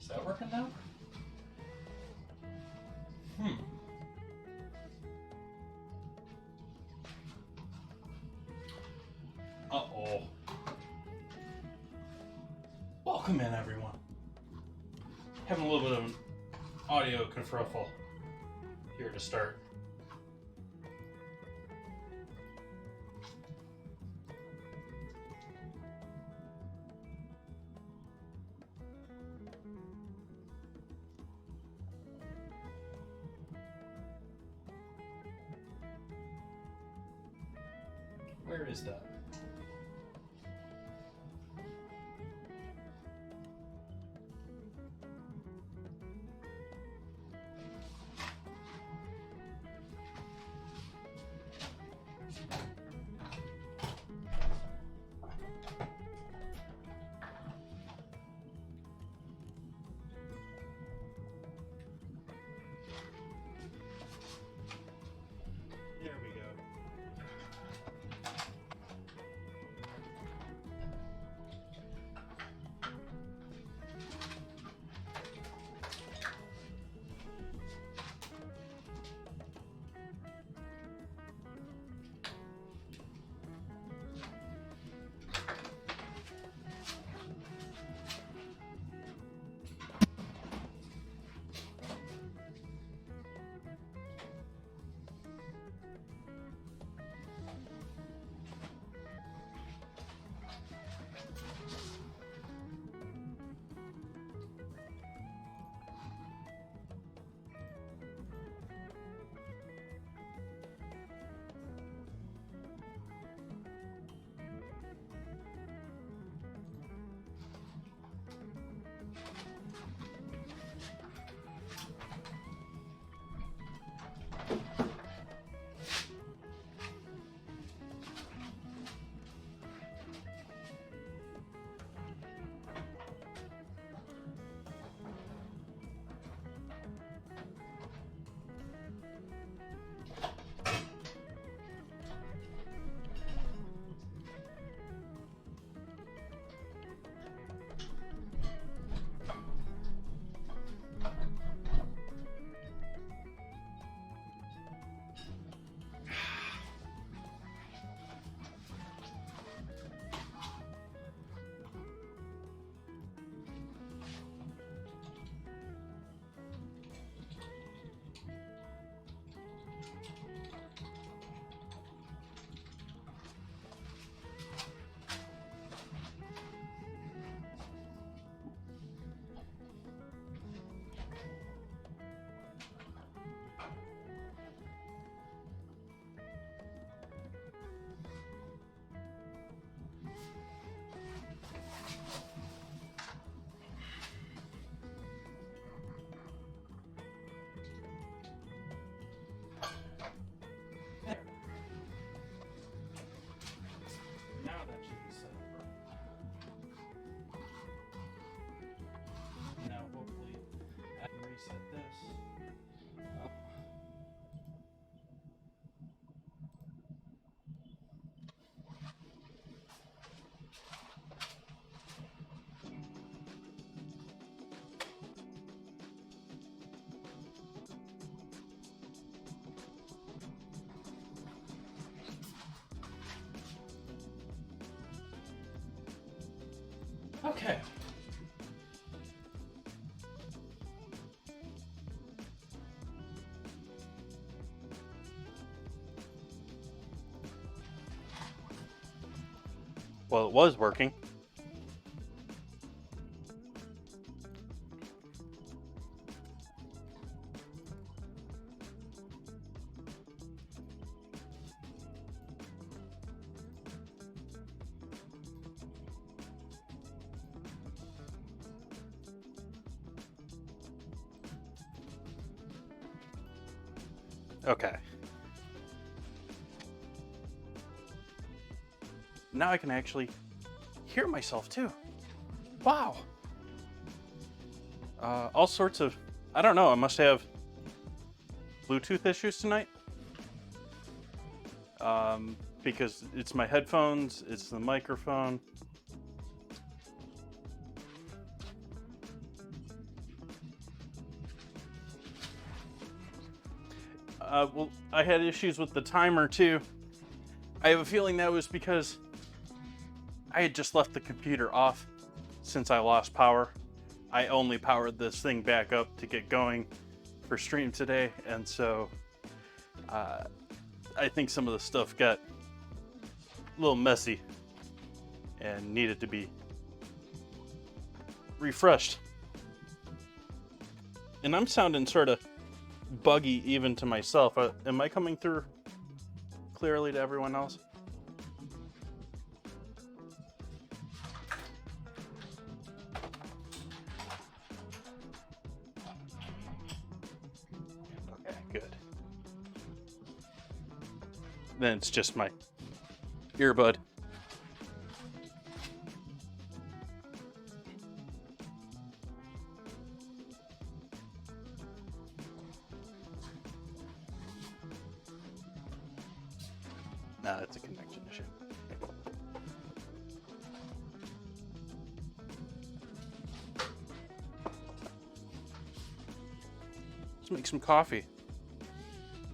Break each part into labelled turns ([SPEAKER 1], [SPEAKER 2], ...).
[SPEAKER 1] Is that working now? Uh-oh. Welcome in, everyone. Having a little bit of an audio kerfuffle here to start. Where is that? There we go. Now that should be set up. Now hopefully I can reset this. Oh. Okay. Well, it was working. Okay. Now I can actually hear myself too. Wow. All sorts of, I don't know, I must have Bluetooth issues tonight. Because it's my headphones, it's the microphone. Well, I had issues with the timer too. I have a feeling that was because I had just left the computer off since I lost power. I only powered this thing back up to get going for stream today, and so I think some of the stuff got a little messy and needed to be refreshed. And I'm sounding sort of buggy even to myself. Am I coming through clearly to everyone else? Okay, good. Then it's just my earbud. Nah, it's a connection issue. Let's make some coffee.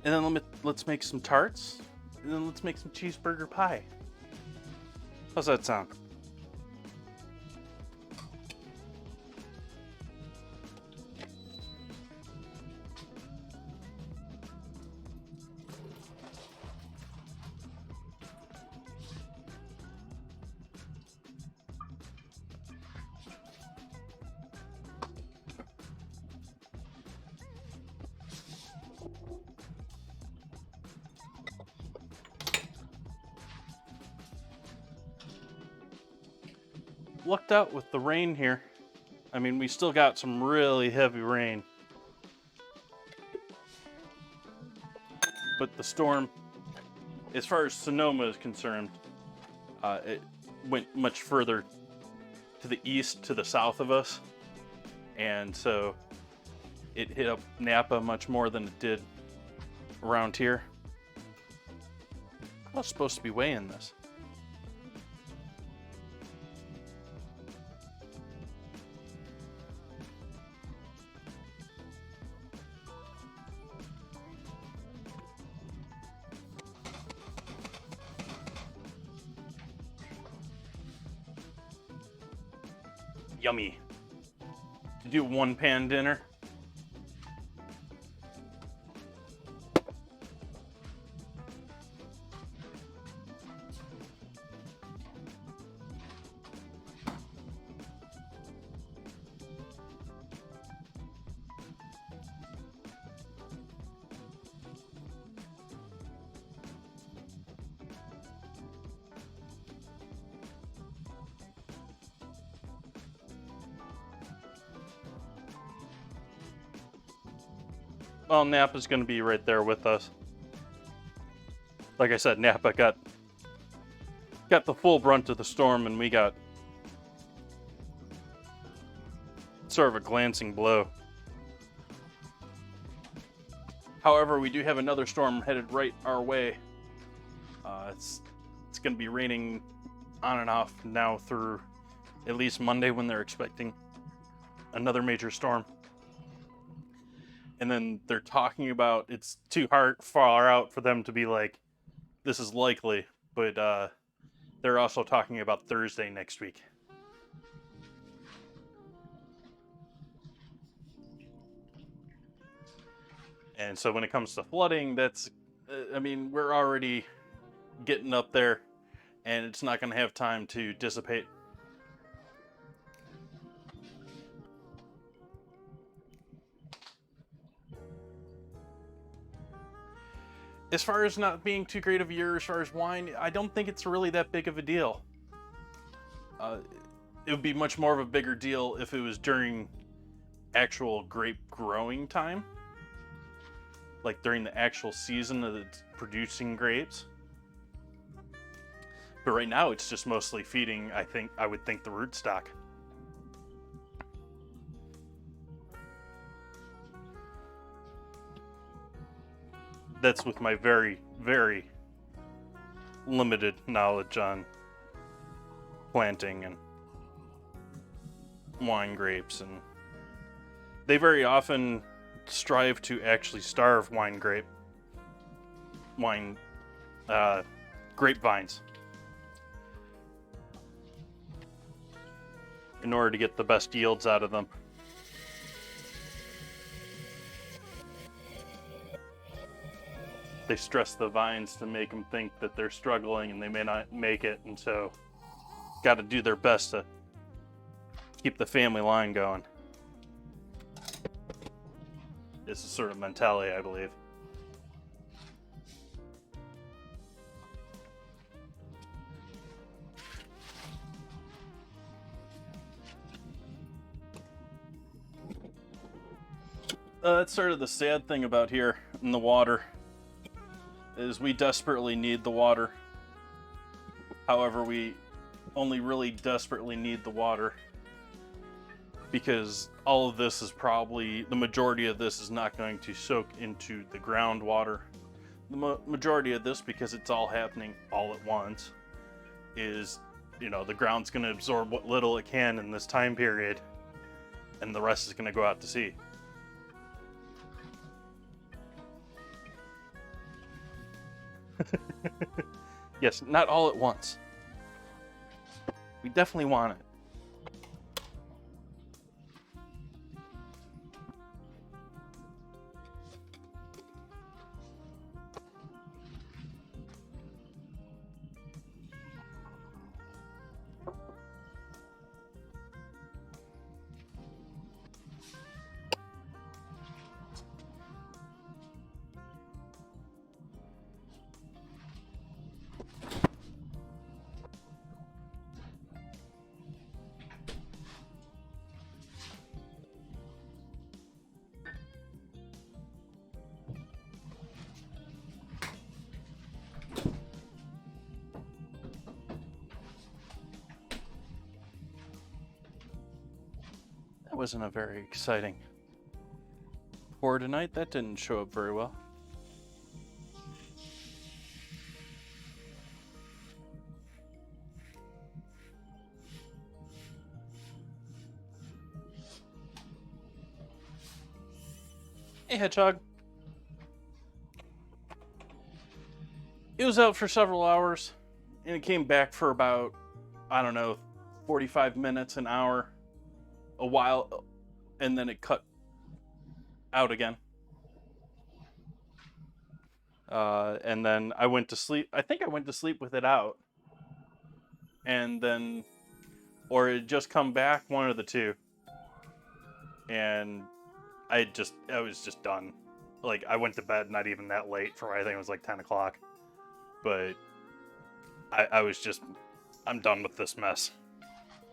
[SPEAKER 1] And then let's make some tarts. And then let's make some cheeseburger pie. How's that sound? Lucked out with the rain here. I mean, we still got some really heavy rain. But the storm, as far as Sonoma is concerned, it went much further to the east, to the south of us. And so it hit up Napa much more than it did around here. I was supposed to be weighing this. Yummy. To do one pan dinner. Well, Napa's going to be right there with us. Like I said, Napa got the full brunt of the storm, and we got sort of a glancing blow. However, we do have another storm headed right our way. It's going to be raining on and off now through at least Monday, when they're expecting another major storm. And then they're talking about it's too far out for them to be like, this is likely, but they're also talking about Thursday next week. And so when it comes to flooding, that's, I mean, we're already getting up there, and it's not going to have time to dissipate. As far as not being too great of a year as far as wine, I don't think it's really that big of a deal. It would be much more of a bigger deal if it was during actual grape growing time. Like during the actual season of producing grapes. But right now it's just mostly feeding, I would think, the rootstock. That's with my very, very limited knowledge on planting and wine grapes, and they very often strive to actually starve wine grape wine grapevines in order to get the best yields out of them. They stress the vines to make them think that they're struggling and they may not make it, and so got to do their best to keep the family line going. It's a sort of mentality, I believe. That's sort of the sad thing about here in the water, is we desperately need the water. However, we only really desperately need the water because all of this is probably, the majority of this is not going to soak into the groundwater. The majority of this, because it's all happening all at once, is, you know, the ground's going to absorb what little it can in this time period, and the rest is going to go out to sea. Yes, not all at once. We definitely want it. That wasn't a very exciting pour tonight. That didn't show up very well. Hey, Hedgehog. It was out for several hours, and it came back for about, I don't know, 45 minutes, an hour, a while, and then it cut out again. And then I went to sleep. I think I went to sleep with it out. And then, or it just come back, one of the two. And I was just done. Like, I went to bed not even that late for, I think it was like 10 o'clock. But I was just, I'm done with this mess.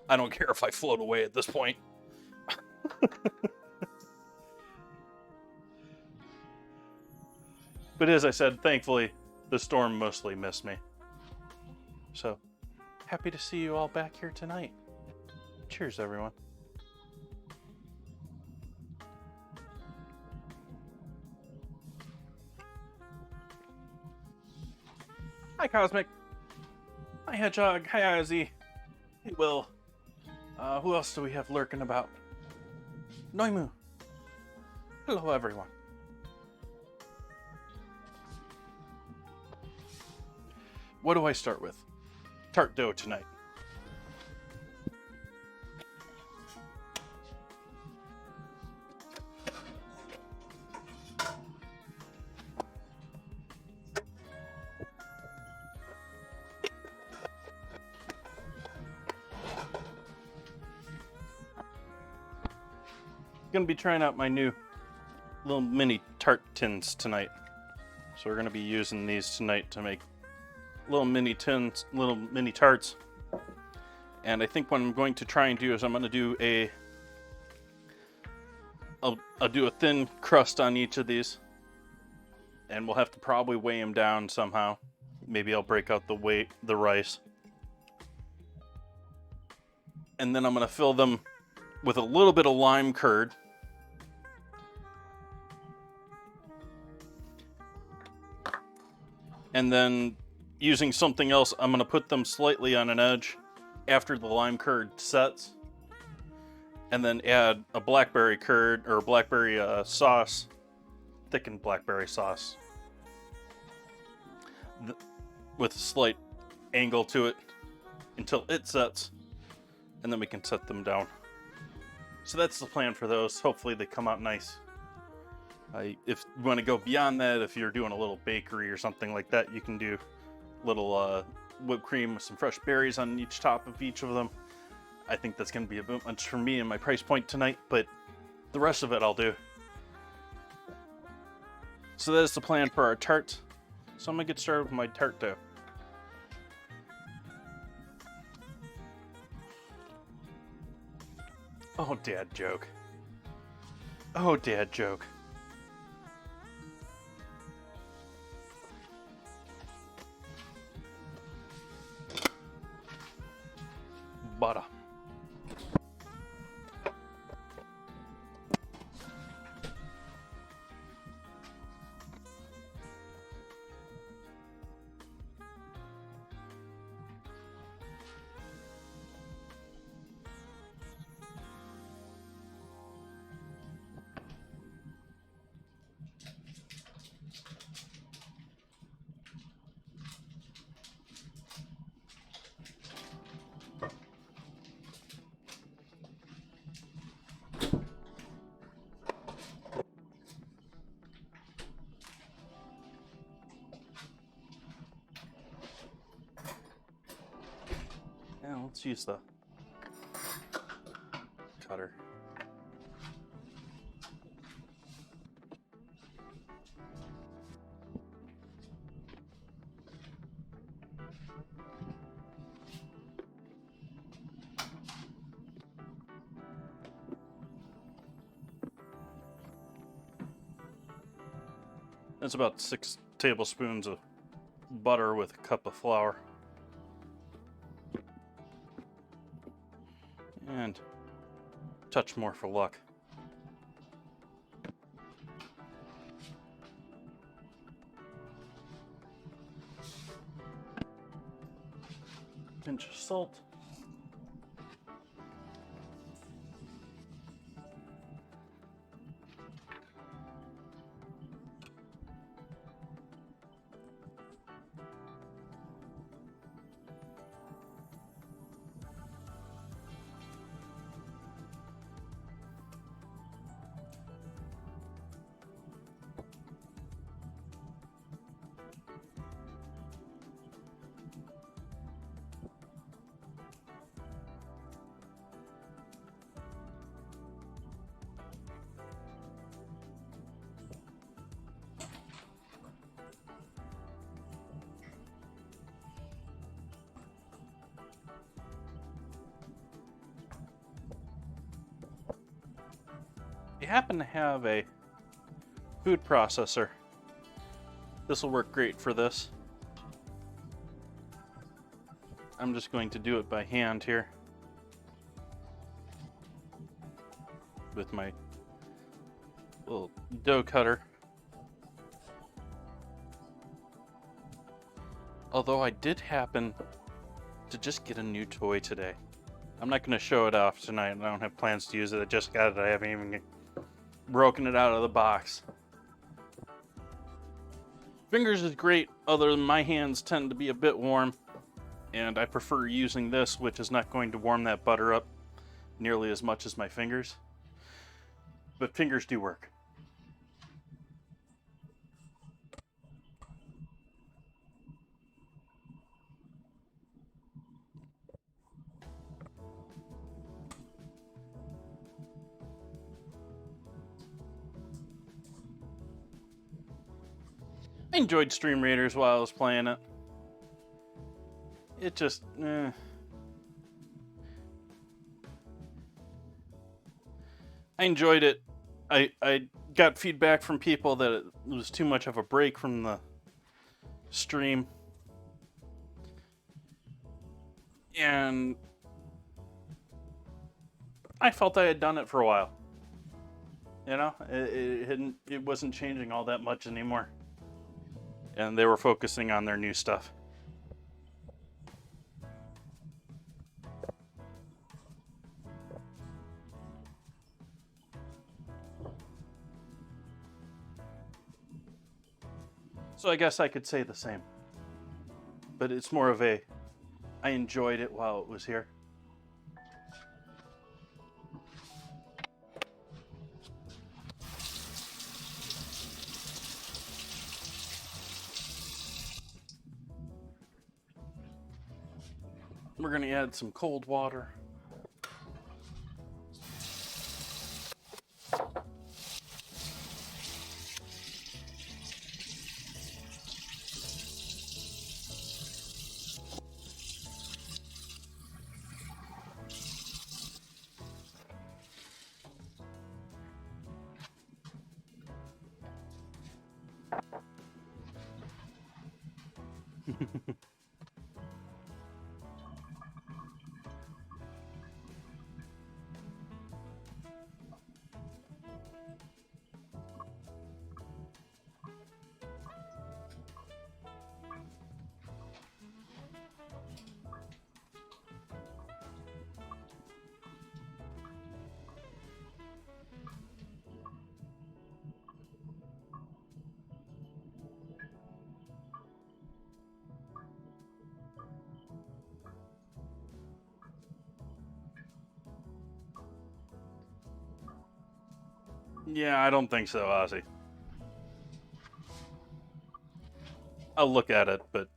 [SPEAKER 1] I don't care if I float away at this point. But as I said, thankfully, the storm mostly missed me. So, happy to see you all back here tonight. Cheers, everyone. Hi, Cosmic. Hi, Hedgehog. Hi, Ozzy. Hey, Will. Who else do we have lurking about? Noimu. Hello, everyone. What do I start with? Tart dough tonight. Gonna be trying out my new little mini tart tins tonight. So we're gonna be using these tonight to make little mini tins, little mini tarts. And I think what I'm going to try and do is I'm gonna do I'll do a thin crust on each of these, and we'll have to probably weigh them down somehow. Maybe I'll break out the rice, and then I'm gonna fill them with a little bit of lime curd. And then using something else, I'm gonna put them slightly on an edge after the lime curd sets. And then add a blackberry curd, or blackberry sauce, thickened blackberry sauce. with a slight angle to it until it sets, and then we can set them down. So that's the plan for those. Hopefully they come out nice. If you want to go beyond that, if you're doing a little bakery or something like that, you can do little whipped cream with some fresh berries on each top of each of them. I think that's going to be a bit much for me and my price point tonight, but the rest of it I'll do. So that is the plan for our tart. So I'm going to get started with my tart dough. Oh, dad joke. Oh, dad joke. Butter. Now let's use the cutter. That's about 6 tablespoons of butter with a cup of flour. And a touch more for luck. Pinch of salt. If you happen to have a food processor, this will work great for this. I'm just going to do it by hand here with my little dough cutter. Although I did happen to just get a new toy today. I'm not going to show it off tonight. I don't have plans to use it. I just got it. I haven't even broken it out of the box. Fingers is great, other than my hands tend to be a bit warm, and I prefer using this, which is not going to warm that butter up nearly as much as my fingers. But fingers do work. I enjoyed Stream Raiders while I was playing it. It just, I enjoyed it. I got feedback from people that it was too much of a break from the stream. And I felt I had done it for a while. You know, it wasn't changing all that much anymore. And they were focusing on their new stuff. So I guess I could say the same. but it's more of a, I enjoyed it while it was here. We're going to add some cold water. Yeah, I don't think so, Ozzy. I'll look at it, but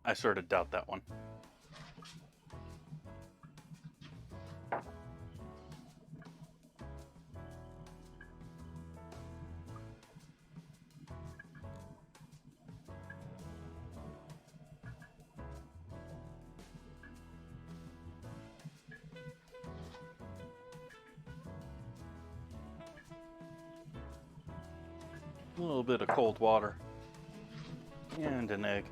[SPEAKER 1] I sort of doubt that one. A little bit of cold water and an egg.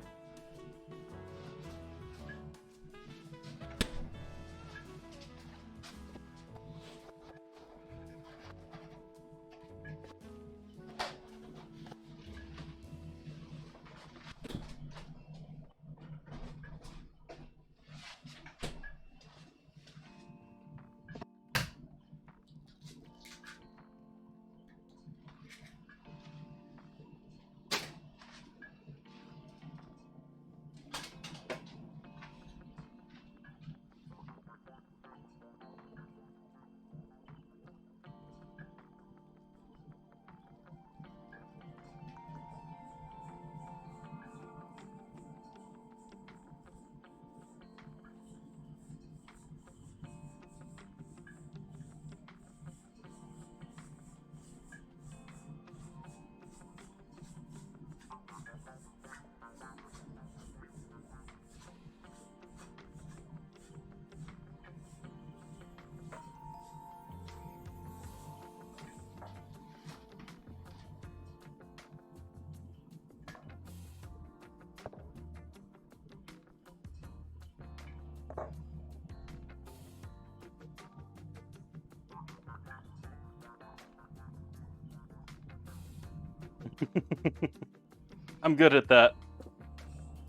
[SPEAKER 1] I'm good at that.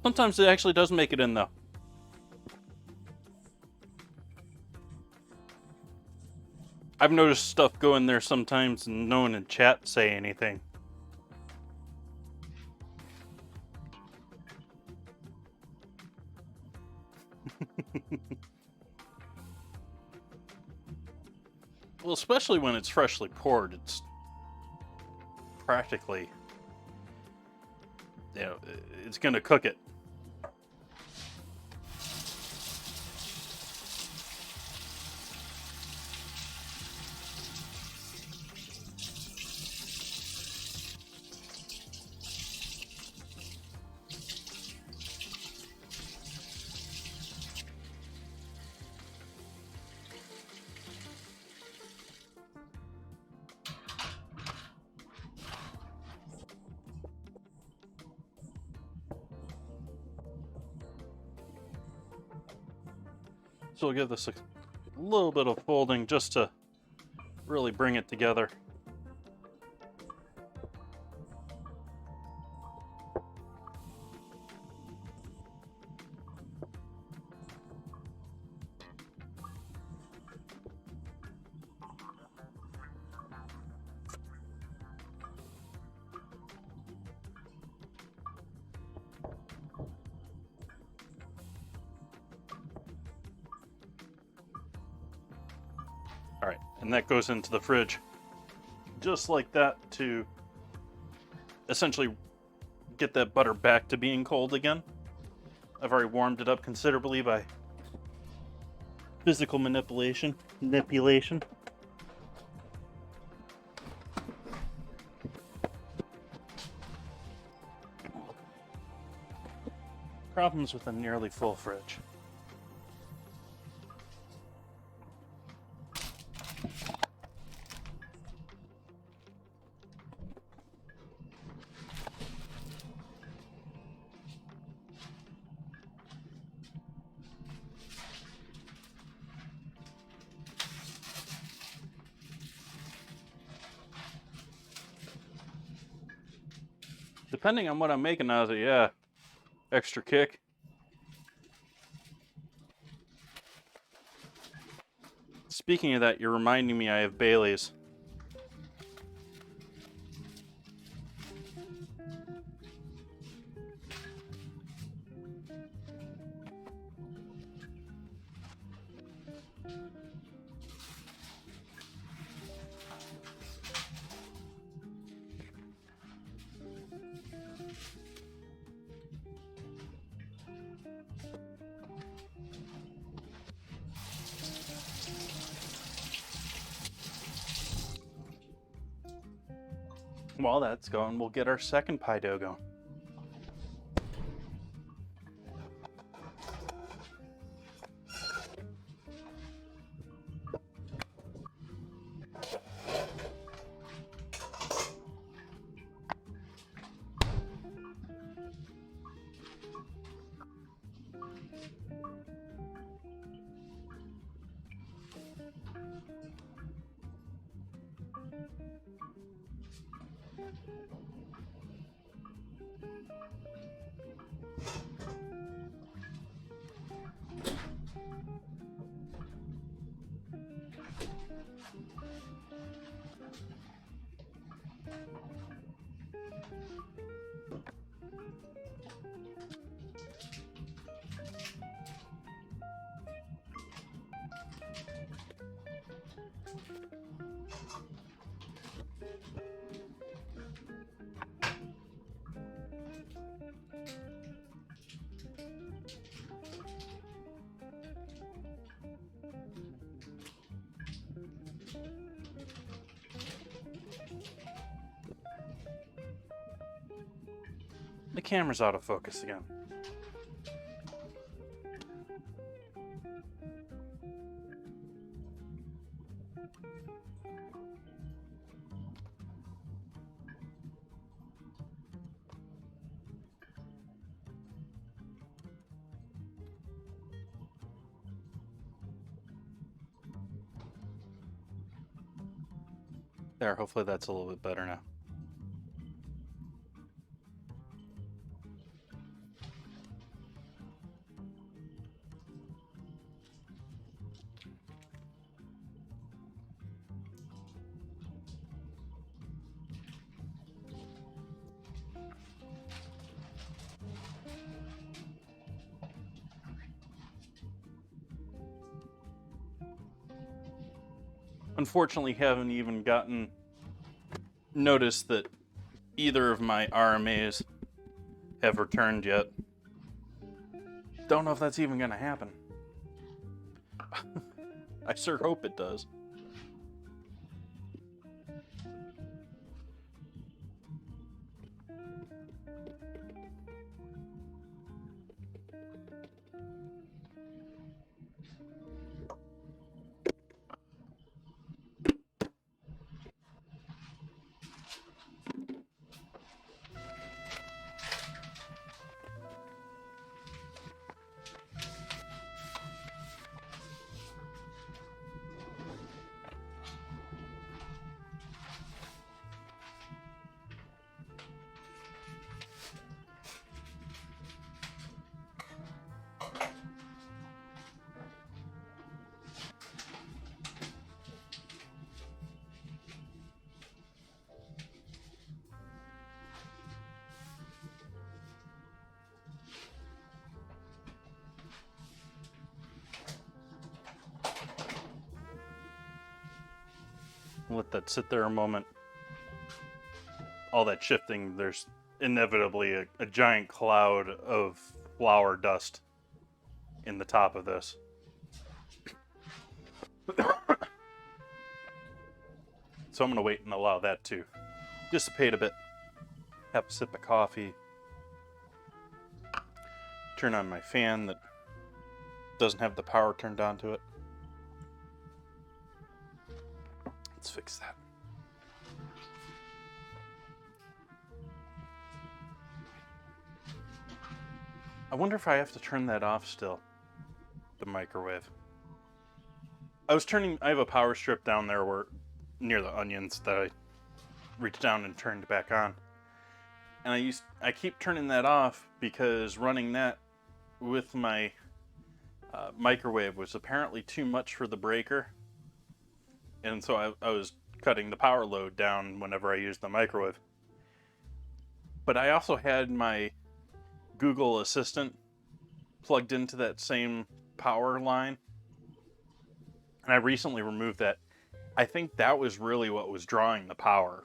[SPEAKER 1] Sometimes it actually does make it in, though. I've noticed stuff go in there sometimes and no one in chat say anything. Well, especially when it's freshly poured, it's practically, you know, it's going to cook it. So we'll give this a little bit of folding just to really bring it together. All right, and that goes into the fridge just like that to essentially get that butter back to being cold again. I've already warmed it up considerably by physical manipulation. Problems with a nearly full fridge. Depending on what I'm making out of it, yeah, extra kick. Speaking of that, you're reminding me I have Bailey's. While that's going, we'll get our second pie dough going. The camera's out of focus again. There, hopefully that's a little bit better now. Unfortunately, haven't even gotten notice that either of my RMAs have returned yet. Don't know if that's even going to happen. I sure hope it does. let that sit there a moment. All that shifting, there's inevitably a giant cloud of flour dust in the top of this. So I'm going to wait and allow that to dissipate a bit. Have a sip of coffee. Turn on my fan that doesn't have the power turned on to it. Let's fix that. I wonder if I have to turn that off still. The microwave. I have a power strip down there where near the onions that I reached down and turned back on. And I keep turning that off because running that with my microwave was apparently too much for the breaker. And so I was cutting the power load down whenever I used the microwave. But I also had my Google Assistant plugged into that same power line. And I recently removed that. I think that was really what was drawing the power.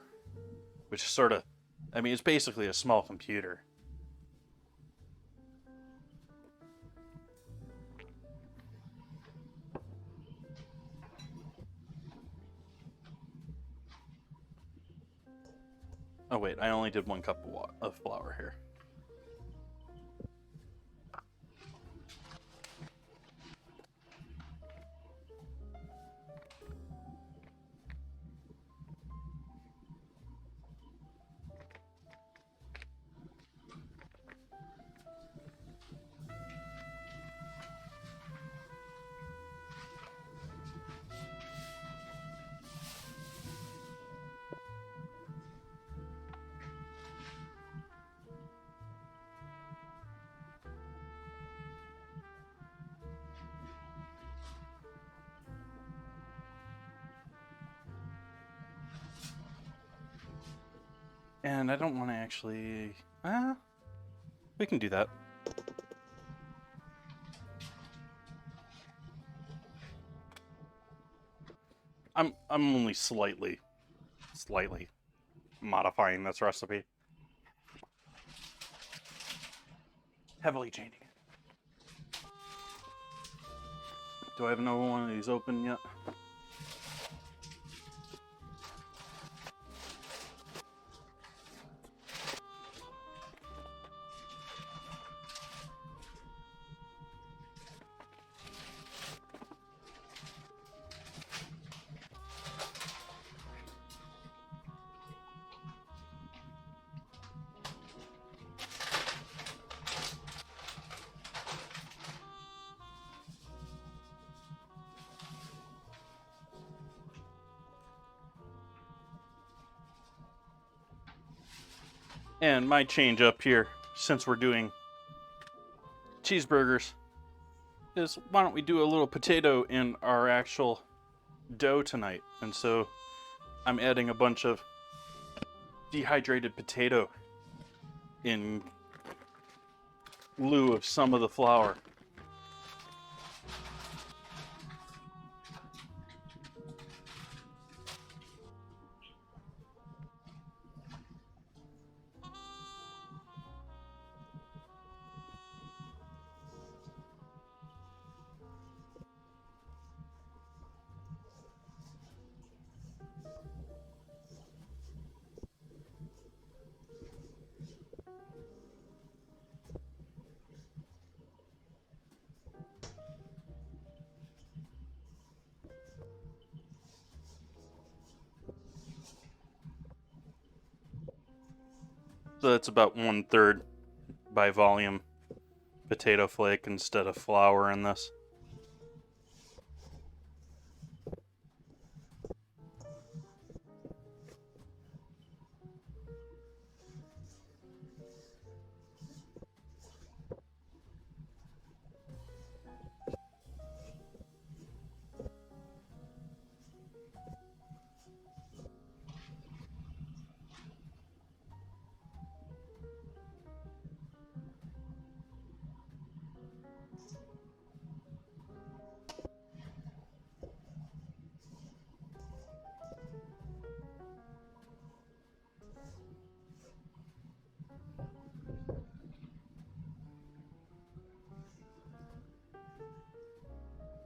[SPEAKER 1] Which is sort of, I mean, it's basically a small computer. Oh wait, I only did 1 cup of flour here. And I don't want to actually... we can do that. I'm only slightly modifying this recipe. Heavily changing it. Do I have another one of these open yet? And my change up here, since we're doing cheeseburgers, is why don't we do a little potato in our actual dough tonight? And so I'm adding a bunch of dehydrated potato in lieu of some of the flour. So that's about 1/3 by volume potato flake instead of flour in this.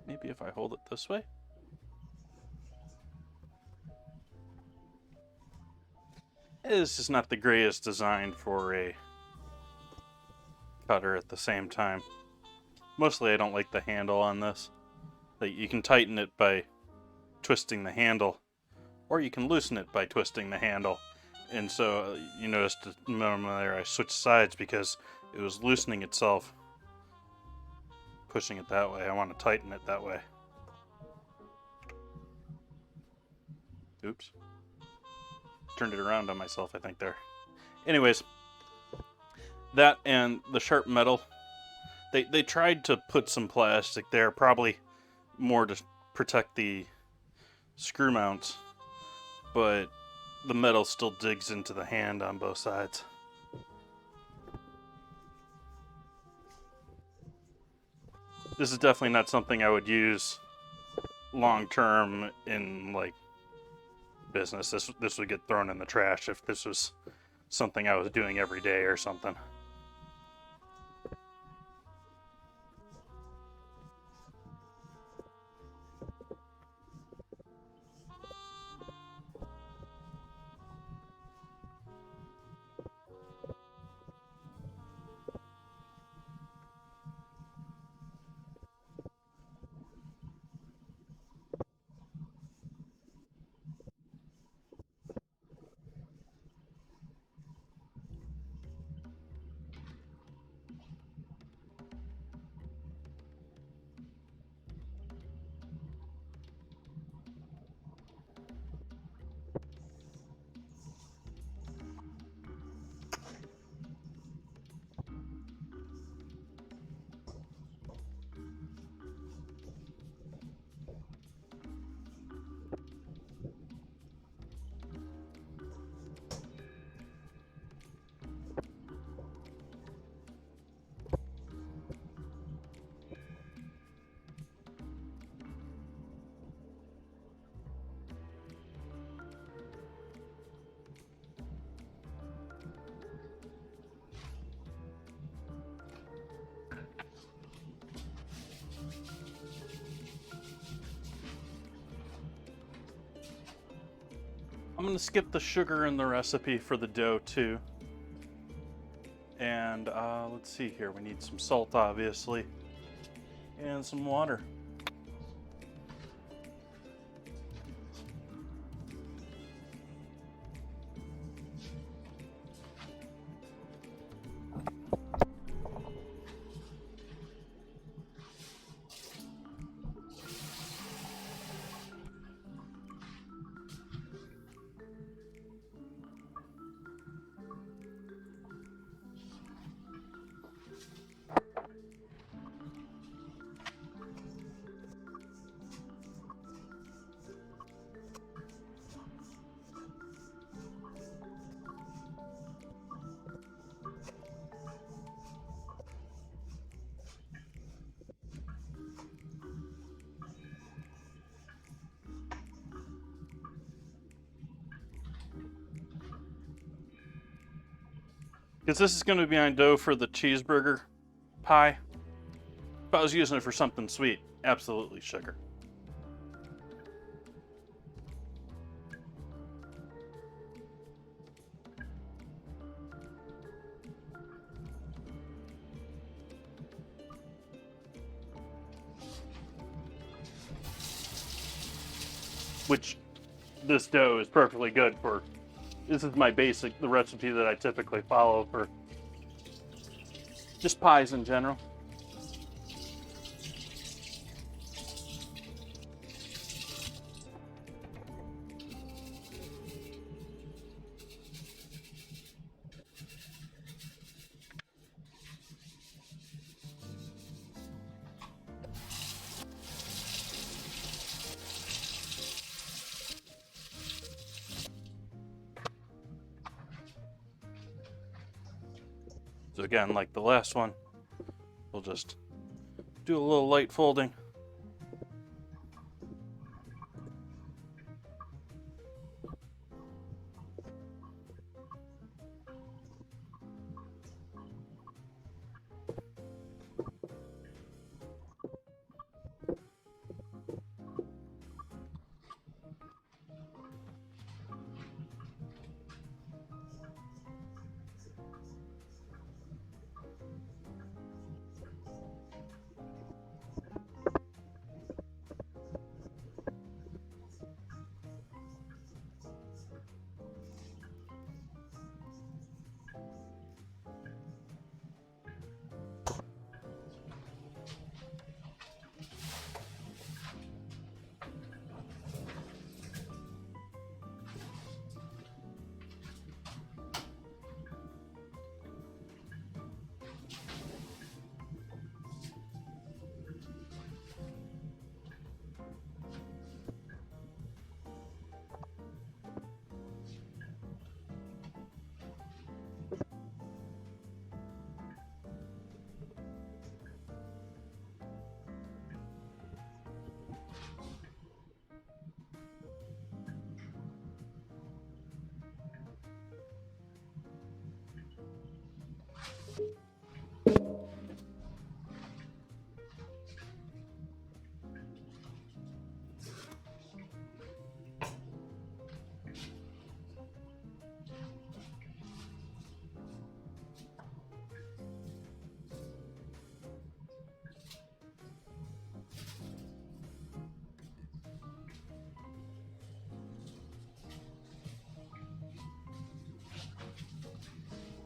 [SPEAKER 1] Maybe if I hold it this way. It's just not the greatest design for a cutter at the same time. Mostly I don't like the handle on this. Like, you can tighten it by twisting the handle, or you can loosen it by twisting the handle. And so you noticed the moment there I switched sides because it was loosening itself, pushing it that way. I want to tighten it that way. Oops. Turned it around on myself, I think, there. Anyways, that and the sharp metal. They tried to put some plastic there, probably more to protect the screw mounts, but the metal still digs into the hand on both sides. This is definitely not something I would use long term in like business. This would get thrown in the trash if this was something I was doing every day or something. I'm going to skip the sugar in the recipe for the dough too. And let's see here. We need some salt, obviously, and some water. Because this is going to be on dough for the cheeseburger pie. If I was using it for something sweet, absolutely sugar. Which this dough is perfectly good for. This is my the recipe that I typically follow for just pies in general. So again, like the last one, we'll just do a little light folding.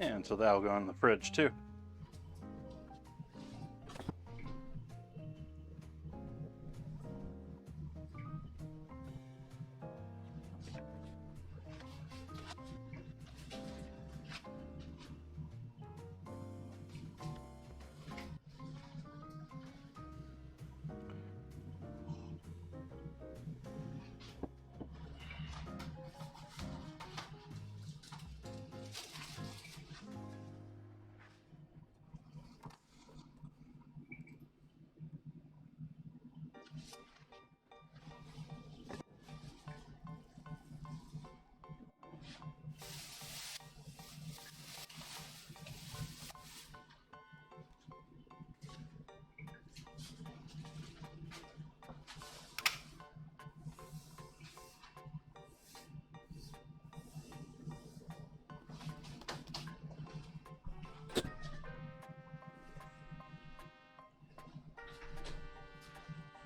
[SPEAKER 1] And so that'll go in the fridge too.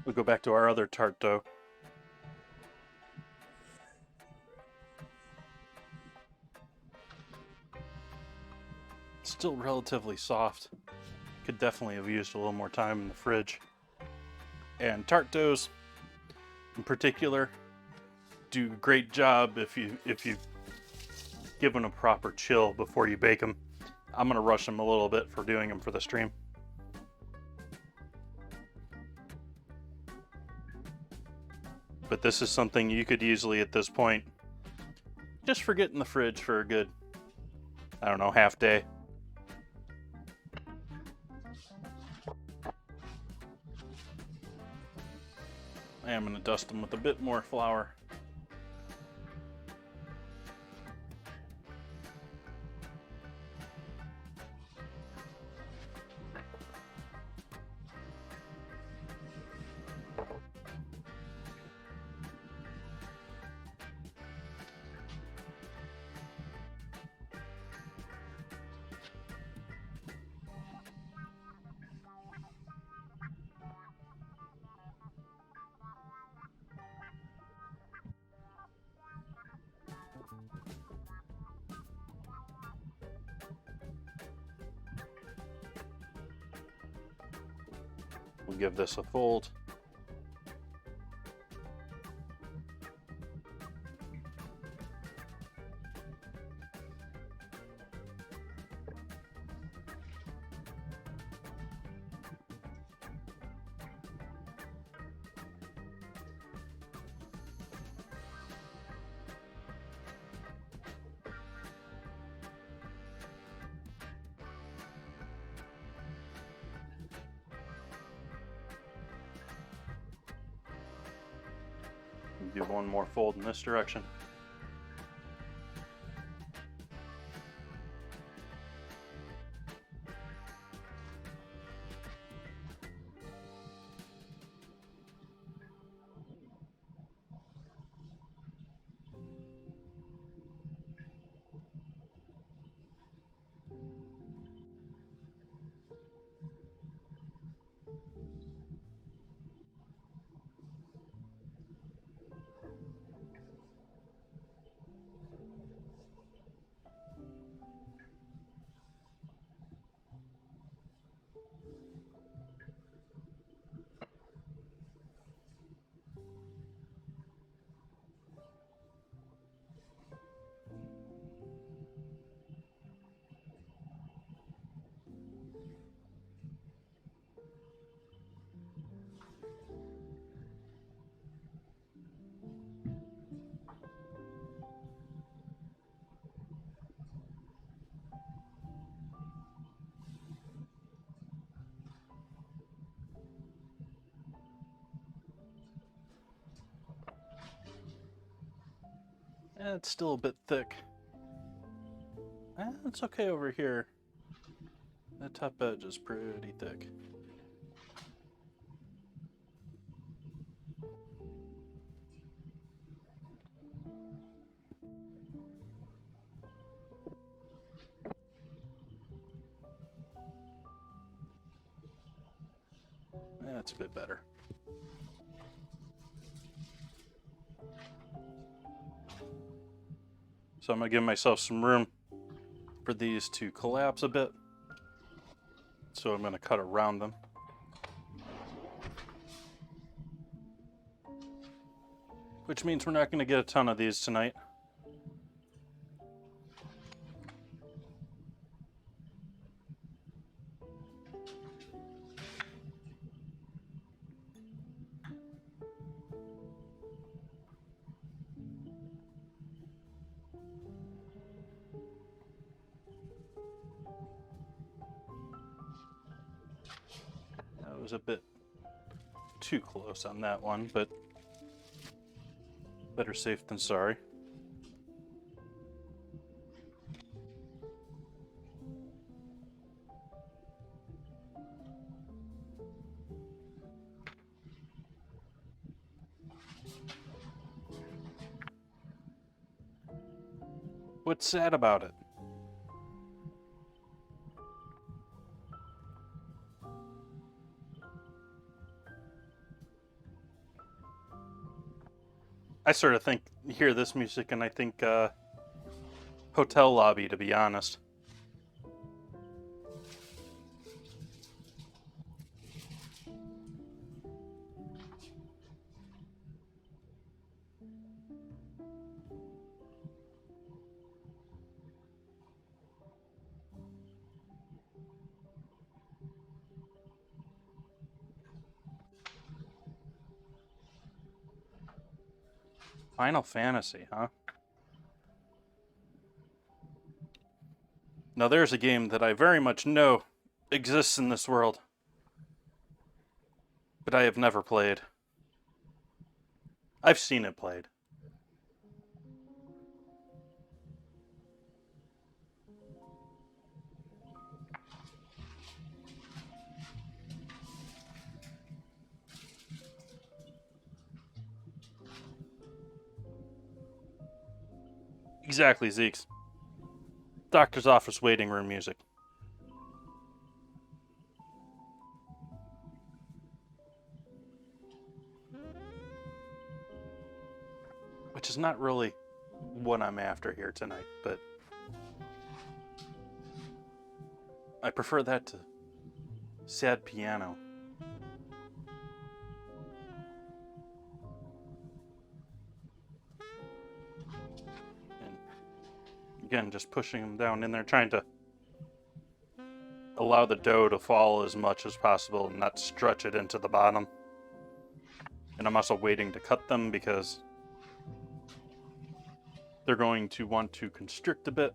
[SPEAKER 1] We'll go back to our other tart dough. Still relatively soft. Could definitely have used a little more time in the fridge. And tart doughs, in particular, do a great job if you give them a proper chill before you bake them. I'm gonna rush them a little bit for doing them for the stream. But this is something you could easily, at this point, just forget in the fridge for a good, I don't know, half day. I am going to dust them with a bit more flour. We'll give this a fold. Do one more fold in this direction. It's still a bit thick. It's okay over here. The top edge is pretty thick. That's a bit better. So I'm gonna give myself some room for these to collapse a bit. So I'm going to cut around them. Which means we're not going to get a ton of these tonight. That was a bit too close on that one, but better safe than sorry. What's sad about it? I sort of hear this music and I think hotel lobby, to be honest. Final Fantasy, huh? Now there's a game that I very much know exists in this world, but I have never played. I've seen it played. Exactly, Zeke's. Doctor's office waiting room music. Which is not really what I'm after here tonight, but I prefer that to sad piano. And again, just pushing them down in there, trying to allow the dough to fall as much as possible and not stretch it into the bottom. And I'm also waiting to cut them because they're going to want to constrict a bit.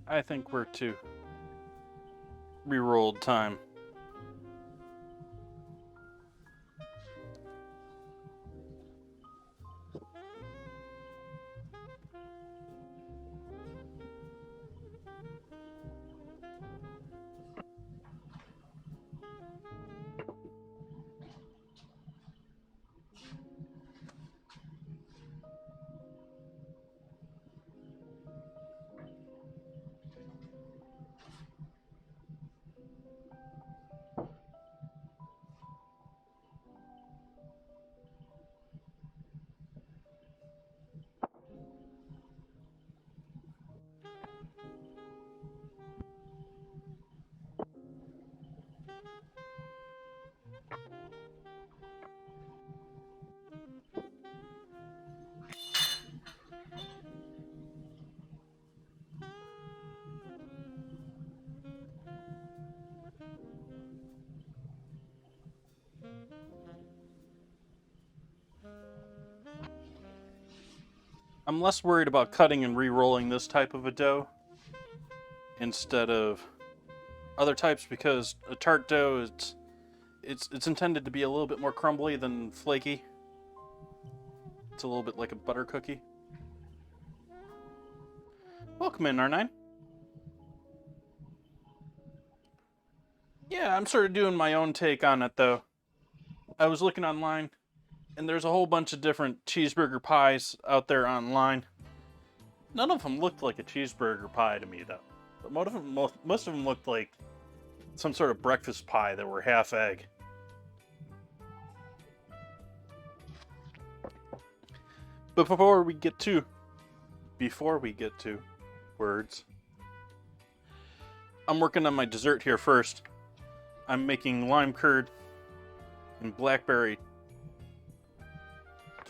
[SPEAKER 1] I think we're to re-rolled time. I'm less worried about cutting and re-rolling this type of a dough instead of other types, because a tart dough it's intended to be a little bit more crumbly than flaky. It's a little bit like a butter cookie. Welcome in, R9. Yeah, I'm sort of doing my own take on it, though. I was looking online, and there's a whole bunch of different cheeseburger pies out there online. None of them looked like a cheeseburger pie to me, though. But most of them looked like some sort of breakfast pie that were half egg. But before we get to words, I'm working on my dessert here first. I'm making lime curd and blackberry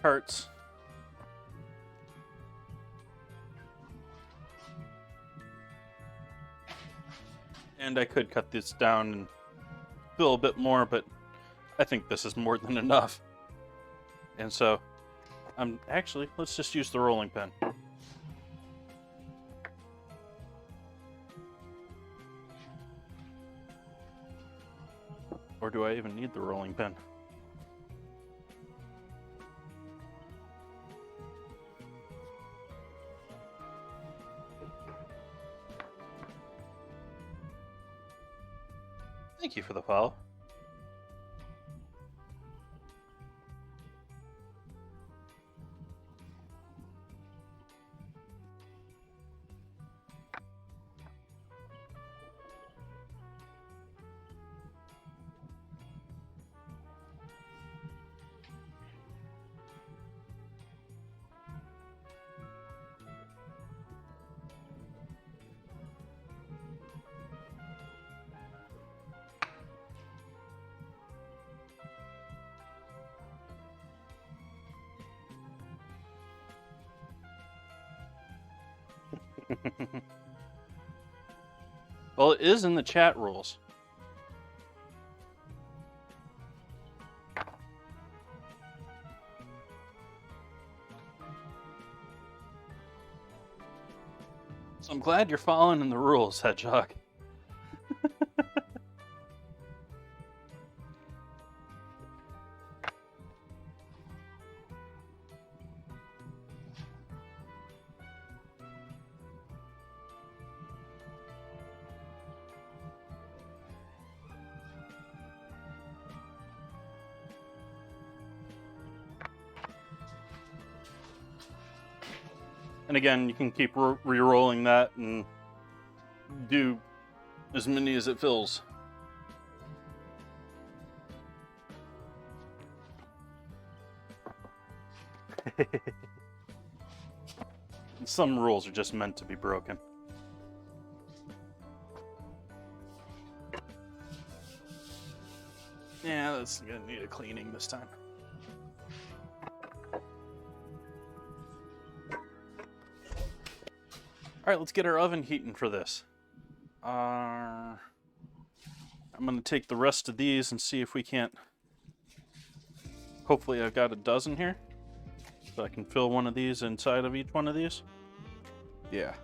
[SPEAKER 1] tarts. And I could cut this down and fill a bit more, but I think this is more than enough. And so, let's just use the rolling pin. Or do I even need the rolling pin? Thank you for the follow. Well, it is in the chat rules. So I'm glad you're following the rules, Hedgehog. And again, you can keep re-rolling that and do as many as it fills. Some rules are just meant to be broken. Yeah, that's gonna need a cleaning this time. Alright, let's get our oven heating for this. I'm going to take the rest of these and see if we can't... Hopefully I've got a dozen here. So I can fill one of these inside of each one of these. Yeah.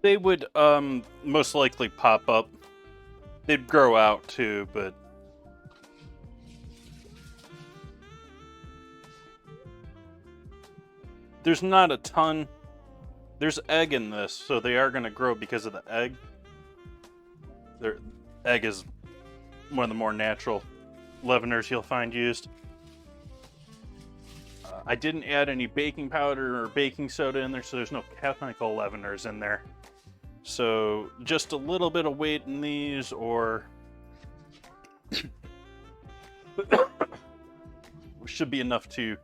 [SPEAKER 1] They would most likely pop up they'd grow out too, but there's not a ton. There's egg in this, so they are going to grow because of the egg. Their egg is one of the more natural leaveners you'll find used. I didn't add any baking powder or baking soda in there, so there's no chemical leaveners in there. So just a little bit of weight in these, or should be enough to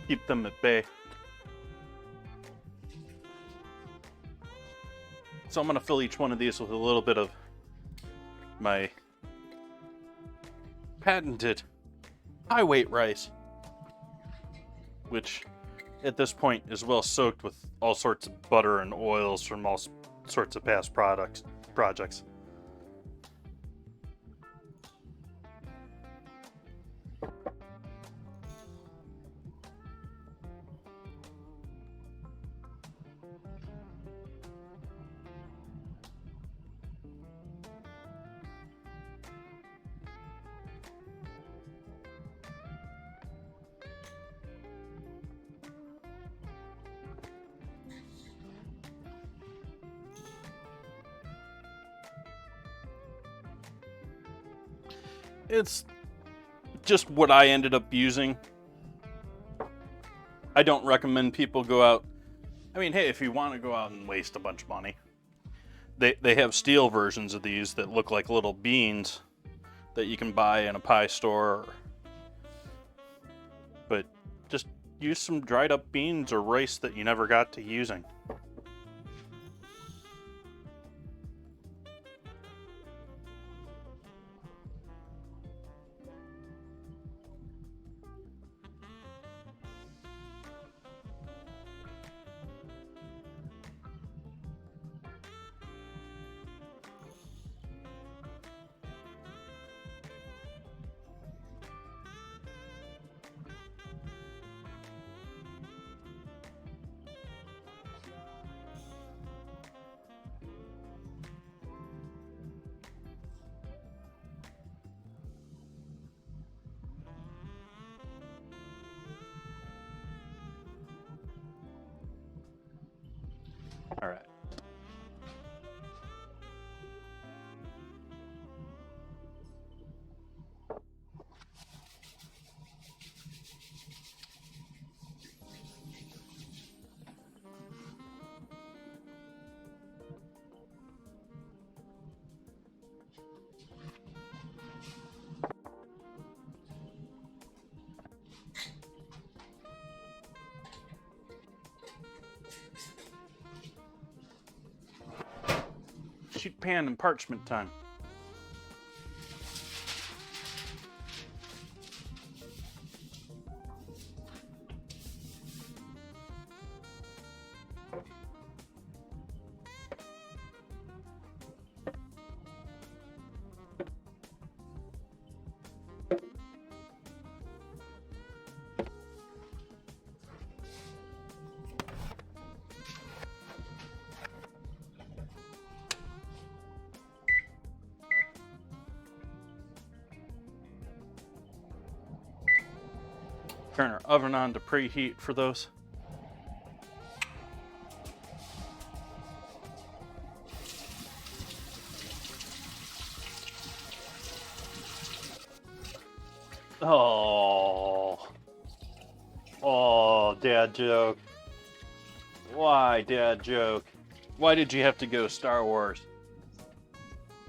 [SPEAKER 1] keep them at bay. So I'm going to fill each one of these with a little bit of my patented high weight rice, which at this point is well soaked with all sorts of butter and oils from all sorts of past projects. It's just what I ended up using. I don't recommend people go out. I mean, hey, if you want to go out and waste a bunch of money, they have steel versions of these that look like little beans that you can buy in a pie store. But just use some dried up beans or rice that you never got to using. All right. Sheet pan and parchment time. Turn our oven on to preheat for those. Oh, dad joke. Why, dad joke? Why did you have to go Star Wars?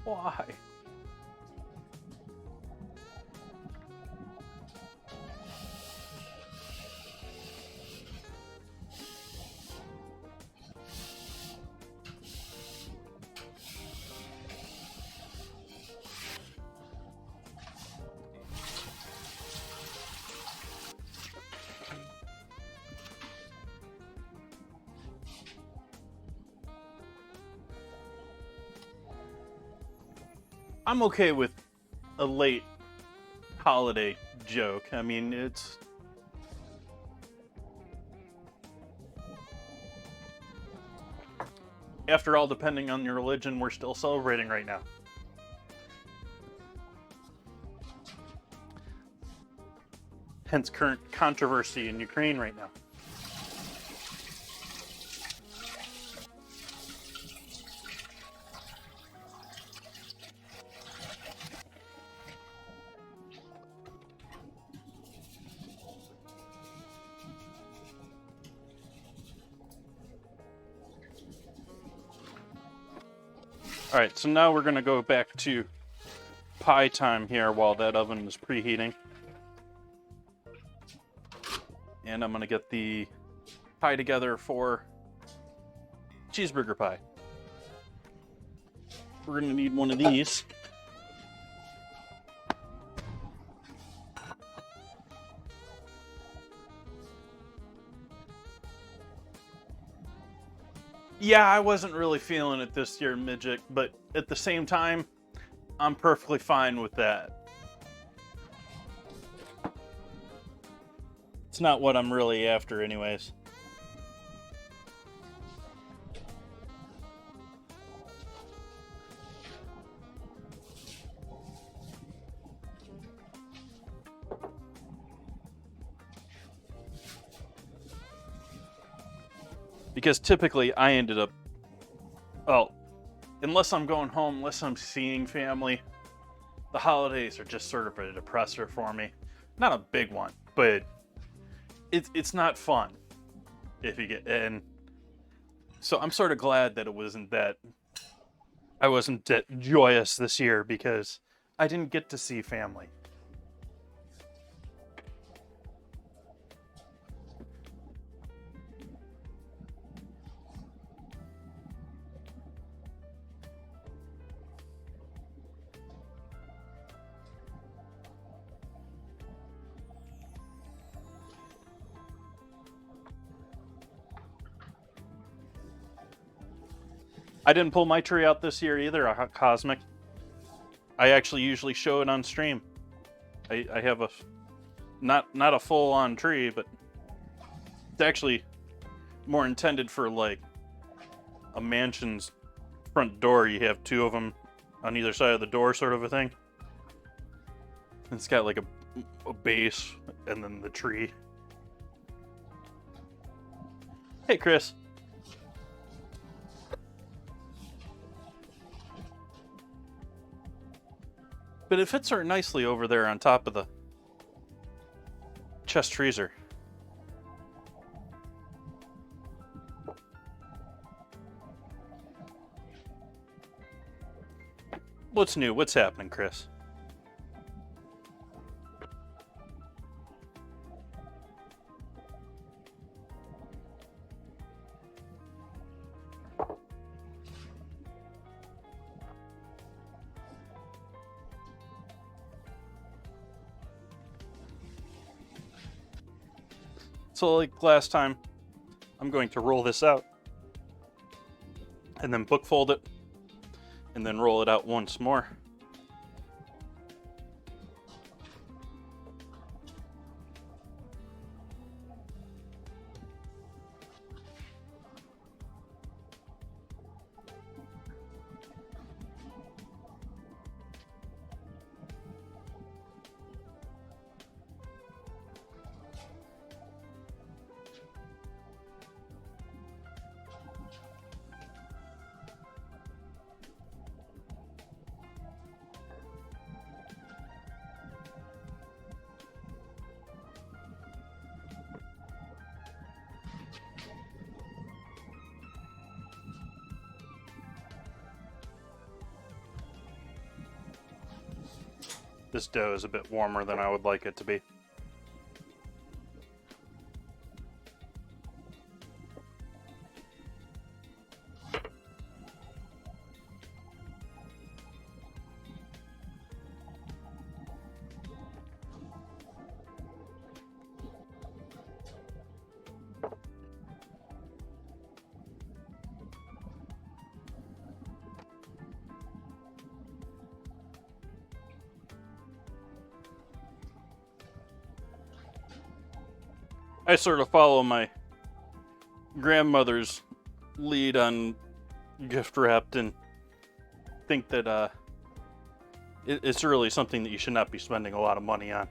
[SPEAKER 1] Why? I'm okay with a late holiday joke. I mean, it's... After all, depending on your religion, we're still celebrating right now. hence current controversy in Ukraine right now. All right, so now we're gonna go back to pie time here while that oven is preheating. And I'm gonna get the pie together for cheeseburger pie. We're gonna need one of these. Yeah, I wasn't really feeling it this year, Midget, but at the same time, I'm perfectly fine with that. It's not what I'm really after anyways. Because typically I ended up, well, unless I'm going home, unless I'm seeing family, the holidays are just sort of a depressor for me. Not a big one, but it's not fun if you get, and so I'm sort of glad that I wasn't that joyous this year because I didn't get to see family. I didn't pull my tree out this year either, a Cosmic. I actually usually show it on stream. I have a, not a full-on tree, but it's actually more intended for like a mansion's front door. You have two of them on either side of the door, sort of a thing. It's got like a base and then the tree. Hey, Chris. But it fits her nicely over there on top of the chest freezer. What's new? What's happening, Chris? So like last time, I'm going to roll this out and then book fold it and then roll it out once more. This dough is a bit warmer than I would like it to be. I sort of follow my grandmother's lead on gift wrapped and think that it's really something that you should not be spending a lot of money on.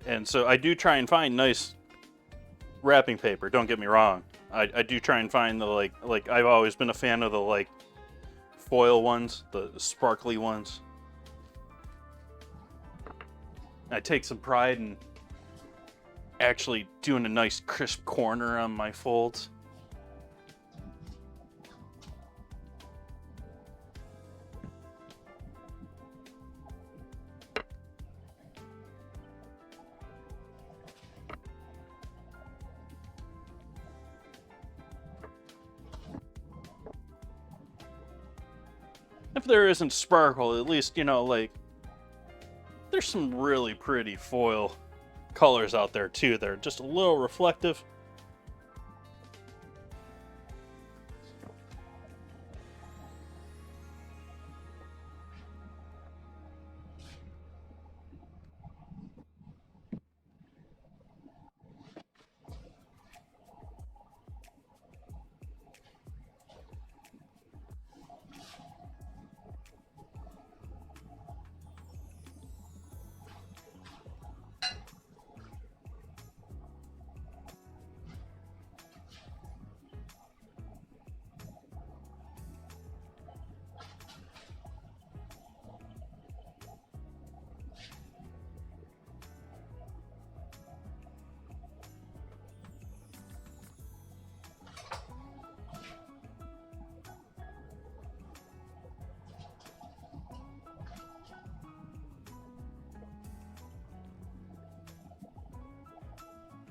[SPEAKER 1] And so I do try and find nice wrapping paper. Don't get me wrong. I do try and find the like I've always been a fan of the like foil ones, the sparkly ones. I take some pride in actually doing a nice crisp corner on my folds. If there isn't sparkle, at least, you know, like, there's some really pretty foil colors out there too. They're just a little reflective.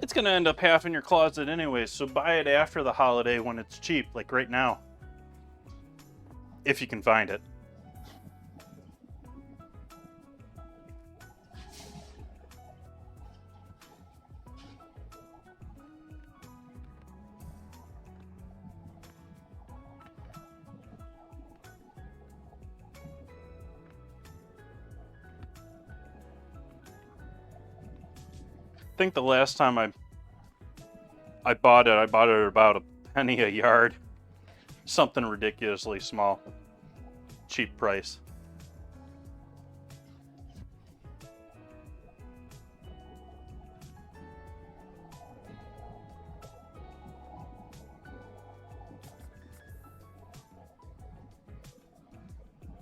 [SPEAKER 1] It's gonna end up half in your closet anyway, so buy it after the holiday when it's cheap, like right now. If you can find it. I think the last time I bought it at about a penny a yard. Something ridiculously small. Cheap price.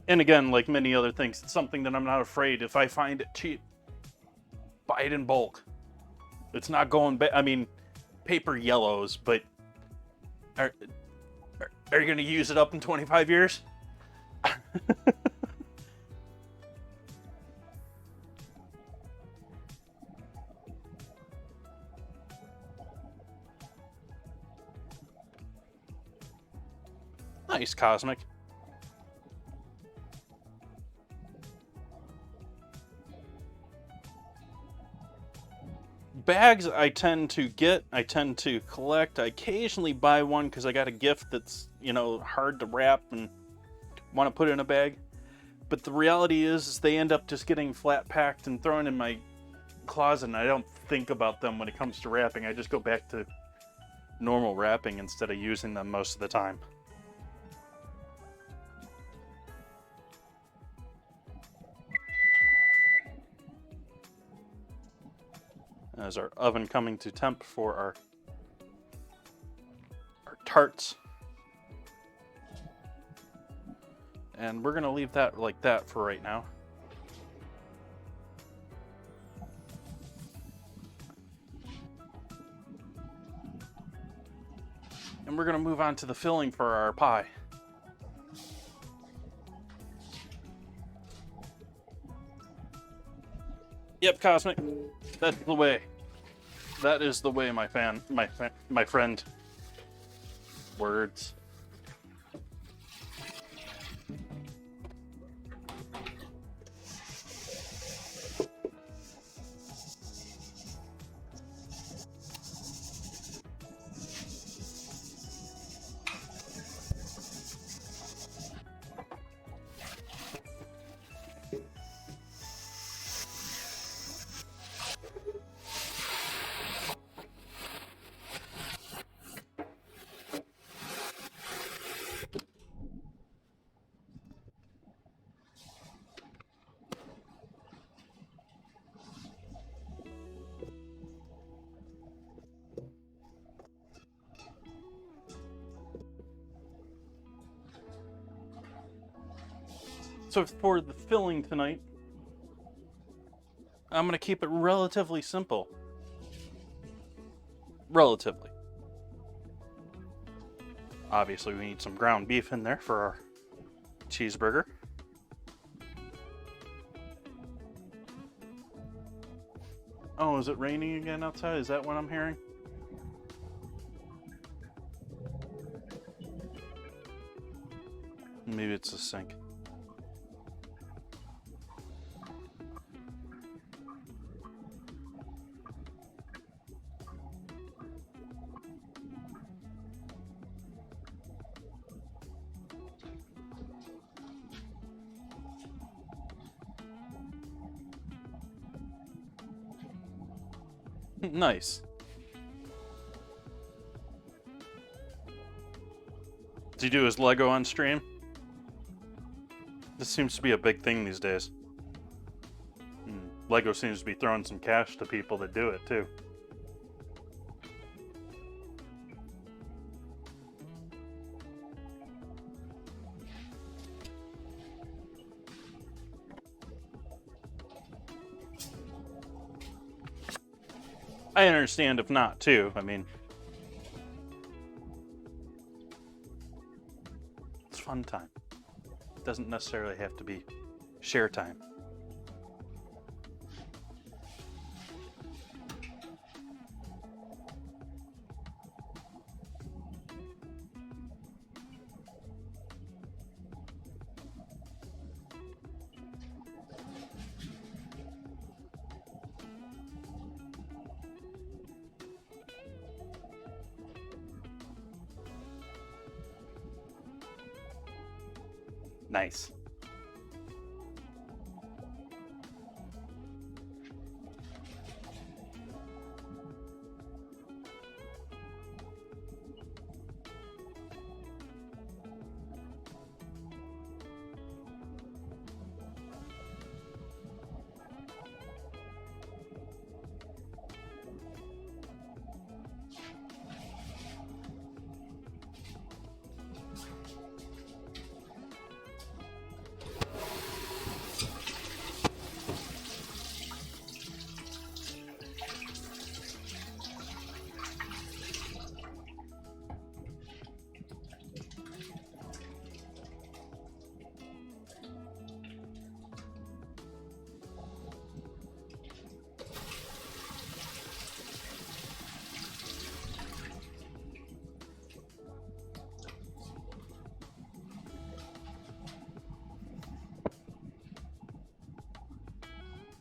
[SPEAKER 1] And again, like many other things, it's something that I'm not afraid. If I find it cheap, buy it in bulk. It's not going I mean, paper yellows, but are you going to use it up in 25 years? Nice, Cosmic. Bags I tend to collect. I occasionally buy one because I got a gift that's, you know, hard to wrap and want to put in a bag. But the reality is they end up just getting flat packed and thrown in my closet, and I don't think about them when it comes to wrapping. I just go back to normal wrapping instead of using them most of the time. As our oven coming to temp for our tarts. And we're going to leave that like that for right now. And we're going to move on to the filling for our pie. Yep, Cosmic. That's the way. That is the way, my friend. Words. So for the filling tonight, I'm going to keep it relatively simple. Relatively. Obviously, we need some ground beef in there for our cheeseburger. Oh, is it raining again outside? Is that what I'm hearing? Maybe it's the sink. Nice. Does he do his Lego on stream? This seems to be a big thing these days. Lego seems to be throwing some cash to people that do it too. I understand if not too. I mean, it's fun time. It doesn't necessarily have to be share time. Nice.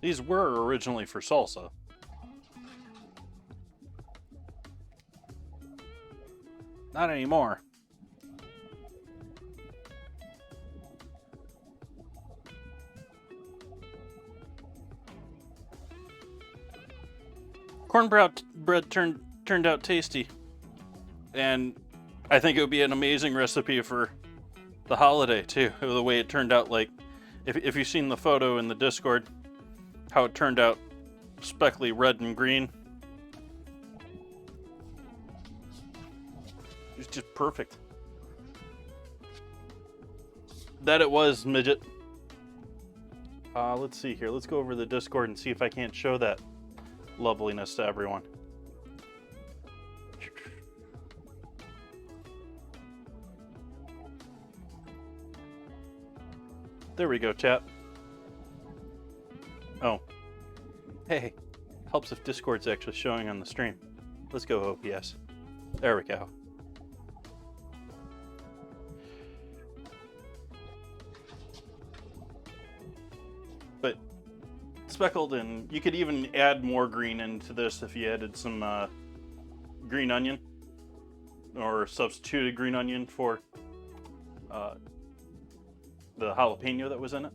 [SPEAKER 1] These were originally for salsa. Not anymore. Cornbread bread turned out tasty, and I think it would be an amazing recipe for the holiday too. The way it turned out, like if you've seen the photo in the Discord, how it turned out speckly red and green. It's just perfect. That it was, midget. Let's see here. Let's go over the Discord and see if I can't show that loveliness to everyone. There we go, chat. Oh. Hey, helps if Discord's actually showing on the stream. Let's go OPS. There we go. But speckled, and you could even add more green into this if you added some green onion, or substituted green onion for the jalapeno that was in it.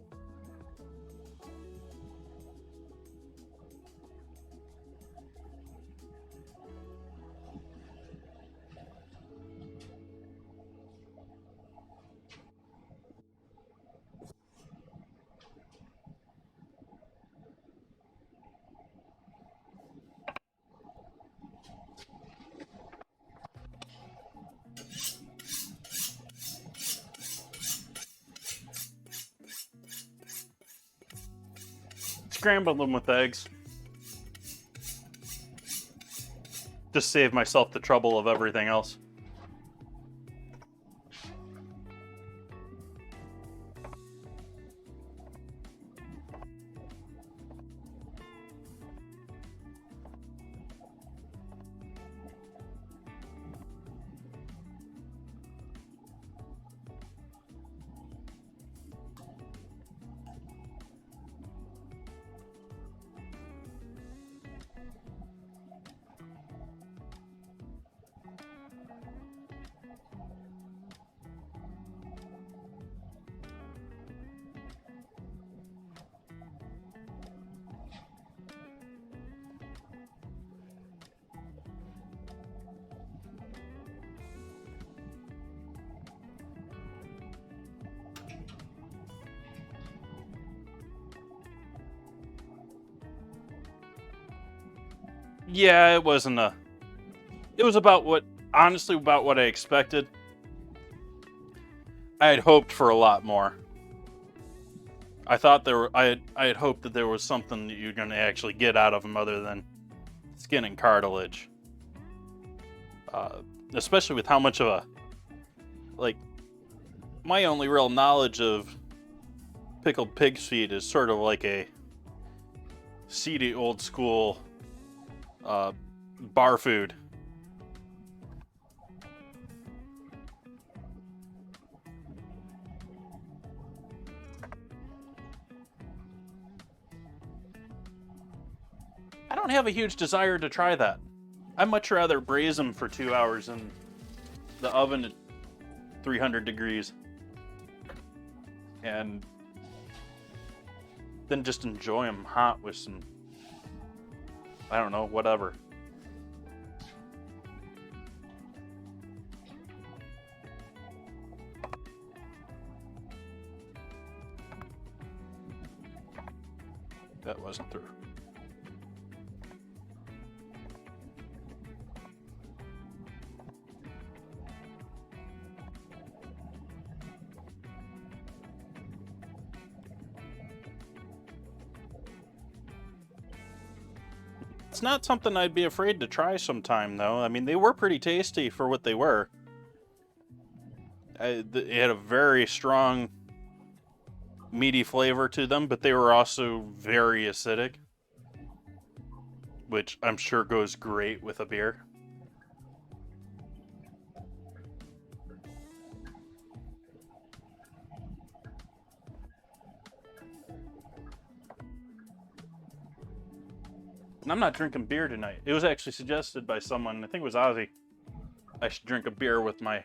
[SPEAKER 1] scrambled them with eggs. Just save myself the trouble of everything else. Yeah, it wasn't a... It was about what, honestly, about what I expected. I had hoped for a lot more. I thought I had hoped that there was something that you're going to actually get out of them other than skin and cartilage. Especially with how much of a... Like, my only real knowledge of pickled pig's feet is sort of like a seedy old school bar food. I don't have a huge desire to try that. I'd much rather braise them for 2 hours in the oven at 300 degrees and then just enjoy them hot with some, I don't know, whatever. That wasn't through. It's not something I'd be afraid to try sometime, though. I mean, they were pretty tasty for what they were. It had a very strong, meaty flavor to them, but they were also very acidic, which I'm sure goes great with a beer. And I'm not drinking beer tonight. It was actually suggested by someone, I think it was Ozzy, I should drink a beer with my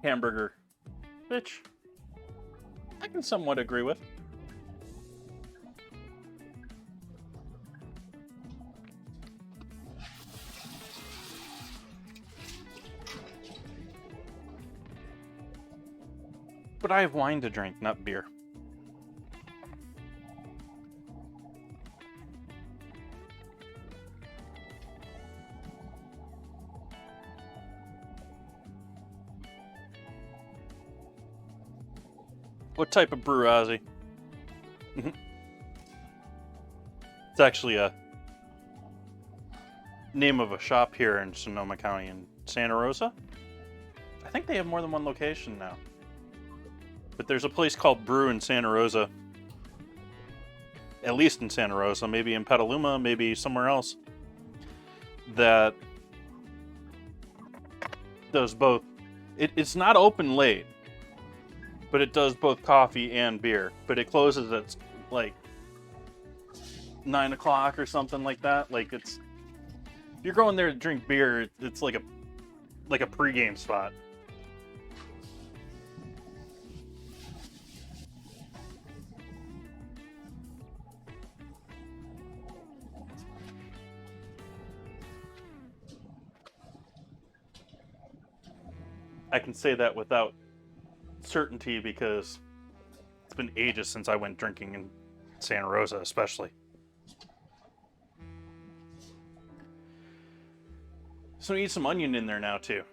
[SPEAKER 1] hamburger, which I can somewhat agree with. But I have wine to drink, not beer. What type of brew, Ozzy? It's actually a name of a shop here in Sonoma County in Santa Rosa. I think they have more than one location now. But there's a place called Brew in Santa Rosa. At least in Santa Rosa, maybe in Petaluma, maybe somewhere else. That does both. It's not open late, but it does both coffee and beer. But it closes at like 9 o'clock or something like that. Like it's, if you're going there to drink beer, it's like a pregame spot. I can say that without certainty because it's been ages since I went drinking in Santa Rosa, especially. So we need some onion in there now too.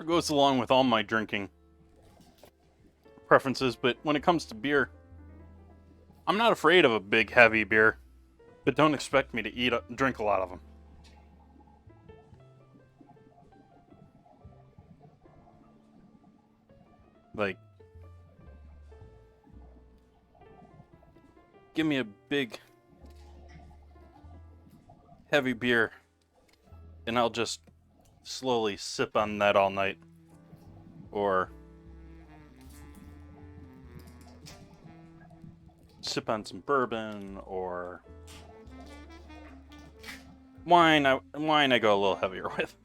[SPEAKER 1] of goes along with all my drinking preferences, but when it comes to beer, I'm not afraid of a big, heavy beer, but don't expect me to drink a lot of them. Like, give me a big, heavy beer, and I'll just slowly sip on that all night. Or sip on some bourbon, or wine. I go a little heavier with.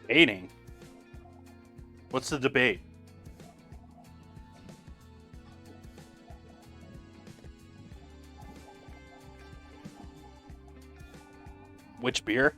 [SPEAKER 1] Debating? What's the debate? Which beer?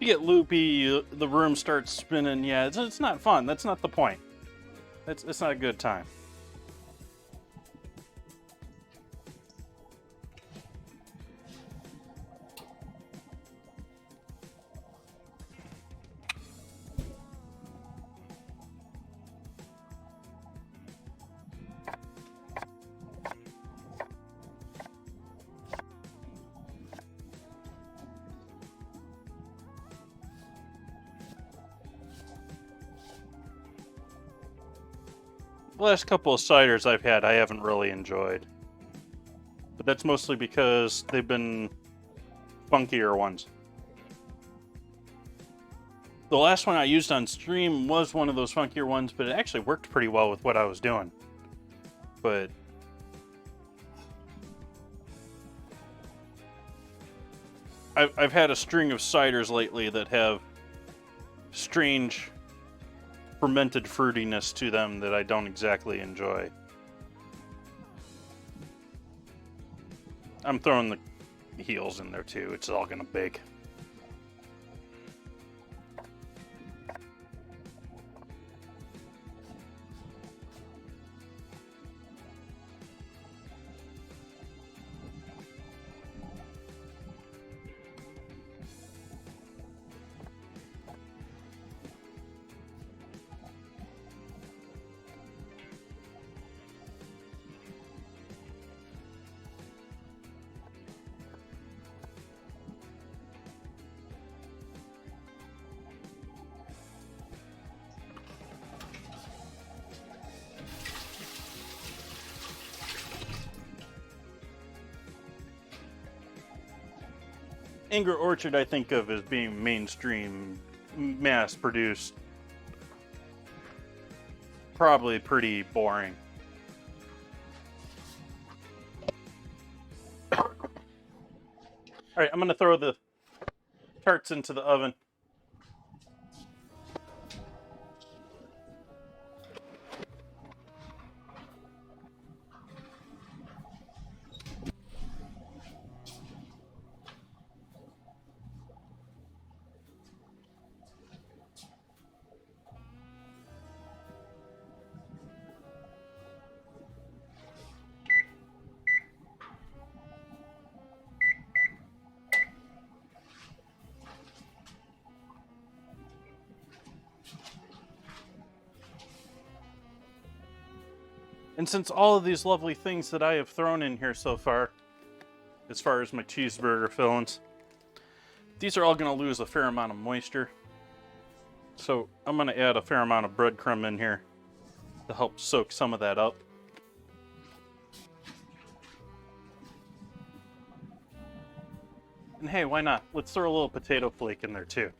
[SPEAKER 1] You get loopy, the room starts spinning. Yeah, it's not fun. That's not the point. It's not a good time. The last couple of ciders I've had, I haven't really enjoyed. But that's mostly because they've been funkier ones. The last one I used on stream was one of those funkier ones, but it actually worked pretty well with what I was doing. But I've had a string of ciders lately that have strange fermented fruitiness to them that I don't exactly enjoy. I'm throwing the heels in there too. It's all gonna bake. Angry Orchard I think of as being mainstream, mass-produced, probably pretty boring. Alright, I'm going to throw the tarts into the oven. And since all of these lovely things that I have thrown in here so far, as far as my cheeseburger fillings, these are all going to lose a fair amount of moisture. So I'm going to add a fair amount of breadcrumb in here to help soak some of that up. And hey, why not? Let's throw a little potato flake in there too.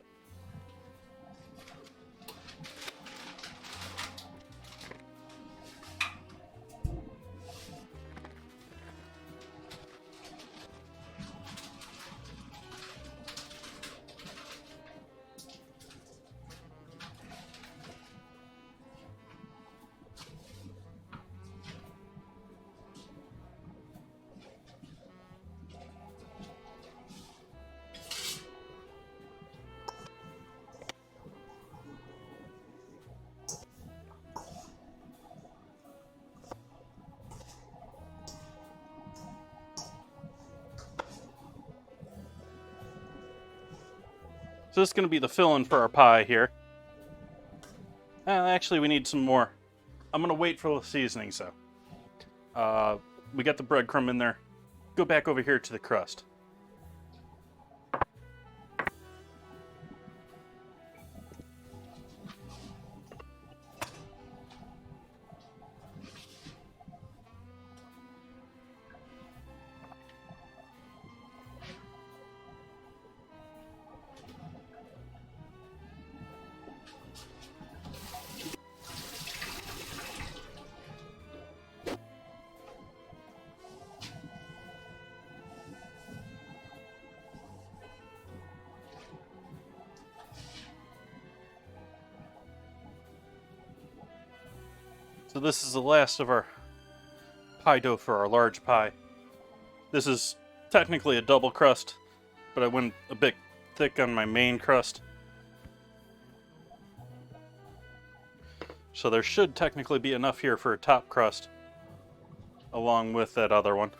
[SPEAKER 1] So this is going to be the filling for our pie here. Actually, we need some more. I'm going to wait for the seasoning, so. We got the breadcrumb in there. Go back over here to the crust. So this is the last of our pie dough for our large pie. This is technically a double crust, but I went a bit thick on my main crust. So there should technically be enough here for a top crust, along with that other one.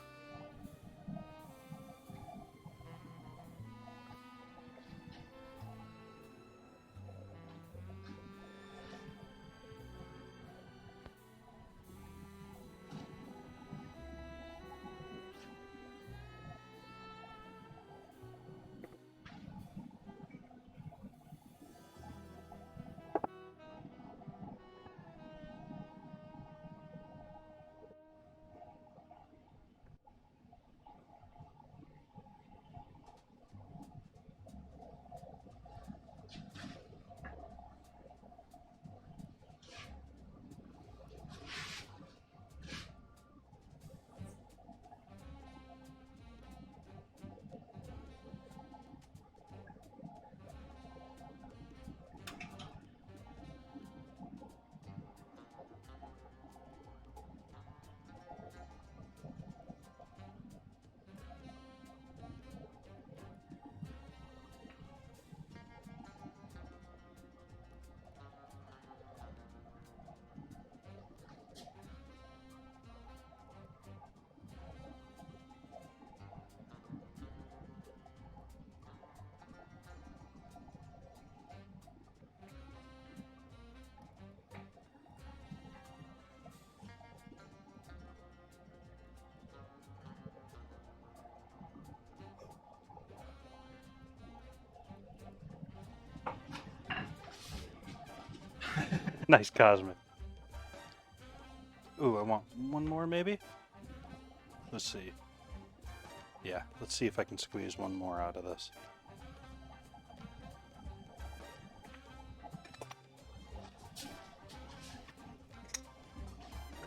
[SPEAKER 1] Nice cosmic. Ooh, I want one more maybe? Let's see. Yeah, let's see if I can squeeze one more out of this.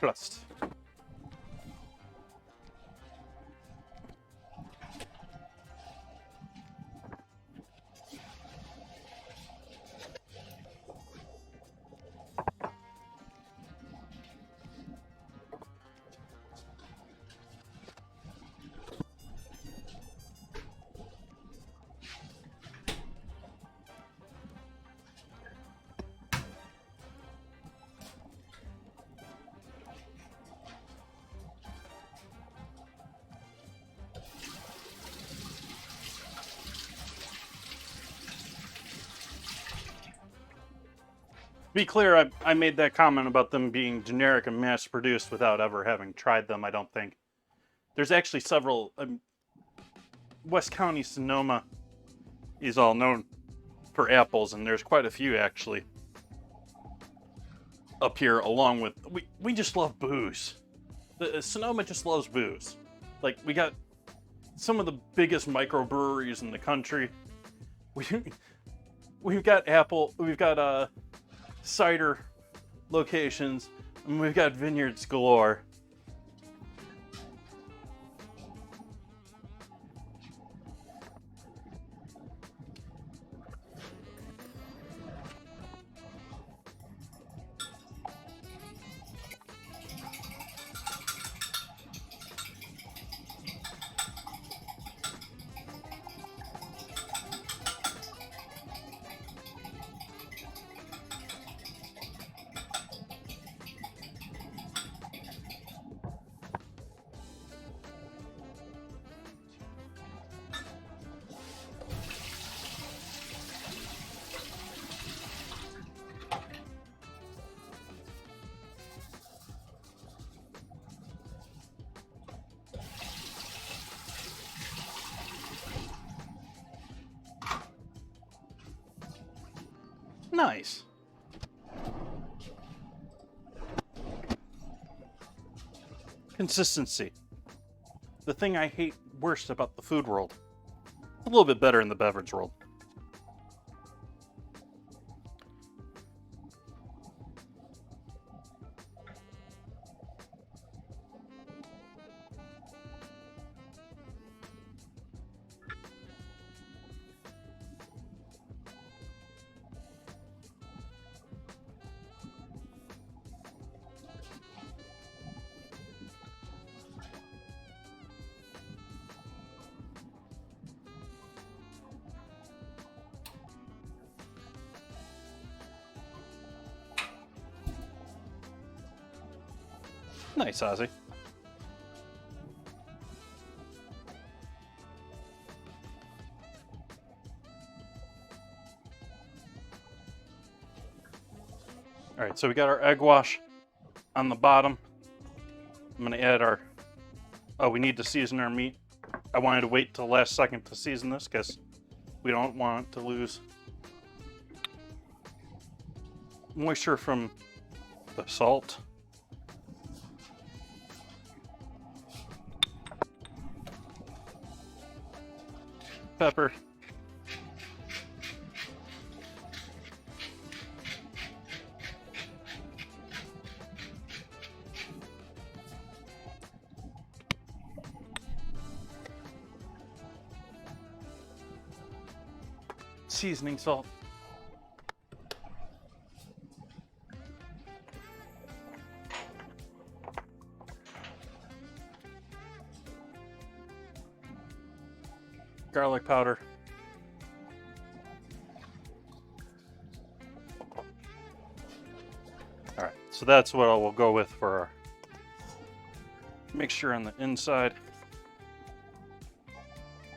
[SPEAKER 1] Crust. To be clear, I made that comment about them being generic and mass-produced without ever having tried them, I don't think. There's actually several... West County, Sonoma is all known for apples, and there's quite a few, actually, up here, along with... We just love booze. Sonoma just loves booze. Like, we got some of the biggest microbreweries in the country. We've got cider locations, and we've got vineyards galore. Nice. Consistency. The thing I hate worst about the food world. A little bit better in the beverage world. Nice, Ozzy. All right, so we got our egg wash on the bottom. I'm gonna add our, oh, we need to season our meat. I wanted to wait till the last second to season this because we don't want it to lose moisture from the salt. Pepper. Seasoning salt. Garlic powder. All right, so that's what I will go with for our mixture on the inside.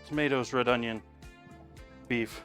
[SPEAKER 1] Tomatoes, red onion, beef.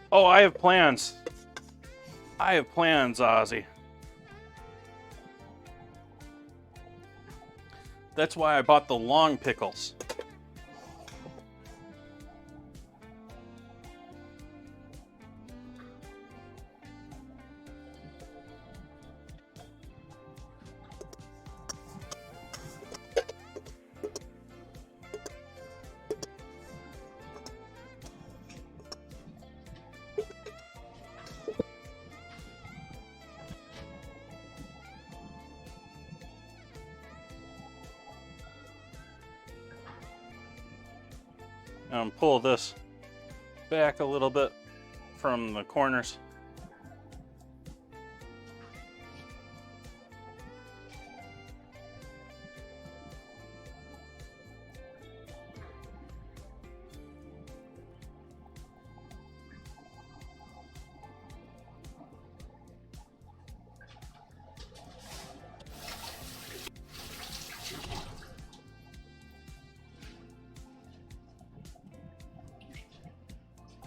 [SPEAKER 1] Oh, I have plans. I have plans, Ozzy. That's why I bought the long pickles. Pull this back a little bit from the corners.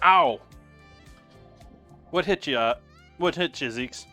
[SPEAKER 1] Ow! What hit you? What hit you, Zeeks?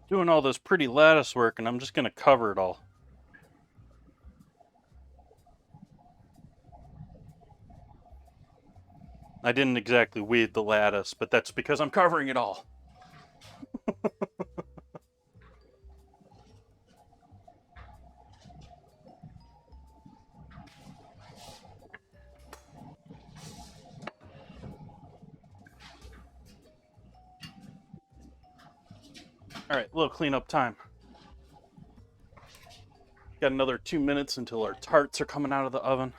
[SPEAKER 1] Doing all this pretty lattice work, and I'm just gonna cover it all. I didn't exactly weed the lattice, but that's because I'm covering it all. All right, little cleanup time. Got another 2 minutes until our tarts are coming out of the oven.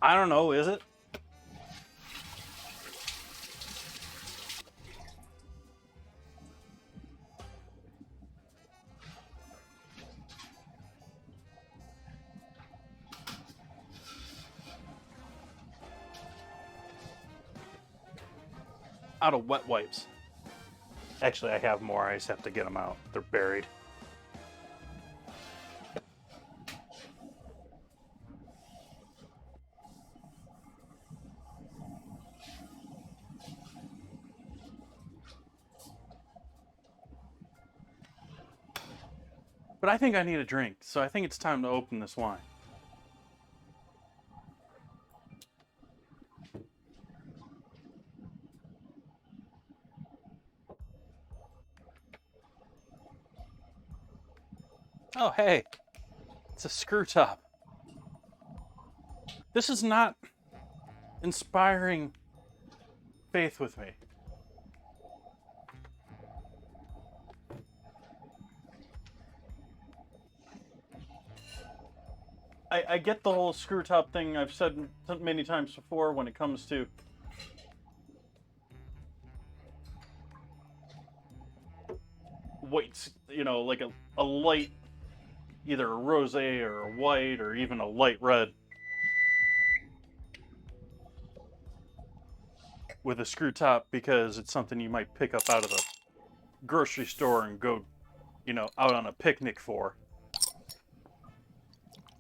[SPEAKER 1] I don't know, is it? Out of wet wipes. Actually, I have more. I just have to get them out. They're buried. But I think I need a drink, so I think it's time to open this wine. Oh, hey, it's a screw top. This is not inspiring faith with me. I get the whole screw top thing. I've said many times before when it comes to whites, you know, like a light, either a rosé or a white or even a light red with a screw top, because it's something you might pick up out of the grocery store and go, you know, out on a picnic for.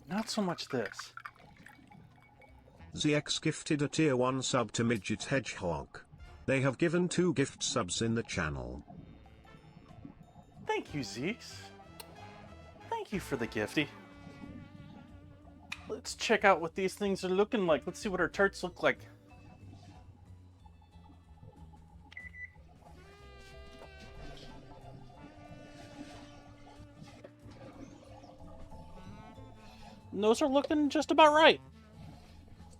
[SPEAKER 1] Not so much this.
[SPEAKER 2] ZX gifted a tier 1 sub to Midget Hedgehog. They have given 2 gift subs in the channel.
[SPEAKER 1] Thank you, Zeeks. Thank you for the gifty. Let's check out what these things are looking like. Let's see what our tarts look like. And those are looking just about right.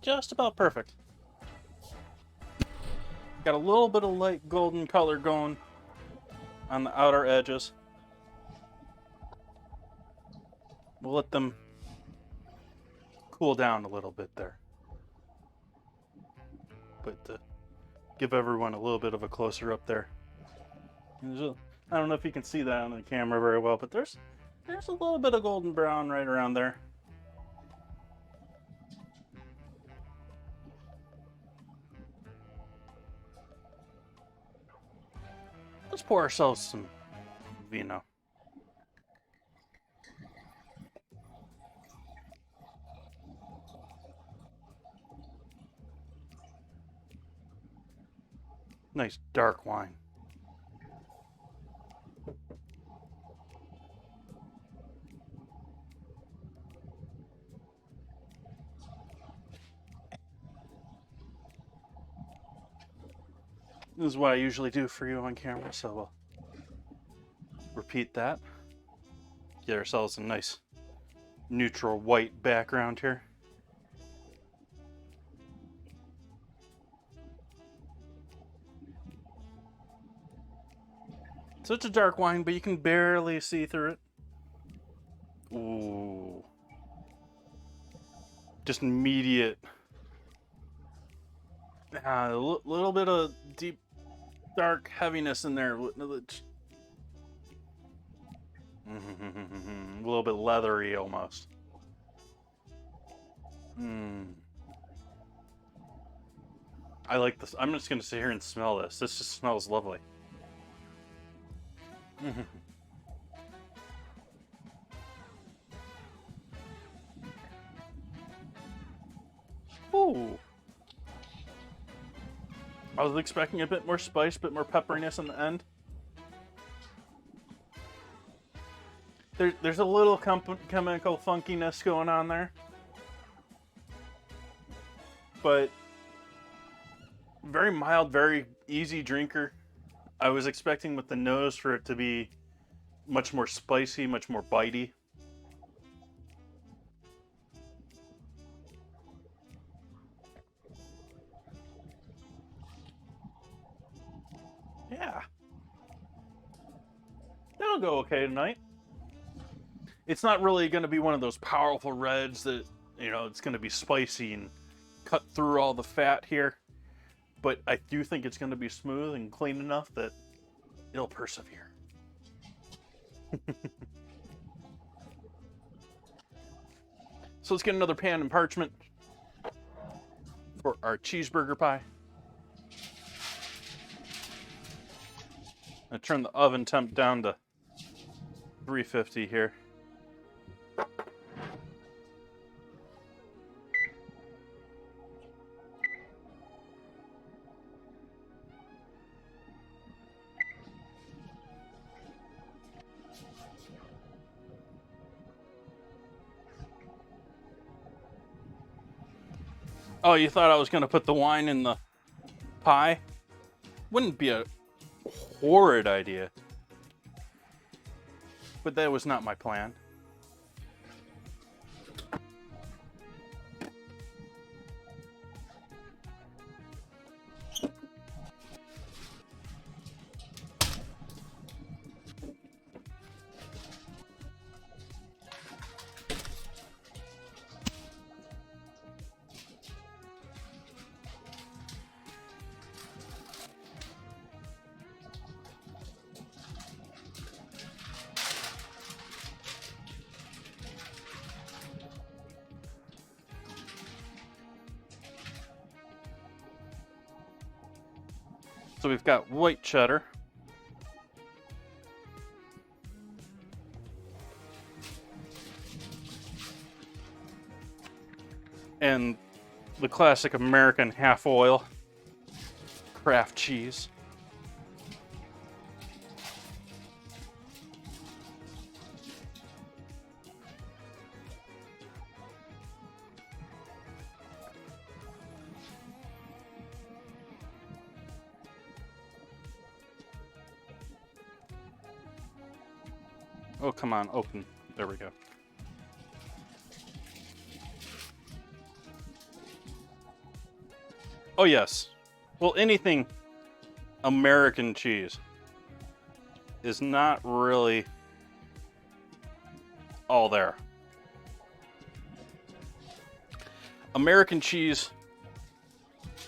[SPEAKER 1] Just about perfect. Got a little bit of light golden color going on the outer edges. We'll let them cool down a little bit there. But to give everyone a little bit of a closer up there. I don't know if you can see that on the camera very well, but there's a little bit of golden brown right around there. Let's pour ourselves some vino. Nice dark wine. This is what I usually do for you on camera, so we'll repeat that. Get ourselves a nice neutral white background here. So it's a dark wine, but you can barely see through it. Ooh. Just immediate. A little bit of deep, dark heaviness in there. A little bit leathery almost. I like this. I'm just going to sit here and smell this. This just smells lovely. Ooh. I was expecting a bit more spice, a bit more pepperiness in the end. There's a little chemical funkiness going on there. But very mild, very easy drinker. I was expecting with the nose for it to be much more spicy, much more bitey. Yeah. That'll go okay tonight. It's not really going to be one of those powerful reds that, you know, it's going to be spicy and cut through all the fat here. But I do think it's going to be smooth and clean enough that it'll persevere. So let's get another pan and parchment for our cheeseburger pie. I turn the oven temp down to 350 here. Oh, you thought I was going to put the wine in the pie? Wouldn't be a horrid idea. But that was not my plan. So we've got white cheddar. And the classic American half oil Kraft cheese. Oh, come on, open. There we go. Oh, yes. Well, anything American cheese is not really all there. American cheese,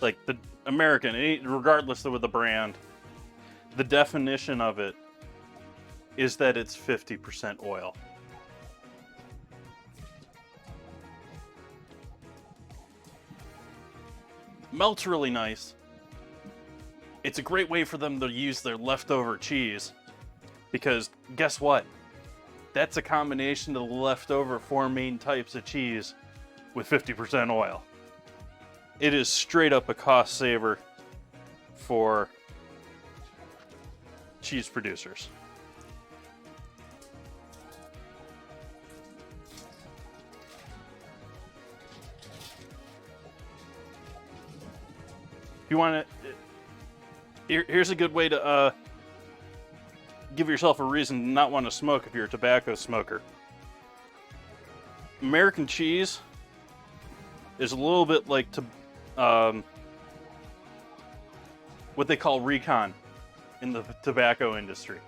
[SPEAKER 1] like the American, regardless of the brand, the definition of it is that it's 50% oil. Melts really nice. It's a great way for them to use their leftover cheese, because guess what? That's a combination of the leftover 4 main types of cheese with 50% oil. It is straight up a cost saver for cheese producers. If you want to, here's a good way to give yourself a reason to not want to smoke if you're a tobacco smoker. American cheese is a little bit like what they call recon in the tobacco industry.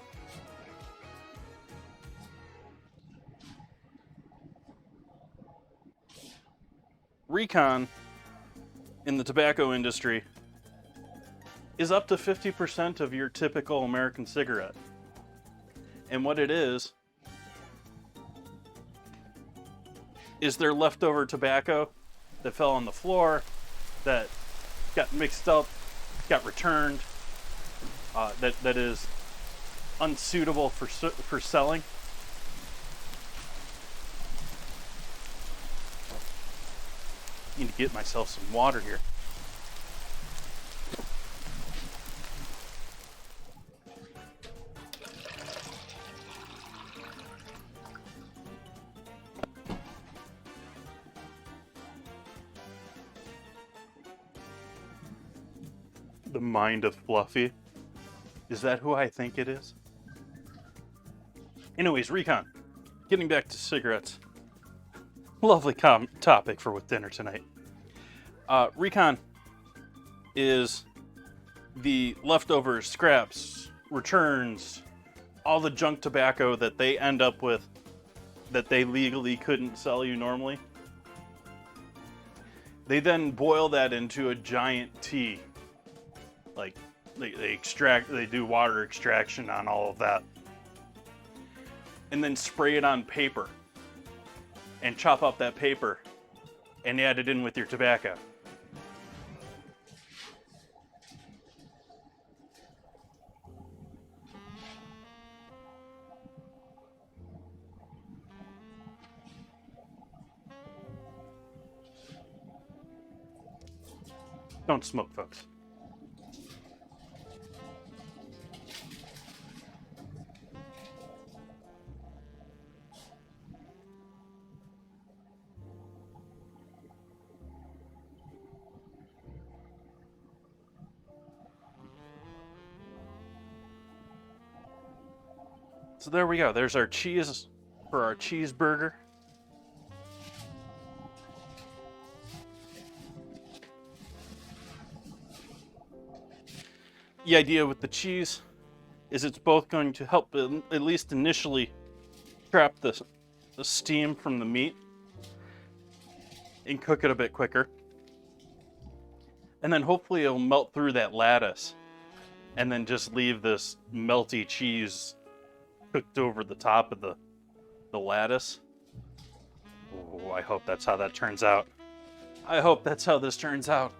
[SPEAKER 1] Recon in the tobacco industry is up to 50% of your typical American cigarette. And what it is their leftover tobacco that fell on the floor, that got mixed up, got returned, that is unsuitable for selling. Need to get myself some water here. The mind of Fluffy. Is that who I think it is? Anyways, Recon. Getting back to cigarettes. Lovely topic for with dinner tonight. Recon is the leftover scraps, returns, all the junk tobacco that they end up with that they legally couldn't sell you normally. They then boil that into a giant tea. Like, they do water extraction on all of that. And then spray it on paper. And chop up that paper. And add it in with your tobacco. Don't smoke, folks. So there we go. There's our cheese for our cheeseburger. The idea with the cheese is it's both going to help, at least initially, trap the steam from the meat and cook it a bit quicker. And then hopefully it'll melt through that lattice and then just leave this melty cheese cooked over the top of the lattice. Oh, I hope that's how that turns out. I hope that's how this turns out.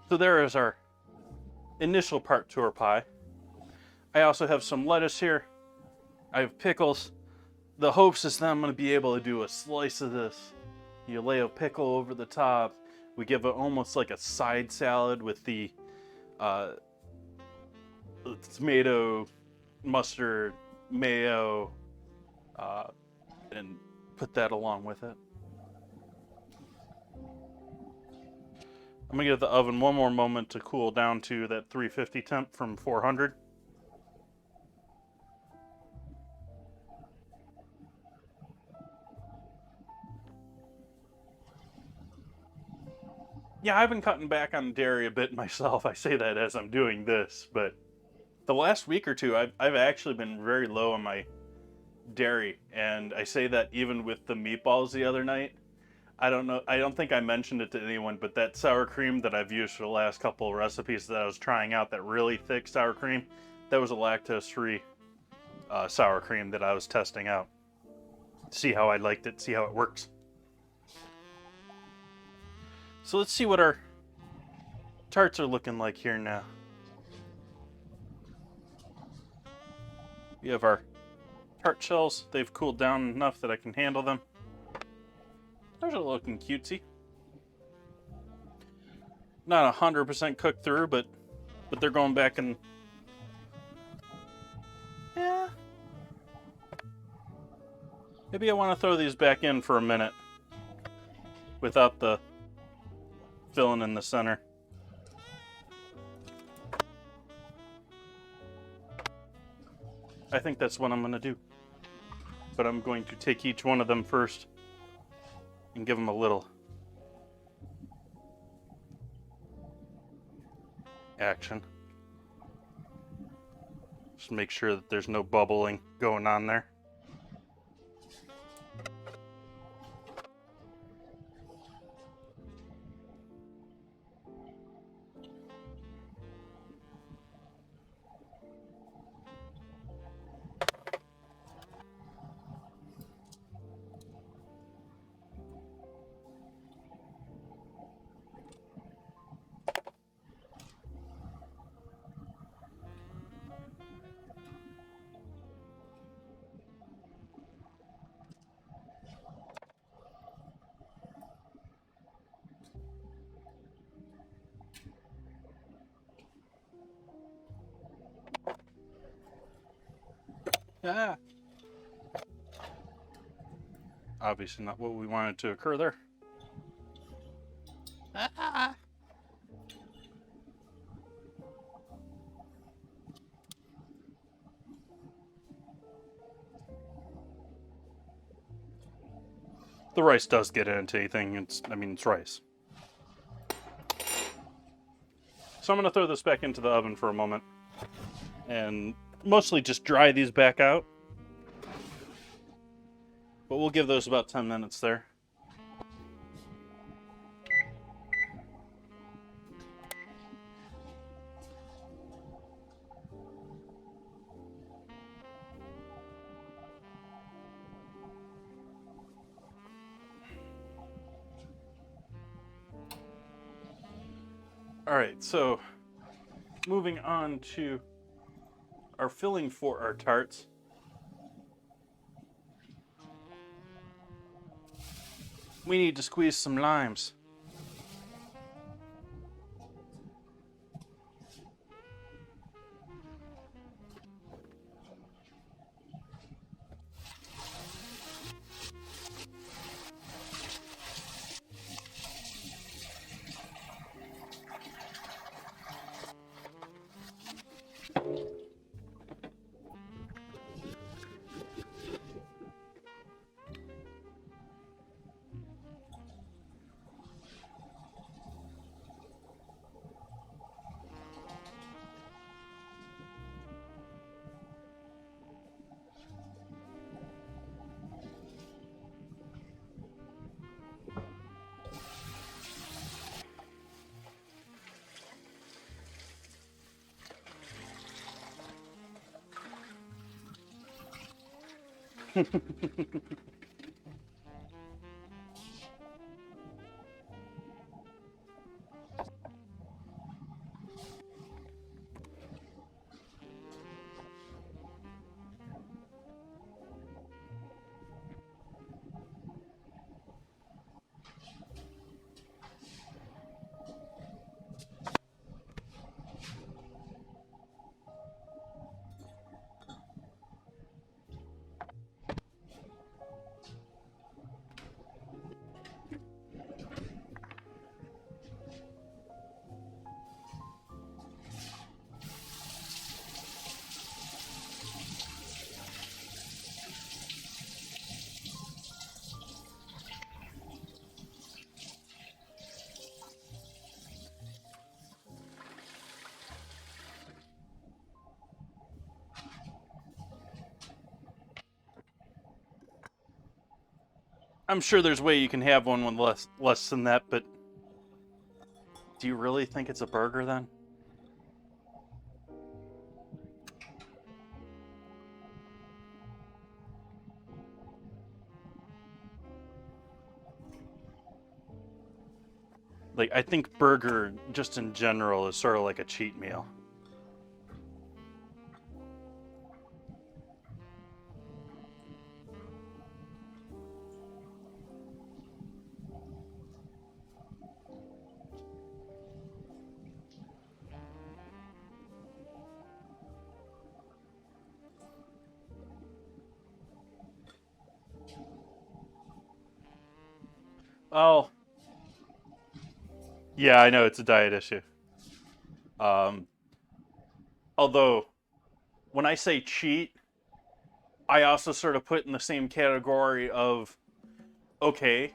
[SPEAKER 1] So there is our initial part to our pie. I also have some lettuce here. I have pickles. The hopes is that I'm going to be able to do a slice of this. You lay a pickle over the top. We give it almost like a side salad with the tomato, mustard, mayo, and put that along with it. I'm going to give the oven one more moment to cool down to that 350 temp from 400. Yeah, I've been cutting back on dairy a bit myself. I say that as I'm doing this, but the last week or two, I've actually been very low on my dairy, and I say that even with the meatballs the other night. I don't think I mentioned it to anyone, but that sour cream that I've used for the last couple of recipes that I was trying out, that really thick sour cream, that was a lactose-free sour cream that I was testing out. See how I liked it, see how it works. So let's see what our tarts are looking like here now. We have our tart shells. They've cooled down enough that I can handle them. Those are looking cutesy. Not 100% cooked through, but they're going back and... Yeah. Maybe I want to throw these back in for a minute without the filling in the center. I think that's what I'm going to do. But I'm going to take each one of them first and give them a little action. Just make sure that there's no bubbling going on there. Ah. Obviously not what we wanted to occur there. Ah. The rice does get into anything. It's rice. So I'm going to throw this back into the oven for a moment and mostly just dry these back out. But we'll give those about 10 minutes there. All right, so moving on to our filling for our tarts. We need to squeeze some limes. I'm sure there's a way you can have one with less than that, but do you really think it's a burger then? Like, I think burger, just in general, is sort of like a cheat meal. Oh, yeah, I know it's a diet issue. Um, although, when I say cheat, I also sort of put in the same category of, okay,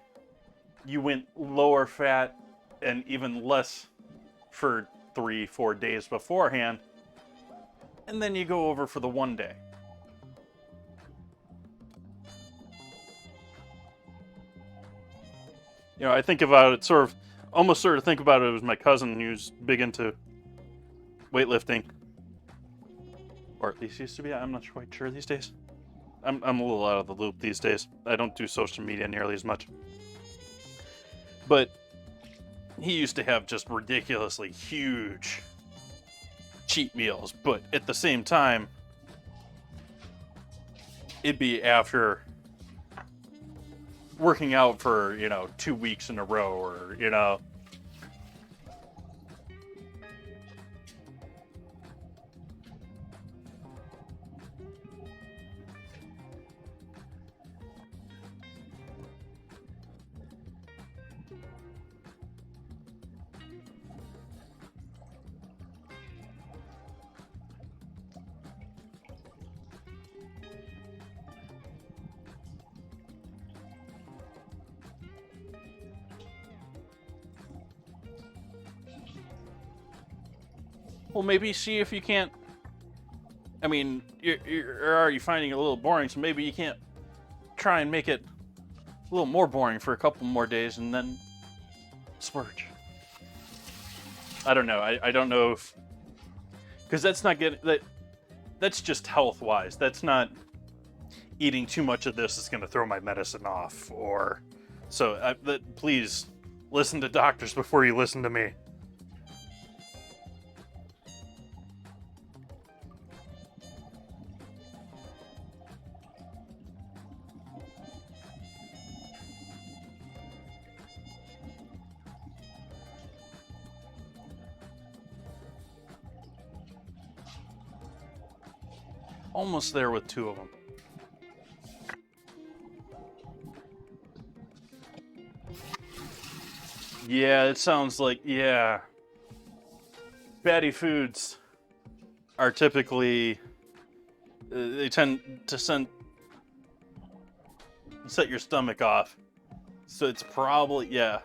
[SPEAKER 1] you went lower fat and even less for 3-4 days beforehand, and then you go over for the one day. I think about it almost think about it as my cousin who's big into weightlifting, or at least used to be. I'm not quite sure these days. I'm a little out of the loop these days. I don't do social media nearly as much. But he used to have just ridiculously huge cheat meals, but at the same time, it'd be after working out for, 2 weeks in a row, or, Well, maybe see if you can't. I mean, you're already finding it a little boring, so maybe you can't try and make it a little more boring for a couple more days and then splurge. I don't know. I don't know if. Because that's not getting. That's just health wise. That's not eating too much of this is going to throw my medicine off. Or. So please listen to doctors before you listen to me. Almost there with 2 of them. Yeah, it sounds like, yeah. Fatty foods are typically, they tend to set your stomach off. So it's probably, yeah.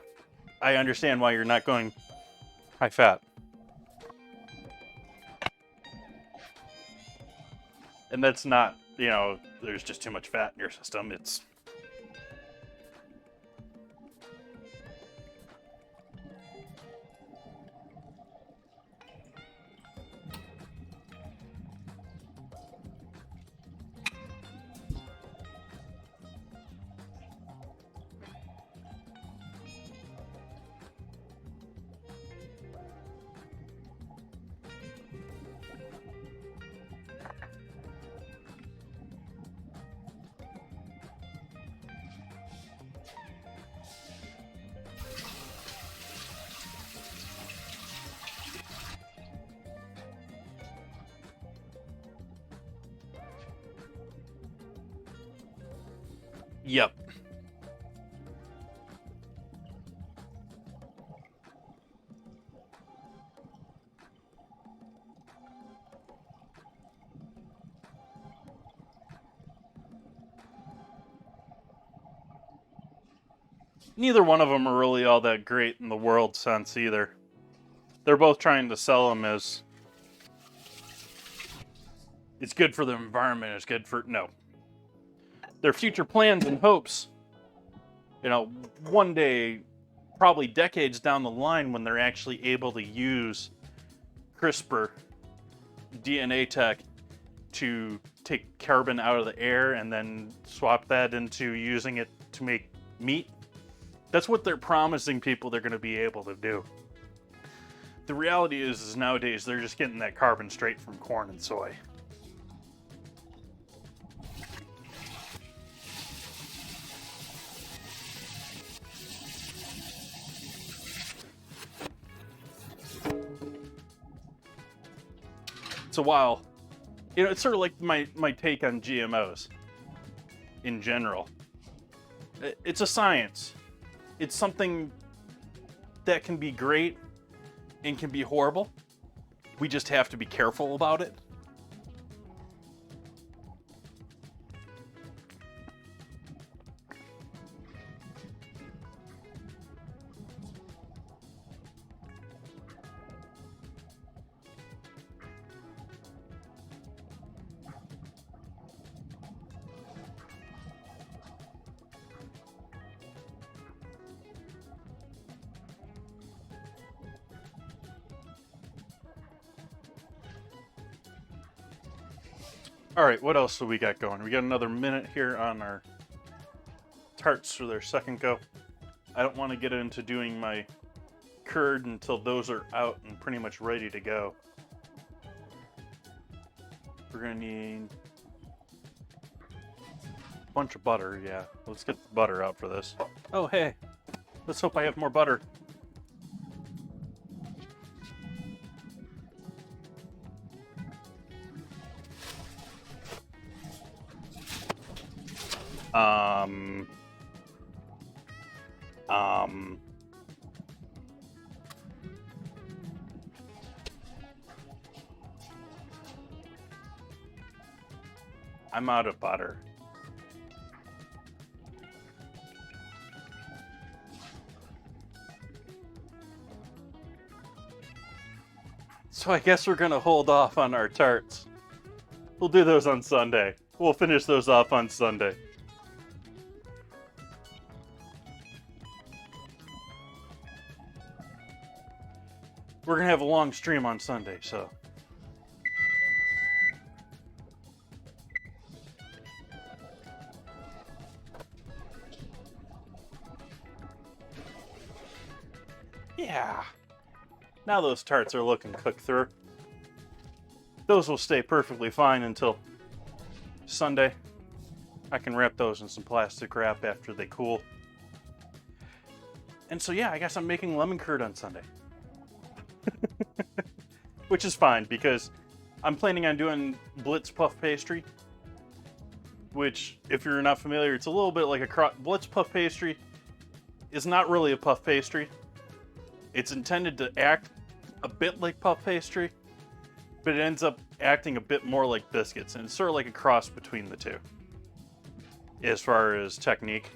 [SPEAKER 1] I understand why you're not going high fat. And that's not, there's just too much fat in your system. It's... Yep. Neither one of them are really all that great in the world sense either. They're both trying to sell them as it's good for the environment, it's good for... No. Their future plans and hopes, one day, probably decades down the line, when they're actually able to use CRISPR DNA tech to take carbon out of the air and then swap that into using it to make meat. That's what they're promising people they're going to be able to do. The reality is nowadays they're just getting that carbon straight from corn and soy. It's a while. It's sort of like my take on GMOs in general. It's a science. It's something that can be great and can be horrible. We just have to be careful about it. All right, what else do we got going? We got another minute here on our tarts for their second go. I don't want to get into doing my curd until those are out and pretty much ready to go. We're going to need a bunch of butter, yeah. Let's get the butter out for this. Oh, hey, let's hope I have more butter. I'm out of butter. So I guess we're gonna hold off on our tarts. We'll do those on Sunday. We'll finish those off on Sunday. We're gonna have a long stream on Sunday, so. Yeah. Now those tarts are looking cooked through. Those will stay perfectly fine until Sunday. I can wrap those in some plastic wrap after they cool. And so yeah, I guess I'm making lemon curd on Sunday. Which is fine because I'm planning on doing Blitz puff pastry. Which, if you're not familiar, it's a little bit like a Blitz puff pastry is not really a puff pastry. It's intended to act a bit like puff pastry, but it ends up acting a bit more like biscuits, and it's sort of like a cross between the two as far as technique.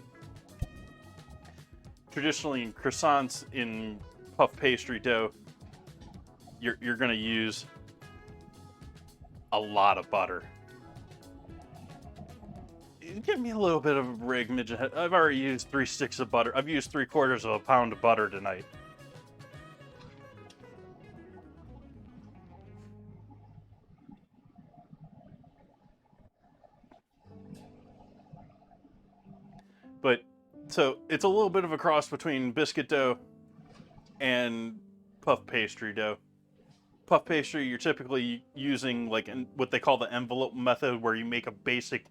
[SPEAKER 1] Traditionally, in croissants in puff pastry dough, you're going to use a lot of butter. Give me a little bit of a break, midget head. I've already used 3 sticks of butter. I've used 3/4 of a pound of butter tonight. But, so, it's a little bit of a cross between biscuit dough and puff pastry dough. Puff pastry, you're typically using like what they call the envelope method, where you make a basic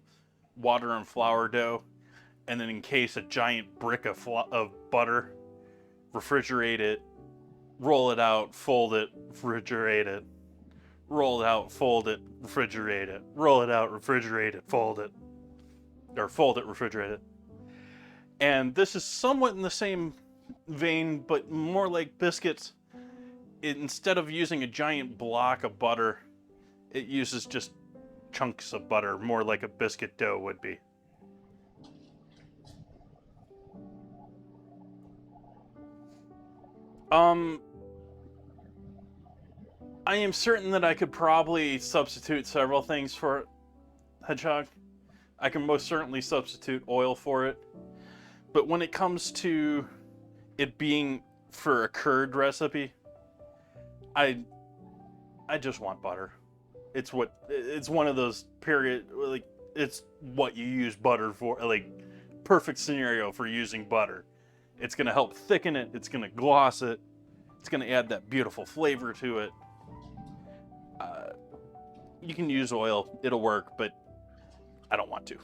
[SPEAKER 1] water and flour dough, and then encase a giant brick of butter, refrigerate it, roll it out, fold it, refrigerate it, roll it out, fold it, refrigerate it, roll it out, refrigerate it, fold it, or fold it, refrigerate it. And this is somewhat in the same vein, but more like biscuits. Instead of using a giant block of butter, it uses just chunks of butter, more like a biscuit dough would be. I am certain that I could probably substitute several things for it, Hedgehog. I can most certainly substitute oil for it. But when it comes to it being for a curd recipe, I just want butter. It's one of those it's what you use butter for, like perfect scenario for using butter. It's gonna help thicken it, it's gonna gloss it, it's gonna add that beautiful flavor to it. You can use oil, it'll work, but I don't want to.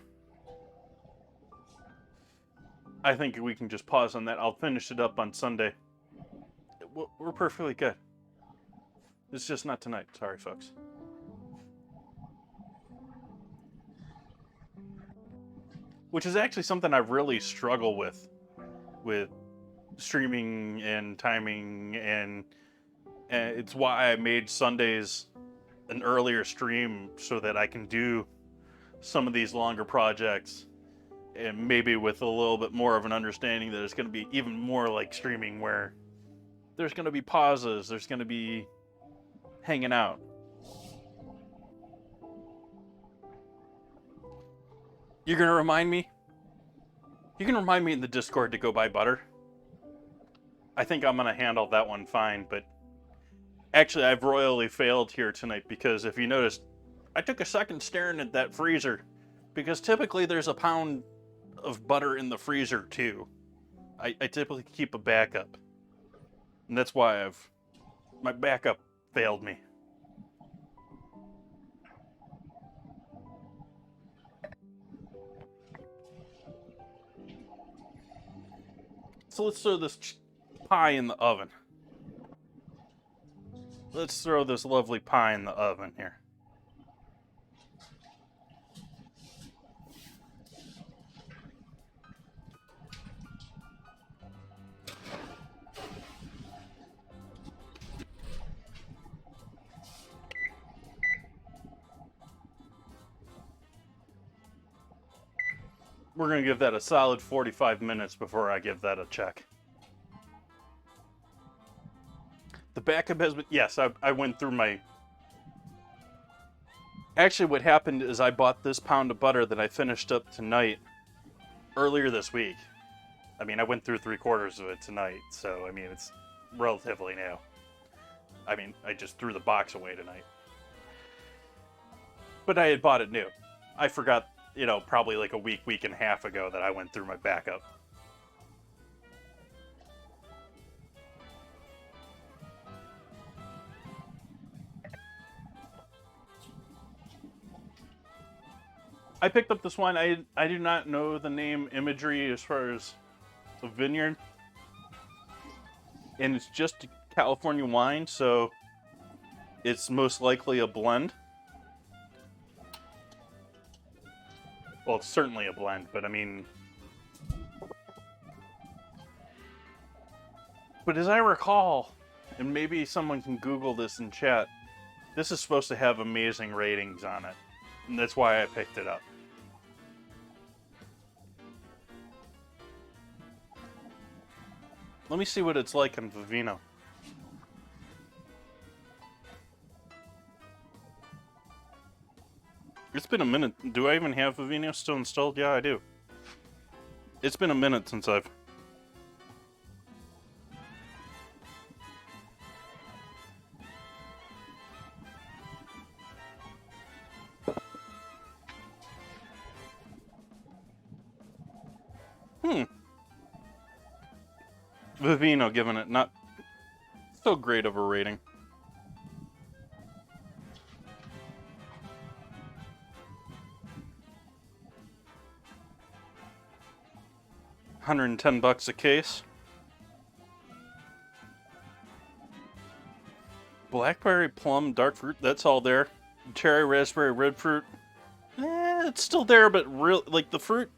[SPEAKER 1] I think we can just pause on that. I'll finish it up on Sunday. We're perfectly good. It's just not tonight. Sorry, folks. Which is actually something I really struggle with streaming and timing, and it's why I made Sundays an earlier stream so that I can do some of these longer projects, and maybe with a little bit more of an understanding that it's going to be even more like streaming, where there's going to be pauses, there's going to be hanging out. You're going to remind me? You can remind me in the Discord to go buy butter. I think I'm going to handle that one fine, but actually I've royally failed here tonight, because if you noticed, I took a second staring at that freezer, because typically there's a pound of butter in the freezer too. I typically keep a backup, and that's why my backup failed me. So let's throw this pie in the oven. Let's throw this lovely pie in the oven here. We're going to give that a solid 45 minutes before I give that a check. The backup has been... Yes, I went through my... Actually, what happened is I bought this pound of butter that I finished up tonight earlier this week. I mean, I went through 3/4 of it tonight, so, I mean, it's relatively new. I mean, I just threw the box away tonight. But I had bought it new. I forgot, you know, probably like a week and a half ago that I went through my backup. I picked up this wine. I do not know the name imagery as far as the vineyard. And it's just California wine, so it's most likely a blend. Well, it's certainly a blend, but I mean... But as I recall, and maybe someone can Google this in chat, this is supposed to have amazing ratings on it. And that's why I picked it up. Let me see what it's like in Vivino. It's been a minute. Do I even have Vivino still installed? Yeah, I do. It's been a minute since I've... Vivino giving it not so great of a rating. $110 a case. Blackberry, plum, dark fruit, that's all there. Cherry, raspberry, red fruit. It's still there, but real like the fruit.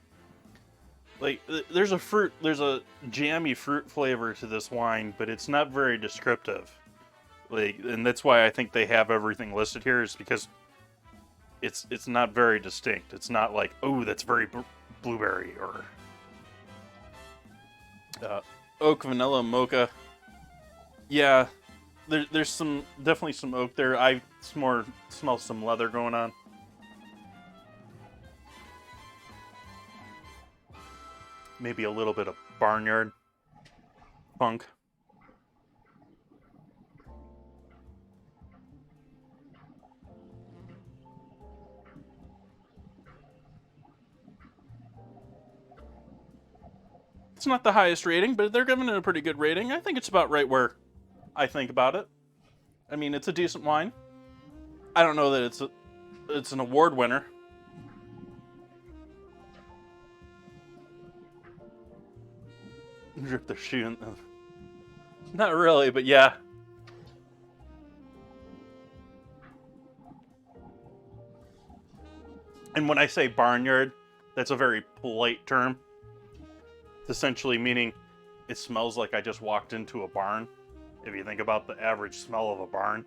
[SPEAKER 1] Like there's a jammy fruit flavor to this wine, but it's not very descriptive. Like, and that's why I think they have everything listed here, is because it's not very distinct. It's not like, oh, that's very blueberry or oak, vanilla, mocha. Yeah, there's definitely some oak there. I smell some leather going on. Maybe a little bit of barnyard funk. It's not the highest rating, but they're giving it a pretty good rating. I think it's about right where I think about it. I mean, it's a decent wine. I don't know that it's an award winner. Drip the shoe. Not really, but yeah. And when I say barnyard, that's a very polite term. It's essentially meaning it smells like I just walked into a barn. If you think about the average smell of a barn,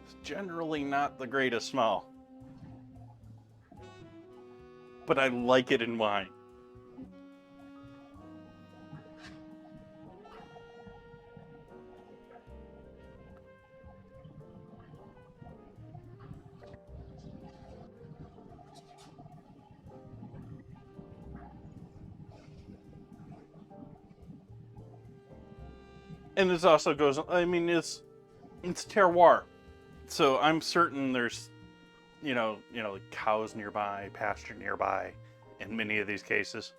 [SPEAKER 1] it's generally not the greatest smell. But I like it in wine. And this also goes, I mean, it's terroir. So I'm certain there's, you know, cows nearby, pasture nearby in many of these cases.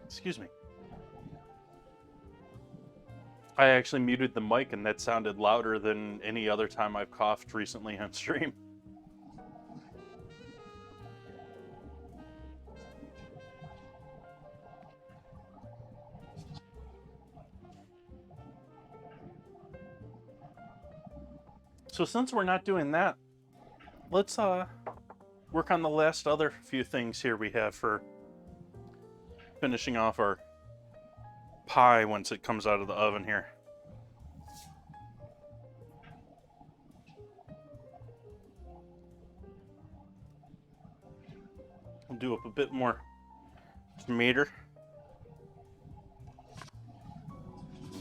[SPEAKER 1] Excuse me. I actually muted the mic and that sounded louder than any other time I've coughed recently on stream. So since we're not doing that, let's work on the last other few things here we have for finishing off our pie once it comes out of the oven here. I'll do up a bit more tomato.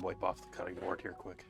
[SPEAKER 1] Wipe off the cutting board here quick.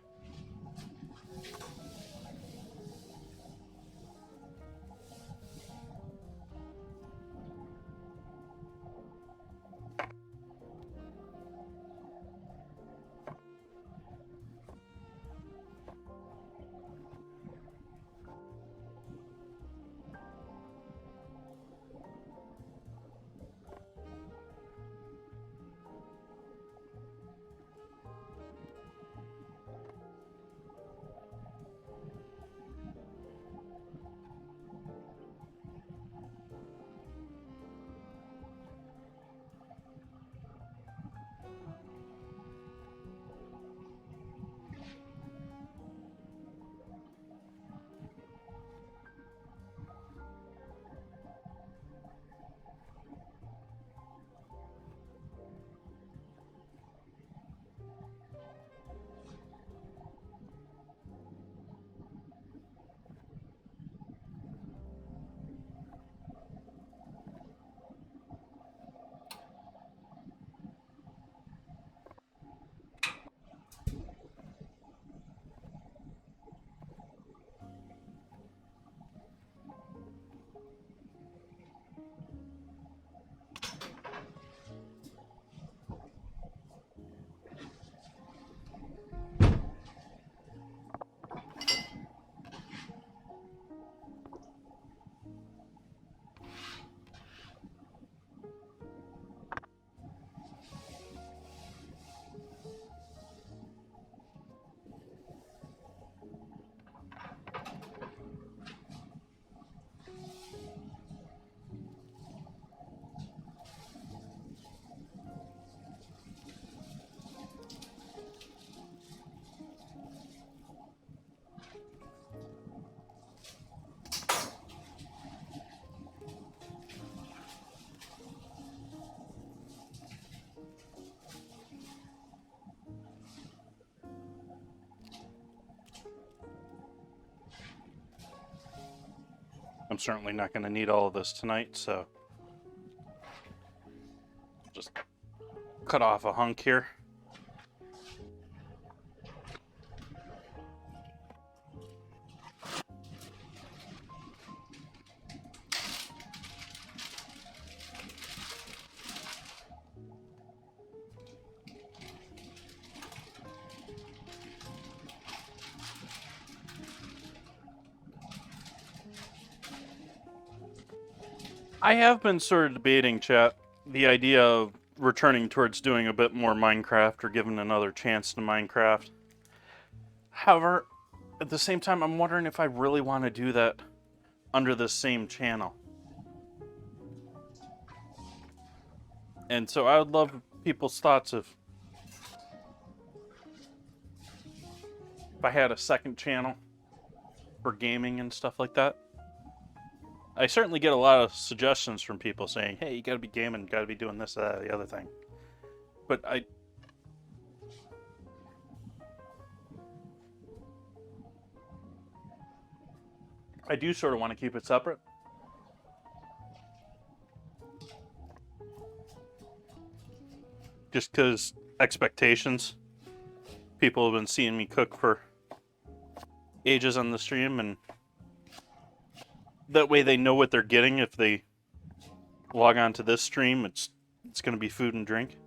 [SPEAKER 1] I'm certainly not going to need all of this tonight, so just cut off a hunk here. I have been sort of debating, chat, the idea of returning towards doing a bit more Minecraft or giving another chance to Minecraft. However, at the same time, I'm wondering if I really want to do that under the same channel. And so I would love people's thoughts if I had a second channel for gaming and stuff like that. I certainly get a lot of suggestions from people saying, hey, you gotta be gaming, gotta be doing this, that, the other thing. But I do sort of want to keep it separate. Just because expectations. People have been seeing me cook for ages on the stream, and that way they know what they're getting. If they log on to this stream, it's going to be food and drink.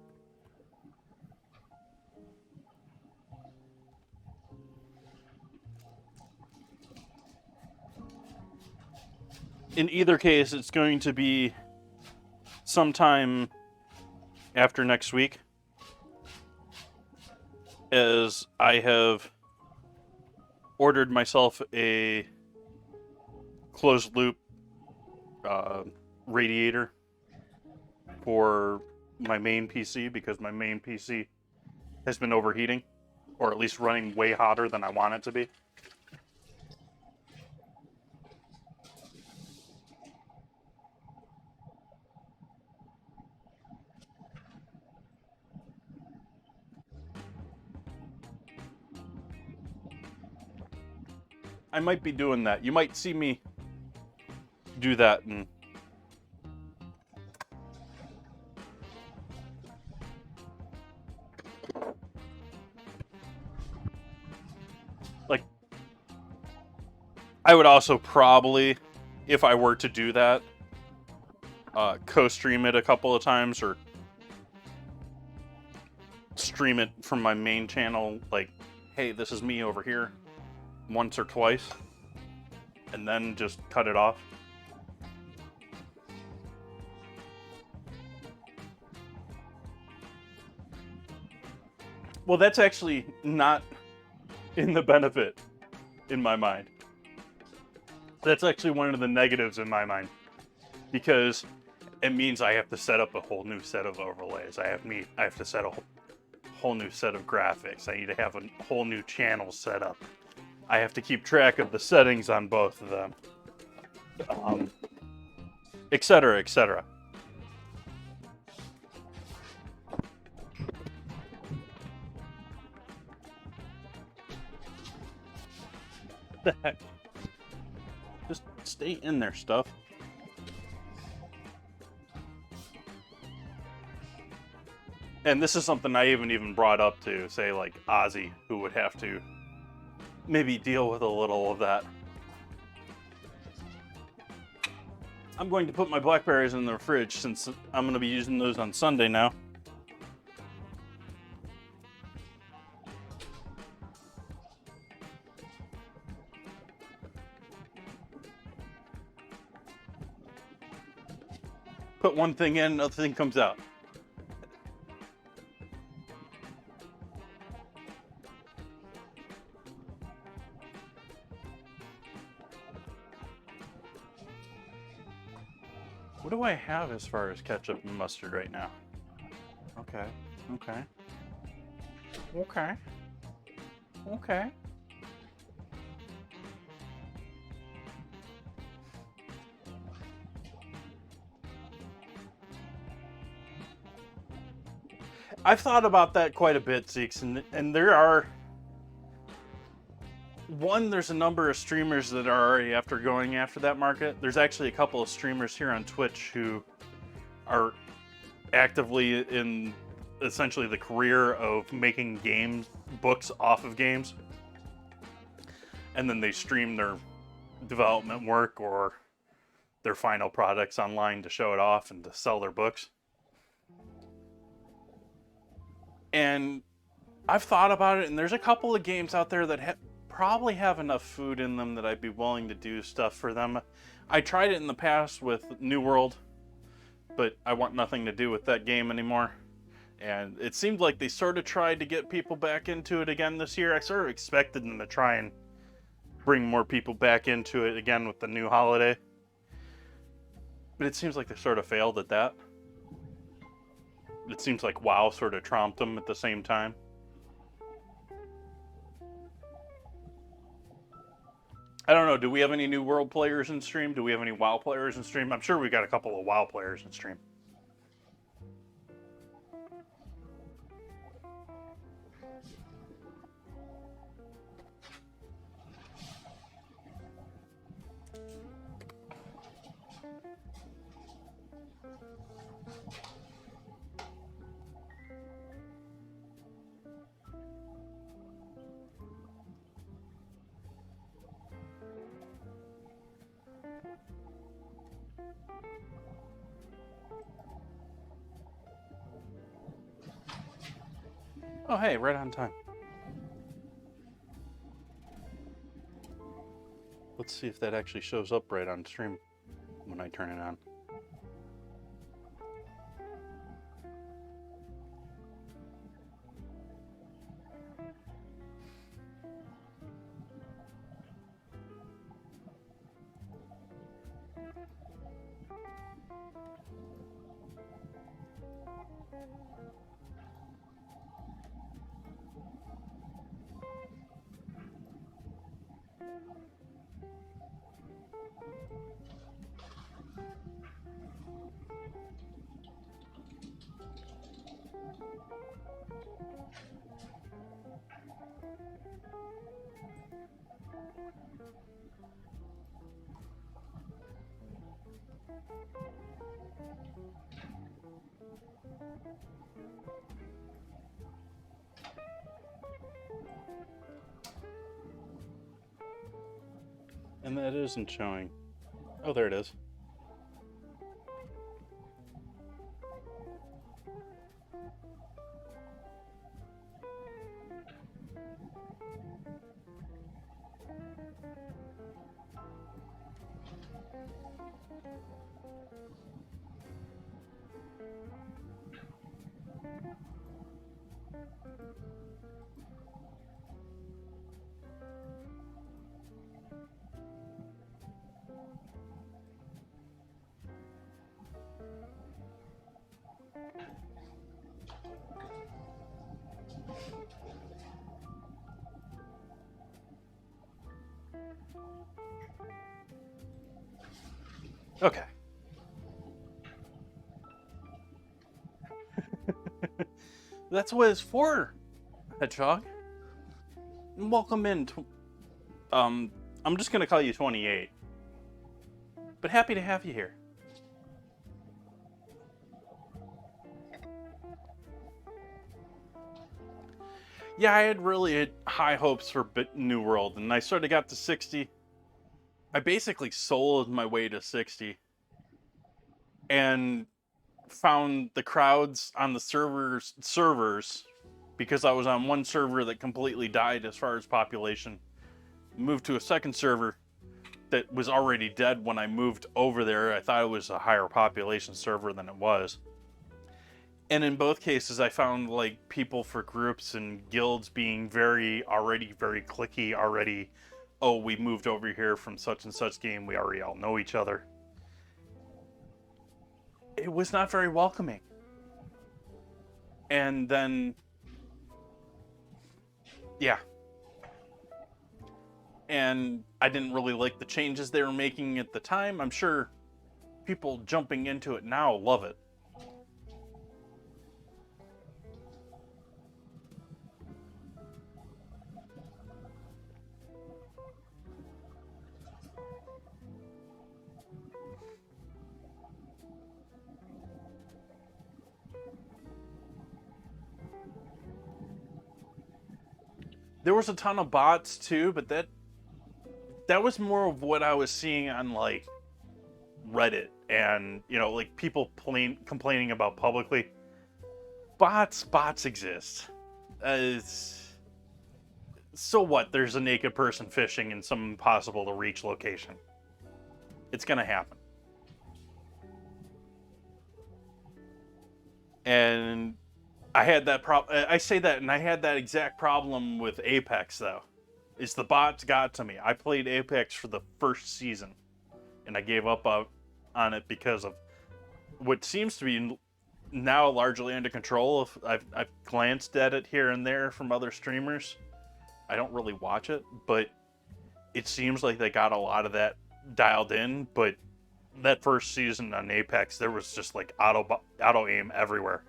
[SPEAKER 1] In either case, it's going to be sometime after next week, as I have ordered myself a closed loop radiator for my main PC, because my main PC has been overheating, or at least running way hotter than I want it to be. I might be doing that. You might see me do that and I would also probably, if I were to do that, co-stream it a couple of times or stream it from my main channel, like, hey, this is me over here, once or twice, and then just cut it off. Well, that's actually not in the benefit in my mind. That's actually one of the negatives in my mind, because it means I have to set up a whole new set of overlays. I have to set a whole new set of graphics. I need to have a whole new channel set up. I have to keep track of the settings on both of them, etc., etc. The heck? Just stay in there, stuff. And this is something I haven't even brought up to, say, like Ozzy, who would have to maybe deal with a little of that. I'm going to put my blackberries in the fridge since I'm going to be using those on Sunday now. Put one thing in, another thing comes out. What do I have as far as ketchup and mustard right now? Okay, okay. Okay. Okay. I've thought about that quite a bit, Zeeks, and there are... there's a number of streamers that are already going after that market. There's actually a couple of streamers here on Twitch who are actively in essentially the career of making books off of games. And then they stream their development work or their final products online to show it off and to sell their books. And I've thought about it, and there's a couple of games out there that probably have enough food in them that I'd be willing to do stuff for them. I tried it in the past with New World, but I want nothing to do with that game anymore. And it seemed like they sort of tried to get people back into it again this year. I sort of expected them to try and bring more people back into it again with the new holiday. But it seems like they sort of failed at that. It seems like WoW sort of trumped them at the same time. I don't know, do we have any New World players in stream? Do we have any WoW players in stream? I'm sure we got a couple of WoW players in stream. Oh, hey, right on time. Let's see if that actually shows up right on stream when I turn it on. And that isn't showing. Oh, there it is. Okay. That's what it's for, Hedgehog. Welcome in. I'm just gonna call you 28. But happy to have you here. Yeah, I had really high hopes for New World, and I sort of got to 60. I basically sold my way to 60 and found the crowds on the servers because I was on one server that completely died as far as population. Moved to a second server that was already dead when I moved over there. I thought it was a higher population server than it was. And in both cases, I found like people for groups and guilds being very clicky already. Oh, we moved over here from such and such game. We already all know each other. It was not very welcoming. And then, yeah. And I didn't really like the changes they were making at the time. I'm sure people jumping into it now love it. There was a ton of bots too, but that was more of what I was seeing on like Reddit and like people complaining about publicly. Bots exist. So what? There's a naked person fishing in some impossible to reach location. It's gonna happen. And I had that problem. I say that, and I had that exact problem with Apex, though. Is the bots got to me. I played Apex for the first season, and I gave up on it because of what seems to be now largely under control. I've glanced at it here and there from other streamers. I don't really watch it, but it seems like they got a lot of that dialed in. But that first season on Apex, there was just like auto aim everywhere.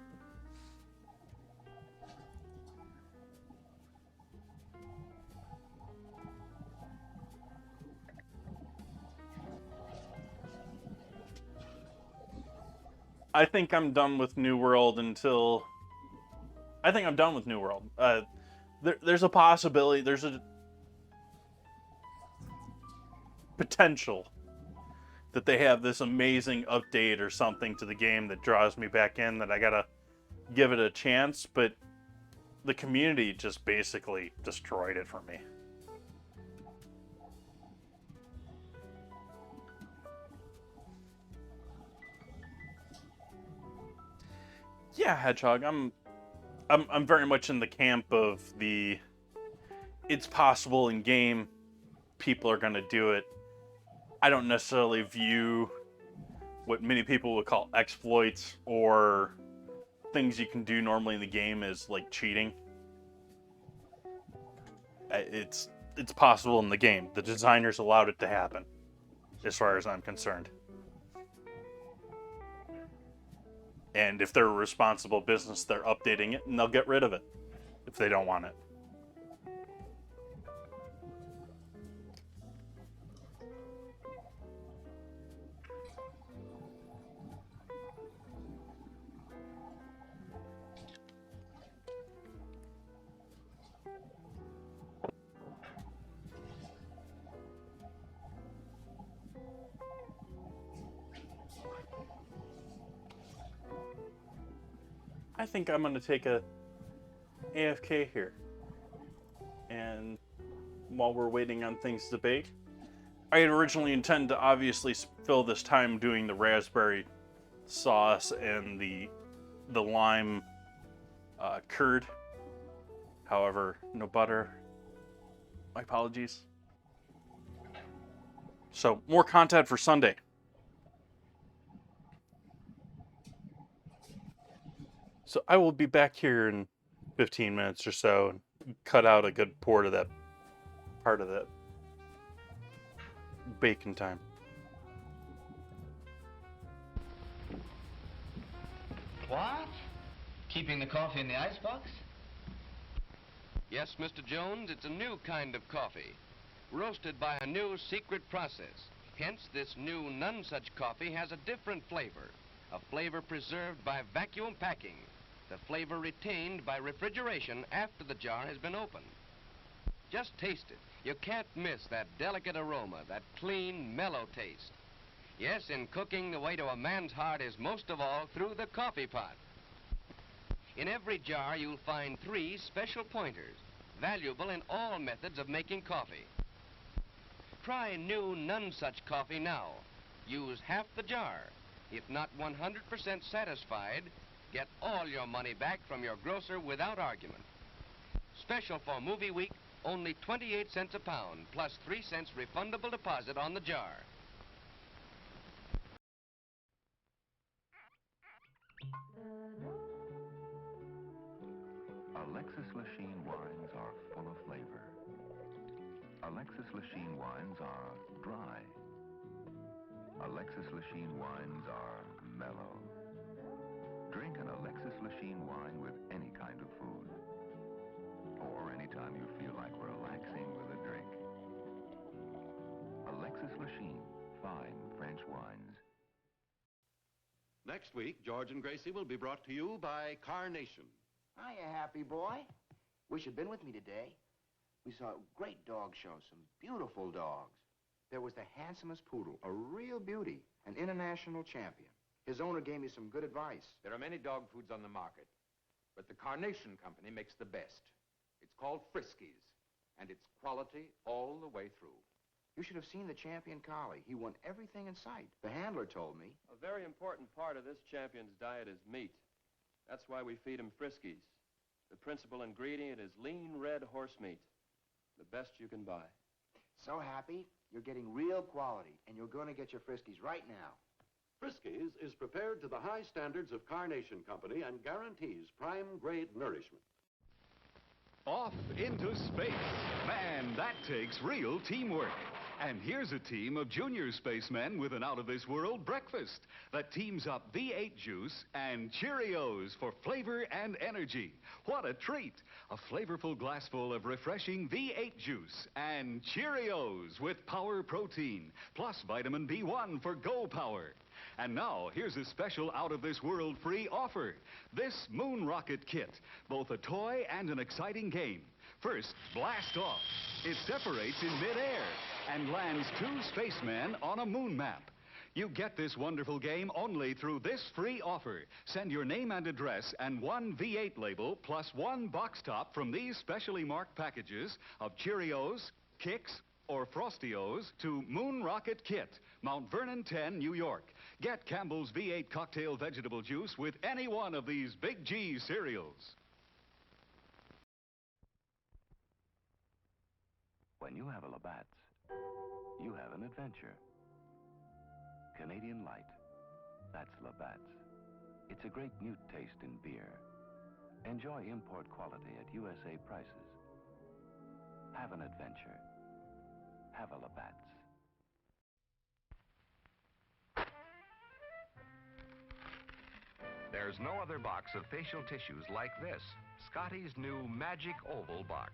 [SPEAKER 1] I think I'm done with New World until... I think I'm done with New World. There's a possibility, there's a potential that they have this amazing update or something to the game that draws me back in, that I gotta give it a chance, but the community just basically destroyed it for me. Yeah, Hedgehog, I'm very much in the camp of the it's possible in game, people are gonna do it. I don't necessarily view what many people would call exploits or things you can do normally in the game as like cheating. It's possible in the game. The designers allowed it to happen, as far as I'm concerned. And if they're a responsible business, they're updating it, and they'll get rid of it if they don't want it. I think I'm gonna take a AFK here. And while we're waiting on things to bake, I had originally intended to obviously fill this time doing the raspberry sauce and the lime curd. However, no butter. My apologies. So, more content for Sunday. So, I will be back here in 15 minutes or so and cut out a good part of that bacon time.
[SPEAKER 3] What? Keeping the coffee in the icebox?
[SPEAKER 4] Yes, Mr. Jones, it's a new kind of coffee, roasted by a new secret process. Hence, this new none-such coffee has a different flavor, a flavor preserved by vacuum packing, the flavor retained by refrigeration after the jar has been opened. Just taste it. You can't miss that delicate aroma, that clean, mellow taste. Yes, in cooking, the way to a man's heart is most of all through the coffee pot. In every jar, you'll find 3 special pointers, valuable in all methods of making coffee. Try new none-such coffee now. Use half the jar. If not 100% satisfied, get all your money back from your grocer without argument. Special for movie week, only 28 cents a pound, plus 3 cents refundable deposit on the jar.
[SPEAKER 5] Alexis Lachine wines are full of flavor. Alexis Lachine wines are dry. Alexis Lachine wines are mellow. Drink an Alexis Lachine wine with any kind of food, or anytime you feel like relaxing with a drink. Alexis Lachine, fine French wines.
[SPEAKER 6] Next week, George and Gracie will be brought to you by Carnation.
[SPEAKER 7] Hiya, happy boy. Wish you'd been with me today. We saw a great dog show, some beautiful dogs. There was the handsomest poodle, a real beauty, an international champion. His owner gave me some good advice.
[SPEAKER 8] There are many dog foods on the market, but the Carnation Company makes the best. It's called Friskies, and it's quality all the way through.
[SPEAKER 7] You should have seen the champion collie. He won everything in sight. The handler told me.
[SPEAKER 9] A very important part of this champion's diet is meat. That's why we feed him Friskies. The principal ingredient is lean red horse meat, the best you can buy.
[SPEAKER 7] So happy, you're getting real quality, and you're going to get your Friskies right now.
[SPEAKER 6] Friskies is prepared to the high standards of Carnation Company and guarantees prime-grade nourishment.
[SPEAKER 10] Off into space. Man, that takes real teamwork. And here's a team of junior spacemen with an out-of-this-world breakfast that teams up V8 juice and Cheerios for flavor and energy. What a treat! A flavorful glassful of refreshing V8 juice and Cheerios with power protein, plus vitamin B1 for Go Power. And now, here's a special out-of-this-world free offer. This Moon Rocket Kit, both a toy and an exciting game. First, blast off. It separates in midair and lands 2 spacemen on a moon map. You get this wonderful game only through this free offer. Send your name and address and 1 V8 label plus 1 box top from these specially marked packages of Cheerios, Kix, or Frostios to Moon Rocket Kit, Mount Vernon 10, New York. Get Campbell's V8 cocktail vegetable juice with any one of these Big G cereals.
[SPEAKER 5] When you have a Labatt's, you have an adventure. Canadian Light, that's Labatt's. It's a great mute taste in beer. Enjoy import quality at USA prices. Have an adventure. Have a Labatt's.
[SPEAKER 11] There's no other box of facial tissues like this. Scotty's new Magic Oval box.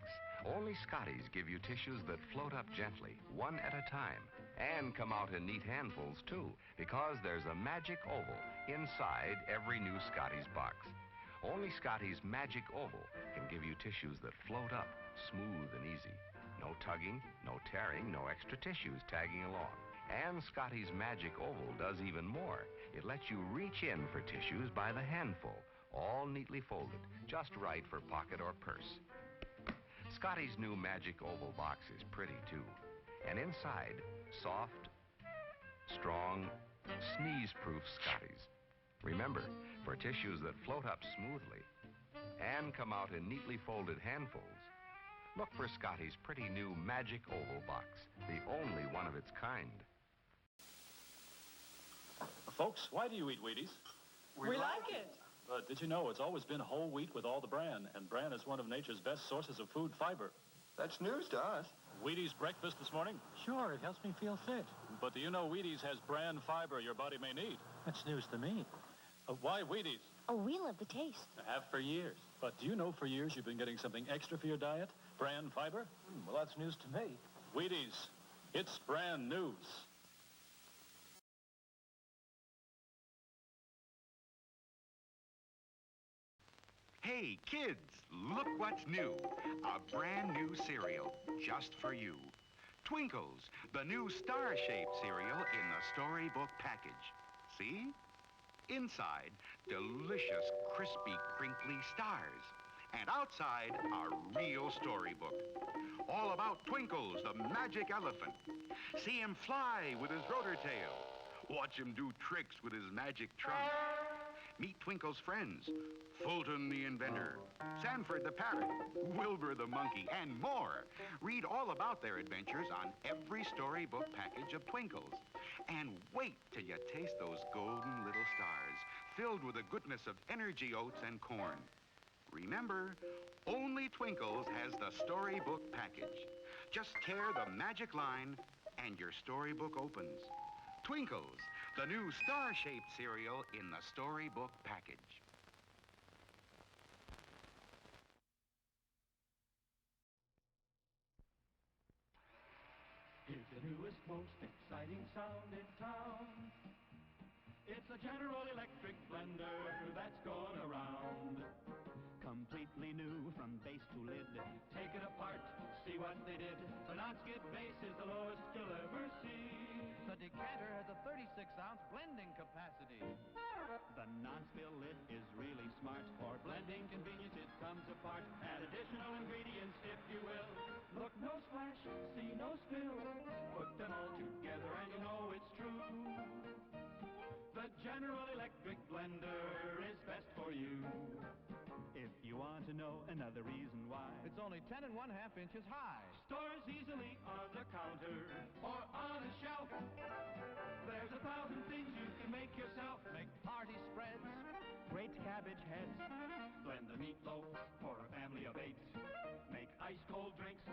[SPEAKER 11] Only Scotty's give you tissues that float up gently, one at a time, and come out in neat handfuls, too, because there's a Magic Oval inside every new Scotty's box. Only Scotty's Magic Oval can give you tissues that float up, smooth and easy. No tugging, no tearing, no extra tissues tagging along. And Scotty's Magic Oval does even more. It lets you reach in for tissues by the handful, all neatly folded, just right for pocket or purse. Scotty's new Magic Oval box is pretty, too. And inside, soft, strong, sneeze-proof Scotties. Remember, for tissues that float up smoothly and come out in neatly folded handfuls, look for Scotty's pretty new Magic Oval box, the only one of its kind.
[SPEAKER 12] Folks, why do you eat Wheaties?
[SPEAKER 13] We like it.
[SPEAKER 12] But did you know it's always been whole wheat with all the bran, and bran is one of nature's best sources of food fiber.
[SPEAKER 13] That's news to us.
[SPEAKER 12] Wheaties breakfast this morning?
[SPEAKER 13] Sure, it helps me feel fit.
[SPEAKER 12] But do you know Wheaties has bran fiber your body may need?
[SPEAKER 13] That's news to me.
[SPEAKER 12] Why Wheaties?
[SPEAKER 14] Oh, we love the taste.
[SPEAKER 12] I have for years. But do you know for years you've been getting something extra for your diet? Bran fiber?
[SPEAKER 13] Well, that's news to me.
[SPEAKER 12] Wheaties. It's brand news.
[SPEAKER 15] Hey, kids, look what's new. A brand new cereal, just for you. Twinkles, the new star-shaped cereal in the storybook package. See? Inside, delicious, crispy, crinkly stars. And outside, a real storybook. All about Twinkles, the magic elephant. See him fly with his rotor tail. Watch him do tricks with his magic trunk. Meet Twinkle's friends, Fulton the inventor, Sanford the parrot, Wilbur the monkey, and more. Read all about their adventures on every storybook package of Twinkles. And wait till you taste those golden little stars, filled with the goodness of energy oats and corn. Remember, only Twinkles has the storybook package. Just tear the magic line and your storybook opens. Twinkles, the new star-shaped cereal in the storybook package.
[SPEAKER 16] Here's the newest, most exciting sound in town. It's a General Electric blender that's going around. Completely new from base to lid. Take it apart, see what they did. The non-skid base is the lowest you'll ever see.
[SPEAKER 17] The decanter has a 36-ounce blending capacity.
[SPEAKER 16] The non-spill lid is really smart. For blending convenience, it comes apart. Add additional ingredients if you will. Look, no splash, see no spill. Put them all together and you know it's true. The General Electric blender is best for you. If you want to know another reason why,
[SPEAKER 17] It's only 10 1/2 inches high.
[SPEAKER 16] Stores easily on the counter or on a shelf. There's 1,000 things you can make yourself.
[SPEAKER 17] Make party spreads,
[SPEAKER 16] Great cabbage heads. Blend the meatloaf for a family of 8. Make ice-cold drinks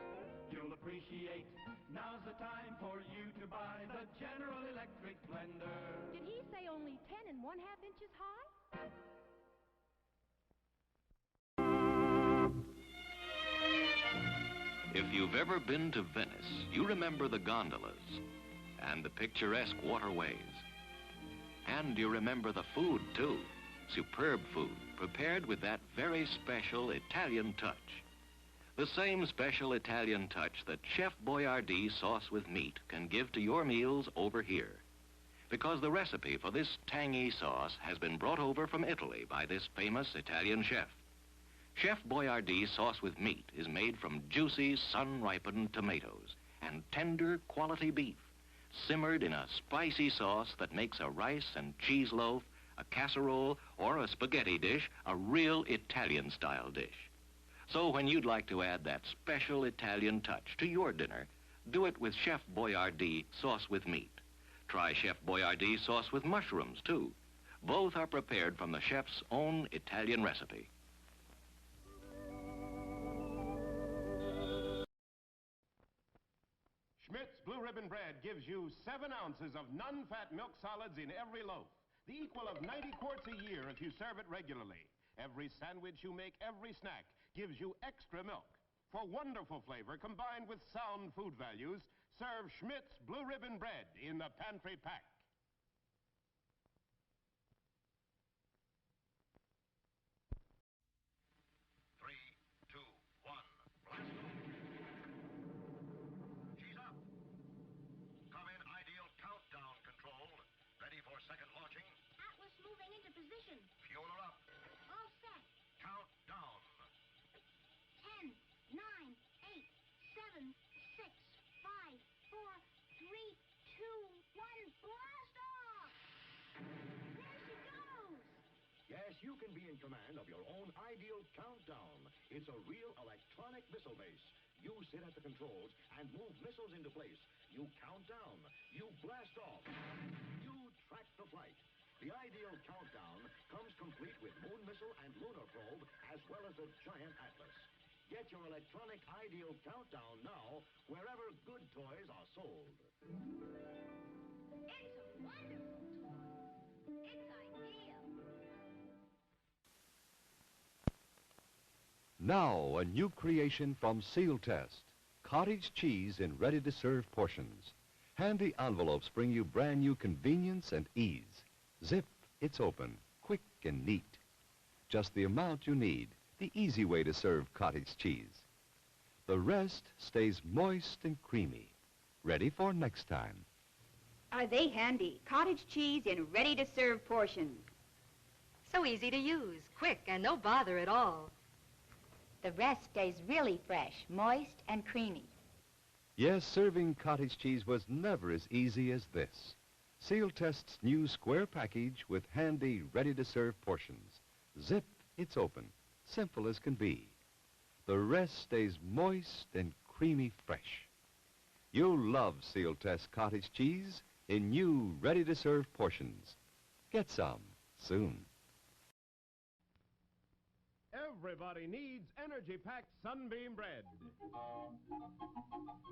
[SPEAKER 16] you'll appreciate. Now's the time for you to buy the General Electric blender.
[SPEAKER 14] Did he say only 10 1/2 inches high?
[SPEAKER 11] If you've ever been to Venice, you remember the gondolas and the picturesque waterways. And you remember the food, too. Superb food, prepared with that very special Italian touch. The same special Italian touch that Chef Boyardee sauce with meat can give to your meals over here. Because the recipe for this tangy sauce has been brought over from Italy by this famous Italian chef. Chef Boyardee sauce with meat is made from juicy, sun-ripened tomatoes and tender, quality beef, simmered in a spicy sauce that makes a rice and cheese loaf, a casserole, or a spaghetti dish a real Italian-style dish. So when you'd like to add that special Italian touch to your dinner, do it with Chef Boyardee sauce with meat. Try Chef Boyardee sauce with mushrooms, too. Both are prepared from the chef's own Italian recipe.
[SPEAKER 18] Schmidt's Blue Ribbon Bread gives you 7 ounces of non-fat milk solids in every loaf, the equal of 90 quarts a year if you serve it regularly. Every sandwich you make, every snack, gives you extra milk. For wonderful flavor combined with sound food values, serve Schmidt's Blue Ribbon Bread in the pantry pack.
[SPEAKER 19] Moving into position. Fuel her up. All you can be in command of your own ideal countdown. It's a real electronic missile base. You sit at the controls and move missiles into place. You count down. You blast off. You track the flight. The ideal countdown comes complete with moon missile and lunar probe, as well as a giant atlas. Get your electronic ideal countdown now, wherever good toys are sold.
[SPEAKER 14] It's a wonderful toy. It's ideal.
[SPEAKER 11] Now, a new creation from Seal Test. Cottage cheese in ready-to-serve portions. Handy envelopes bring you brand new convenience and ease. Zip, it's open, quick and neat. Just the amount you need, the easy way to serve cottage cheese. The rest stays moist and creamy, ready for next time.
[SPEAKER 20] Are they handy? Cottage cheese in ready-to-serve portions.
[SPEAKER 21] So easy to use, quick, and no bother at all.
[SPEAKER 20] The rest stays really fresh, moist and creamy.
[SPEAKER 11] Yes, serving cottage cheese was never as easy as this. Seal Test's new square package with handy, ready-to-serve portions. Zip, it's open, simple as can be. The rest stays moist and creamy fresh. You'll love Seal Test cottage cheese in new, ready-to-serve portions. Get some soon.
[SPEAKER 18] Everybody needs energy-packed Sunbeam bread.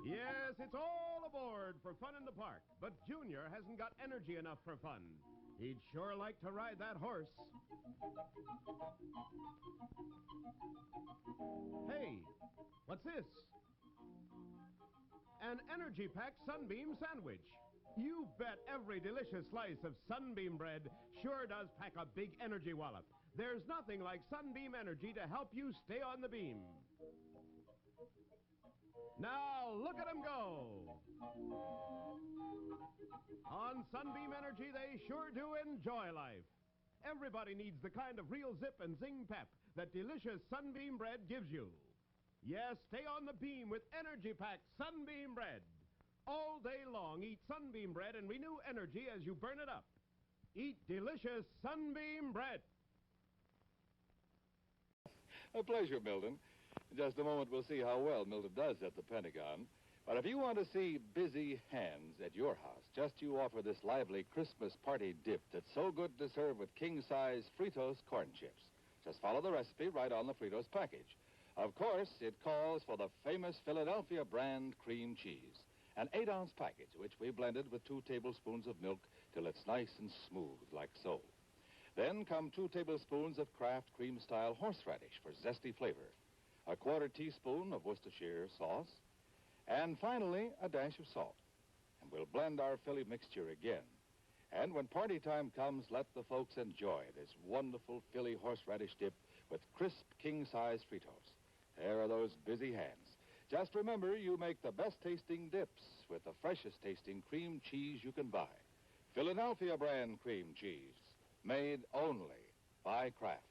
[SPEAKER 18] Yes, it's all aboard for fun in the park, but Junior hasn't got energy enough for fun. He'd sure like to ride that horse. Hey, what's this? An energy-packed Sunbeam sandwich. You bet every delicious slice of Sunbeam bread sure does pack a big energy wallop. There's nothing like Sunbeam Energy to help you stay on the beam. Now, look at them go. On Sunbeam Energy, they sure do enjoy life. Everybody needs the kind of real zip and zing pep that delicious Sunbeam bread gives you. Yes, stay on the beam with energy-packed Sunbeam bread. All day long, eat Sunbeam bread and renew energy as you burn it up. Eat delicious Sunbeam bread.
[SPEAKER 22] A pleasure, Milton. In just a moment, we'll see how well Milton does at the Pentagon. But if you want to see busy hands at your house, just you offer this lively Christmas party dip that's so good to serve with king-size Fritos corn chips. Just follow the recipe right on the Fritos package. Of course, it calls for the famous Philadelphia brand cream cheese, an 8-ounce package, which we blended with 2 tablespoons of milk till it's nice and smooth, like so. Then come 2 tablespoons of Kraft cream-style horseradish for zesty flavor, a 1/4 teaspoon of Worcestershire sauce, and finally, a dash of salt. And we'll blend our Philly mixture again. And when party time comes, let the folks enjoy this wonderful Philly horseradish dip with crisp king-size Fritos. There are those busy hands. Just remember, you make the best-tasting dips with the freshest-tasting cream cheese you can buy. Philadelphia brand cream cheese, made only by Kraft.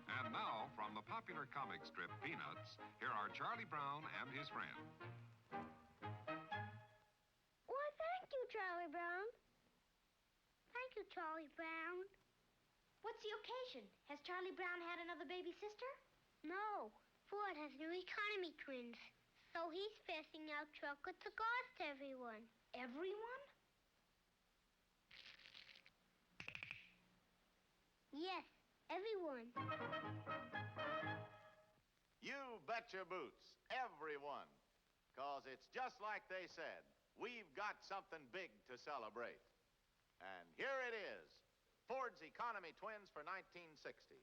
[SPEAKER 23] And now, from the popular comic strip Peanuts, here are Charlie Brown and his friend.
[SPEAKER 14] Why, thank you, Charlie Brown. Thank you, Charlie Brown. What's the occasion? Has Charlie Brown had another baby sister? No. Ford has new economy twins. So he's passing out chocolate cigars to everyone. Everyone? Yes, everyone.
[SPEAKER 24] You bet your boots, everyone. 'Cause it's just like they said. We've got something big to celebrate. And here it is, Ford's Economy Twins for 1960.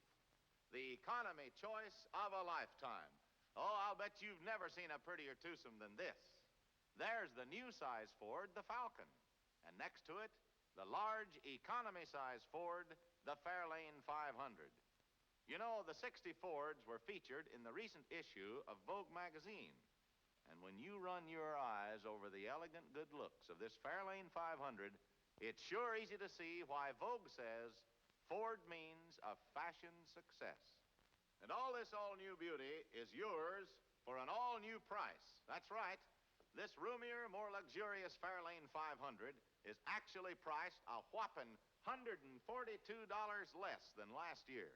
[SPEAKER 24] The economy choice of a lifetime. Oh, I'll bet you've never seen a prettier twosome than this. There's the new size Ford, the Falcon. And next to it, the large economy size Ford, the Fairlane 500. You know, the 60 Fords were featured in the recent issue of Vogue magazine. And when you run your eyes over the elegant good looks of this Fairlane 500, it's sure easy to see why Vogue says Ford means a fashion success. And all this all-new beauty is yours for an all-new price. That's right. This roomier, more luxurious Fairlane 500 is actually priced a whopping $142 less than last year.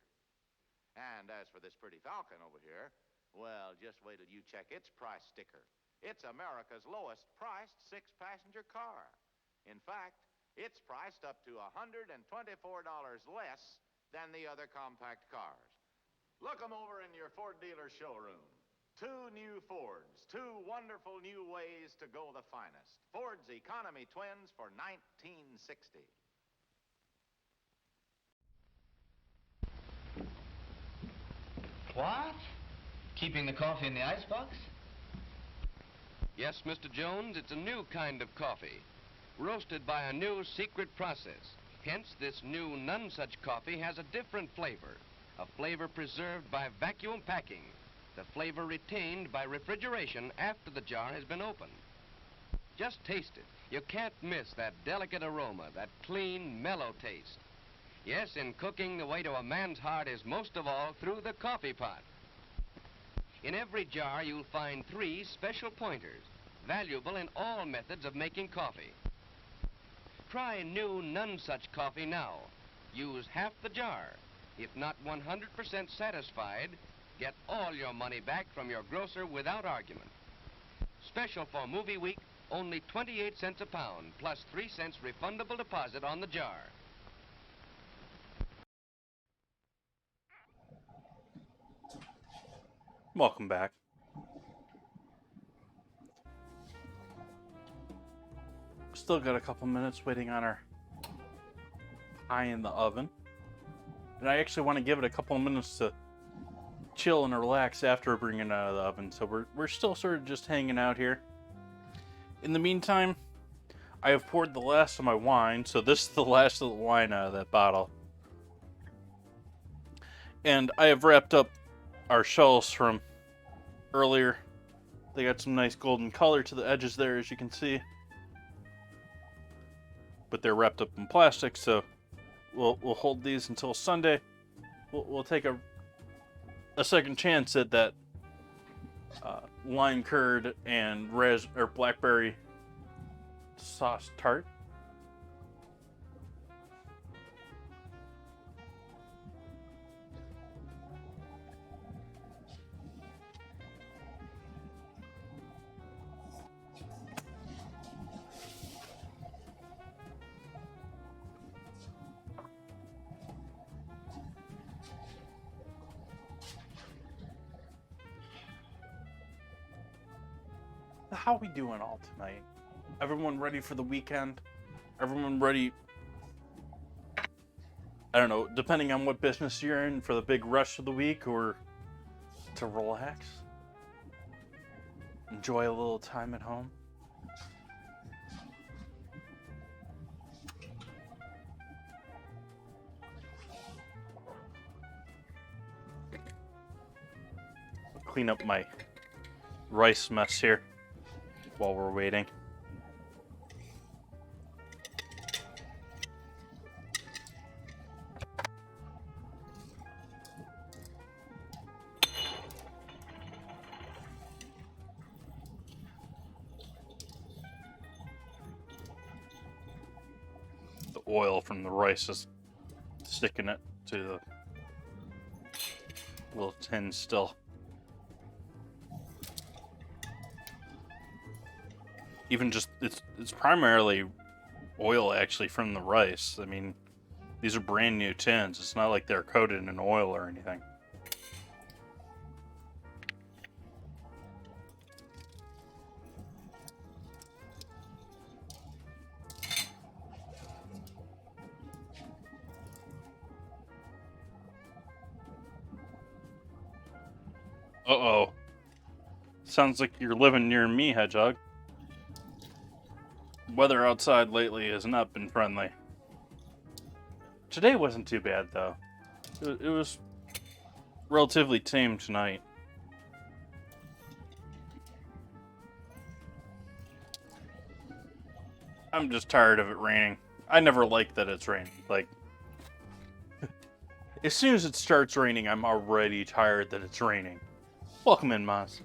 [SPEAKER 24] And as for this pretty Falcon over here, well, just wait till you check its price sticker. It's America's lowest priced 6-passenger car. In fact, it's priced up to $124 less than the other compact cars. Look them over in your Ford dealer showroom. 2 new Fords, 2 wonderful new ways to go the finest. Ford's Economy Twins for $1960.
[SPEAKER 1] What? Keeping the coffee in the icebox?
[SPEAKER 2] Yes, Mr. Jones, it's a new kind of coffee, roasted by a new secret process. Hence, this new none-such coffee has a different flavor, a flavor preserved by vacuum packing, the flavor retained by refrigeration after the jar has been opened. Just taste it. You can't miss that delicate aroma, that clean, mellow taste. Yes, in cooking, the way to a man's heart is most of all through the coffee pot. In every jar, you'll find 3 special pointers, valuable in all methods of making coffee. Try new none-such coffee now. Use half the jar. If not 100% satisfied, get all your money back from your grocer without argument. Special for movie week, only 28 cents a pound, plus 3 cents refundable deposit on the jar.
[SPEAKER 3] Welcome back. Still got a couple minutes waiting on our pie in the oven. And I actually want to give it a couple of minutes to chill and relax after bringing it out of the oven. So we're still sort of just hanging out here. In the meantime, I have poured the last of my wine. So this is the last of the wine out of that bottle. And I have wrapped up our shells from earlier. They got some nice golden color to the edges there, as you can see. But they're wrapped up in plastic, so we'll hold these until Sunday. We'll take a second chance at that lime curd and blackberry sauce tart. How are we doing all tonight? Everyone ready for the weekend? Everyone ready, I don't know, depending on what business you're in, for the big rush of the week, or to relax? Enjoy a little time at home? Clean up my rice mess here while we're waiting. The oil from the rice is sticking it to the little tin still. Even just, it's primarily oil actually from the rice. I mean, these are brand new tins. It's not like they're coated in oil or anything. Uh-oh. Sounds like you're living near me, Hedgehog. Weather outside lately has not been friendly. Today wasn't too bad, though. It was relatively tame tonight. I'm just tired of it raining. I never like that it's raining. Like, as soon as it starts raining, I'm already tired that it's raining. Welcome in, Maz.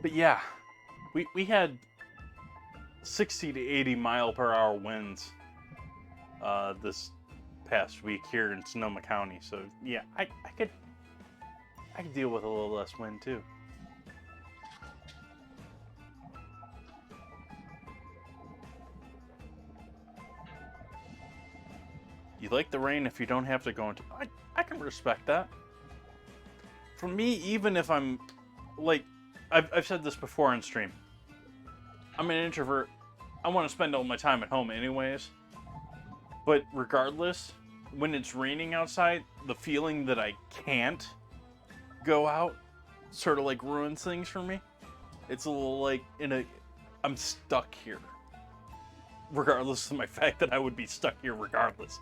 [SPEAKER 3] But yeah, we had 60 to 80 mile per hour winds this past week here in Sonoma County. So yeah, I could deal with a little less wind too. You like the rain if you don't have to go into... I can respect that. For me, even if I'm... Like, I've said this before on stream. I'm an introvert. I want to spend all my time at home anyways. But regardless, when it's raining outside, the feeling that I can't go out sort of like ruins things for me. It's a little like I'm stuck here. Regardless of my fact that I would be stuck here regardless.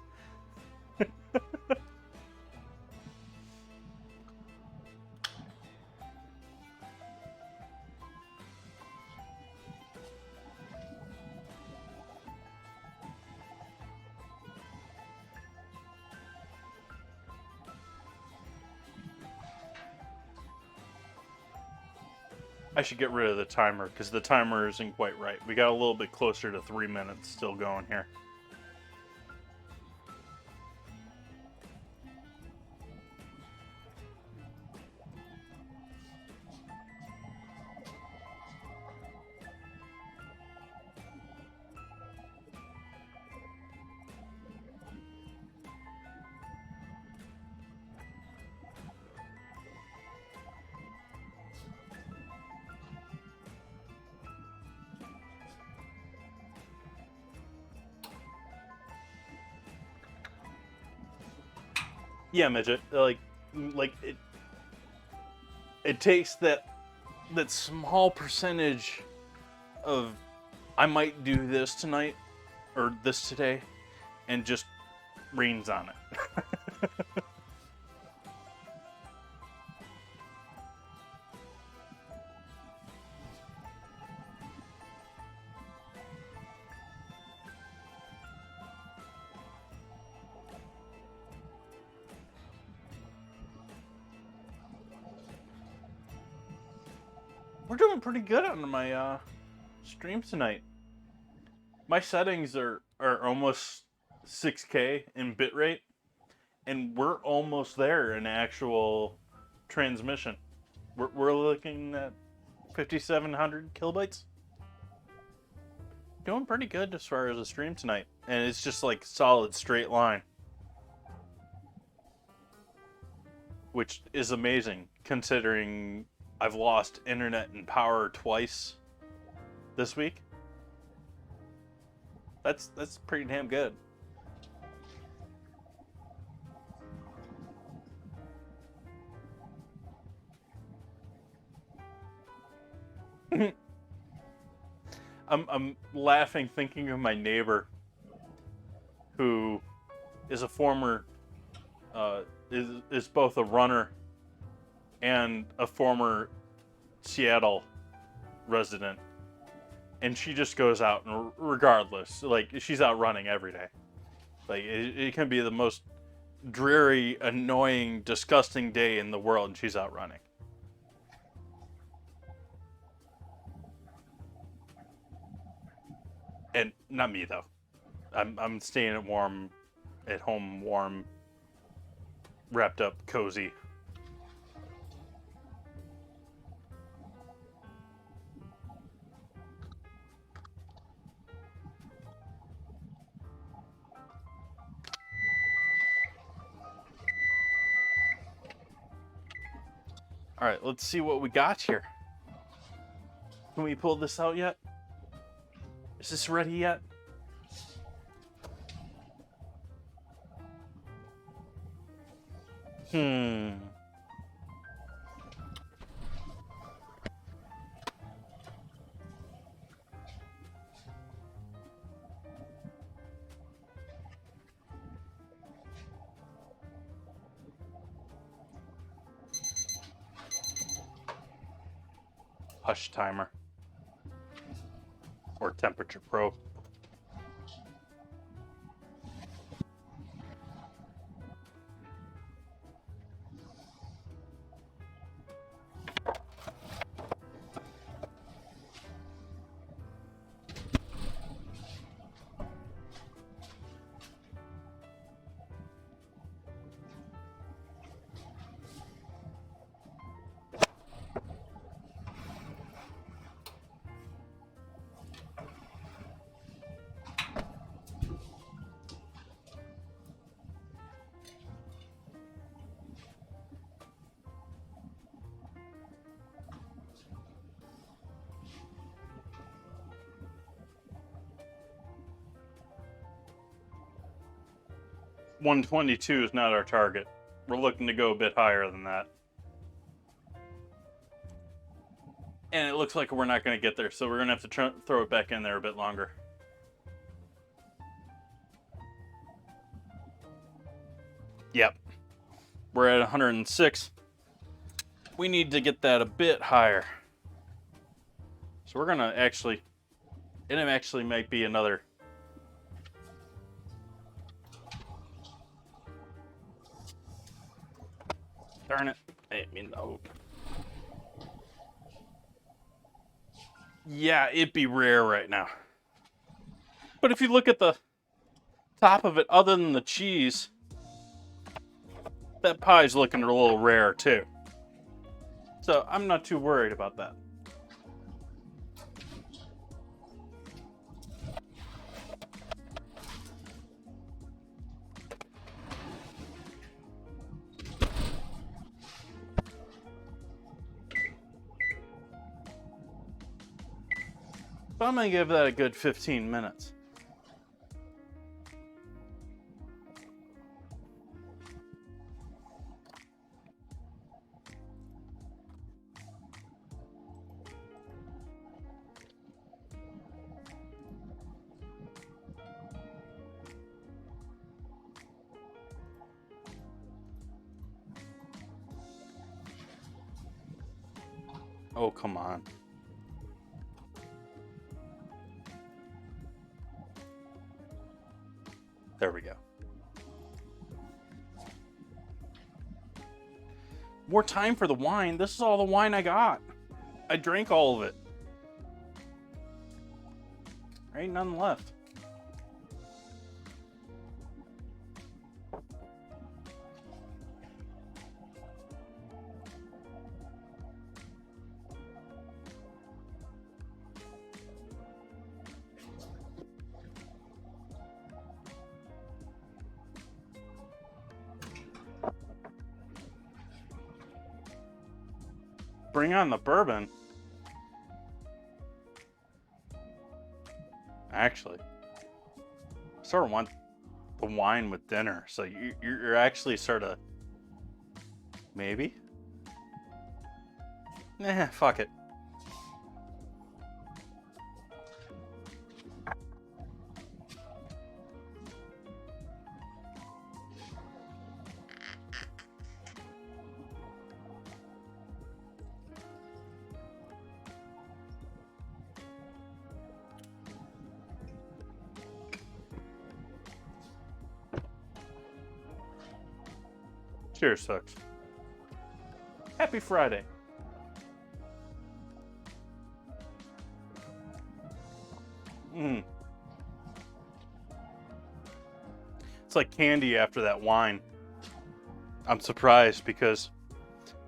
[SPEAKER 3] I should get rid of the timer because the timer isn't quite right. We got a little bit closer to 3 minutes still going here. Yeah, midget. Like it takes that small percentage of I might do this tonight or this today, and just rains on it. We're doing pretty good on my stream tonight. My settings are almost 6K in bitrate, and we're almost there in actual transmission. We're looking at 5,700 kilobytes. Doing pretty good as far as the stream tonight, and it's just like solid straight line, which is amazing considering I've lost internet and power twice this week. That's pretty damn good. I'm laughing thinking of my neighbor who is a former is both a runner and a former Seattle resident, and she just goes out and regardless, like she's out running every day. Like it can be the most dreary, annoying, disgusting day in the world, and she's out running. And not me though. I'm staying at home warm, wrapped up, cozy. All right, let's see what we got here. Can we pull this out yet? Is this ready yet? Hush timer. Or temperature probe. 122 is not our target. We're looking to go a bit higher than that. And it looks like we're not going to get there, so we're going to have to throw it back in there a bit longer. Yep. We're at 106. We need to get that a bit higher. So we're going to actually... It actually might be another... Darn it. I mean, no. Yeah, it'd be rare right now. But if you look at the top of it, other than the cheese, that pie's looking a little rare too. So I'm not too worried about that. But I'm going to give that a good 15 minutes. Oh, come on. There we go. More time for the wine. This is all the wine I got. I drank all of it. There ain't none left. Bring on the bourbon. Actually, I sort of want the wine with dinner. So you're actually sort of... Maybe? Nah, fuck it. Cheers, sucks. Happy Friday. It's like candy after that wine. I'm surprised because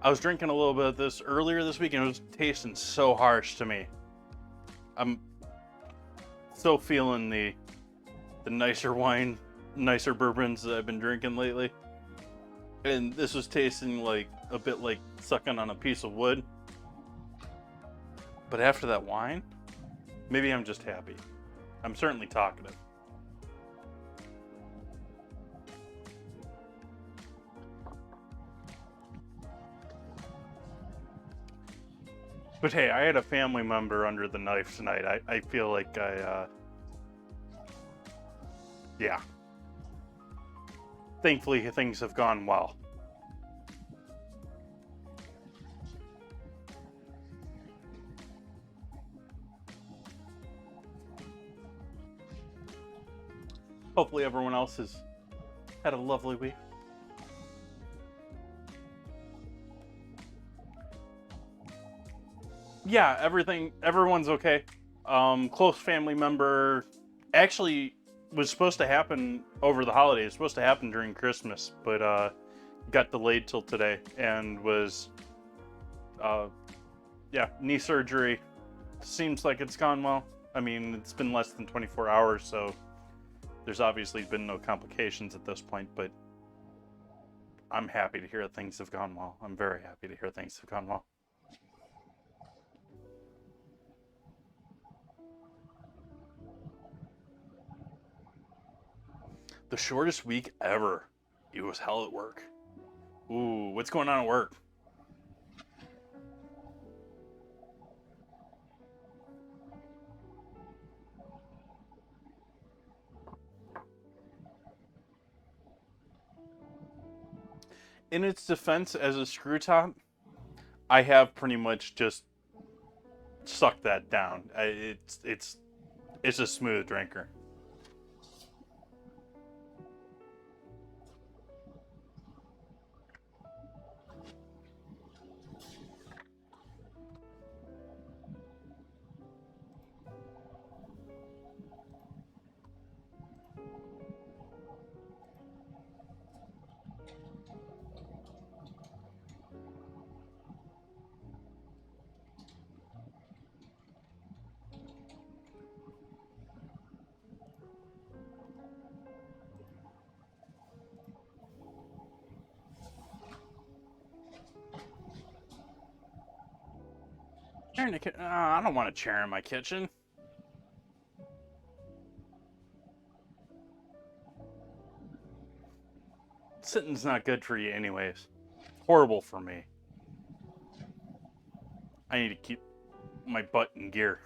[SPEAKER 3] I was drinking a little bit of this earlier this week and it was tasting so harsh to me. I'm so feeling the nicer wine, nicer bourbons that I've been drinking lately. And this was tasting like a bit like sucking on a piece of wood. But after that wine, maybe I'm just happy. I'm certainly talkative. But hey, I had a family member under the knife tonight. I feel like yeah. Thankfully, things have gone well. Hopefully everyone else has had a lovely week. Yeah, everyone's okay. Close family member actually was supposed to happen over the holidays. It was supposed to happen during Christmas, but got delayed till today and was, yeah, knee surgery. Seems like it's gone well. I mean, it's been less than 24 hours, so there's obviously been no complications at this point, but I'm happy to hear that things have gone well. I'm very happy to hear things have gone well. The shortest week ever. It was hell at work. Ooh, what's going on at work? In its defense, as a screw top, I have pretty much just sucked that down. It's a smooth drinker. I don't want a chair in my kitchen. Sitting's not good for you anyways. Horrible for me. I need to keep my butt in gear.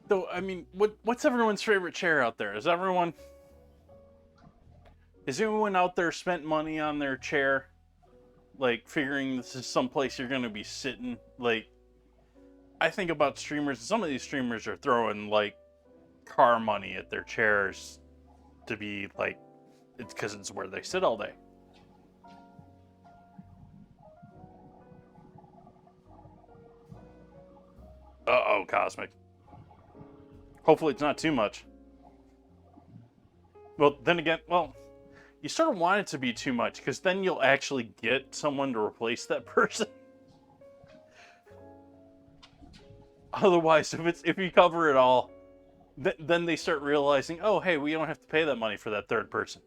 [SPEAKER 3] Though, I mean, what's everyone's favorite chair out there? Is anyone out there spent money on their chair? Like, figuring this is someplace you're going to be sitting? Like, I think about streamers, and some of these streamers are throwing, like, car money at their chairs to be, like, it's because it's where they sit all day. Uh-oh, Cosmic. Hopefully it's not too much. Well, then again, well, you sort of want it to be too much, because then you'll actually get someone to replace that person. Otherwise, if you cover it all, then they start realizing, oh, hey, we don't have to pay that money for that third person.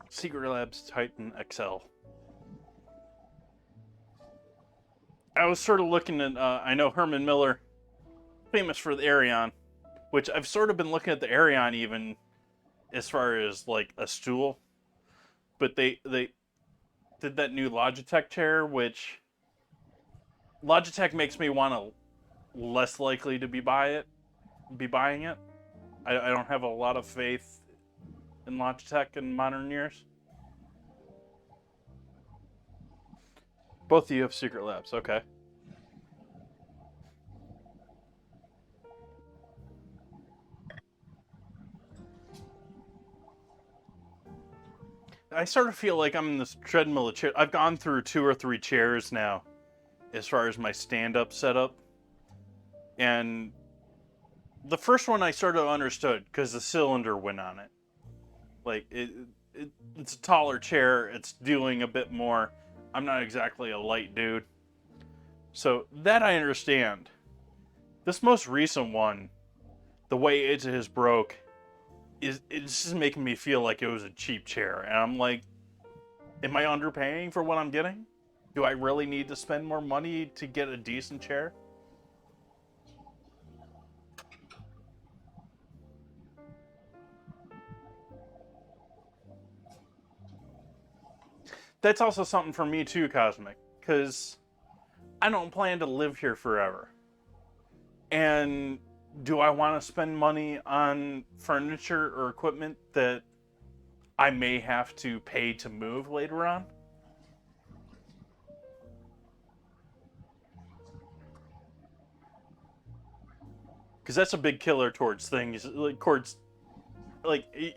[SPEAKER 3] Secret Labs Titan XL. I was sort of looking at, I know Herman Miller, famous for the Arion, which I've sort of been looking at the Arion even as far as like a stool. But they did that new Logitech chair, which Logitech makes me want to less likely to be buying it. I don't have a lot of faith in Logitech in modern years. Both of you have Secret Labs, okay. I sort of feel like I'm in this treadmill of chair. I've gone through 2 or 3 chairs now as far as my stand-up setup. And the first one I sort of understood because the cylinder went on it. Like, it's a taller chair. It's doing a bit more. I'm not exactly a light dude. So that I understand. This most recent one, the way it is broke, it's just making me feel like it was a cheap chair. And I'm like, am I underpaying for what I'm getting? Do I really need to spend more money to get a decent chair? That's also something for me too, Cosmic, because I don't plan to live here forever. And do I want to spend money on furniture or equipment that I may have to pay to move later on? Because that's a big killer towards things, like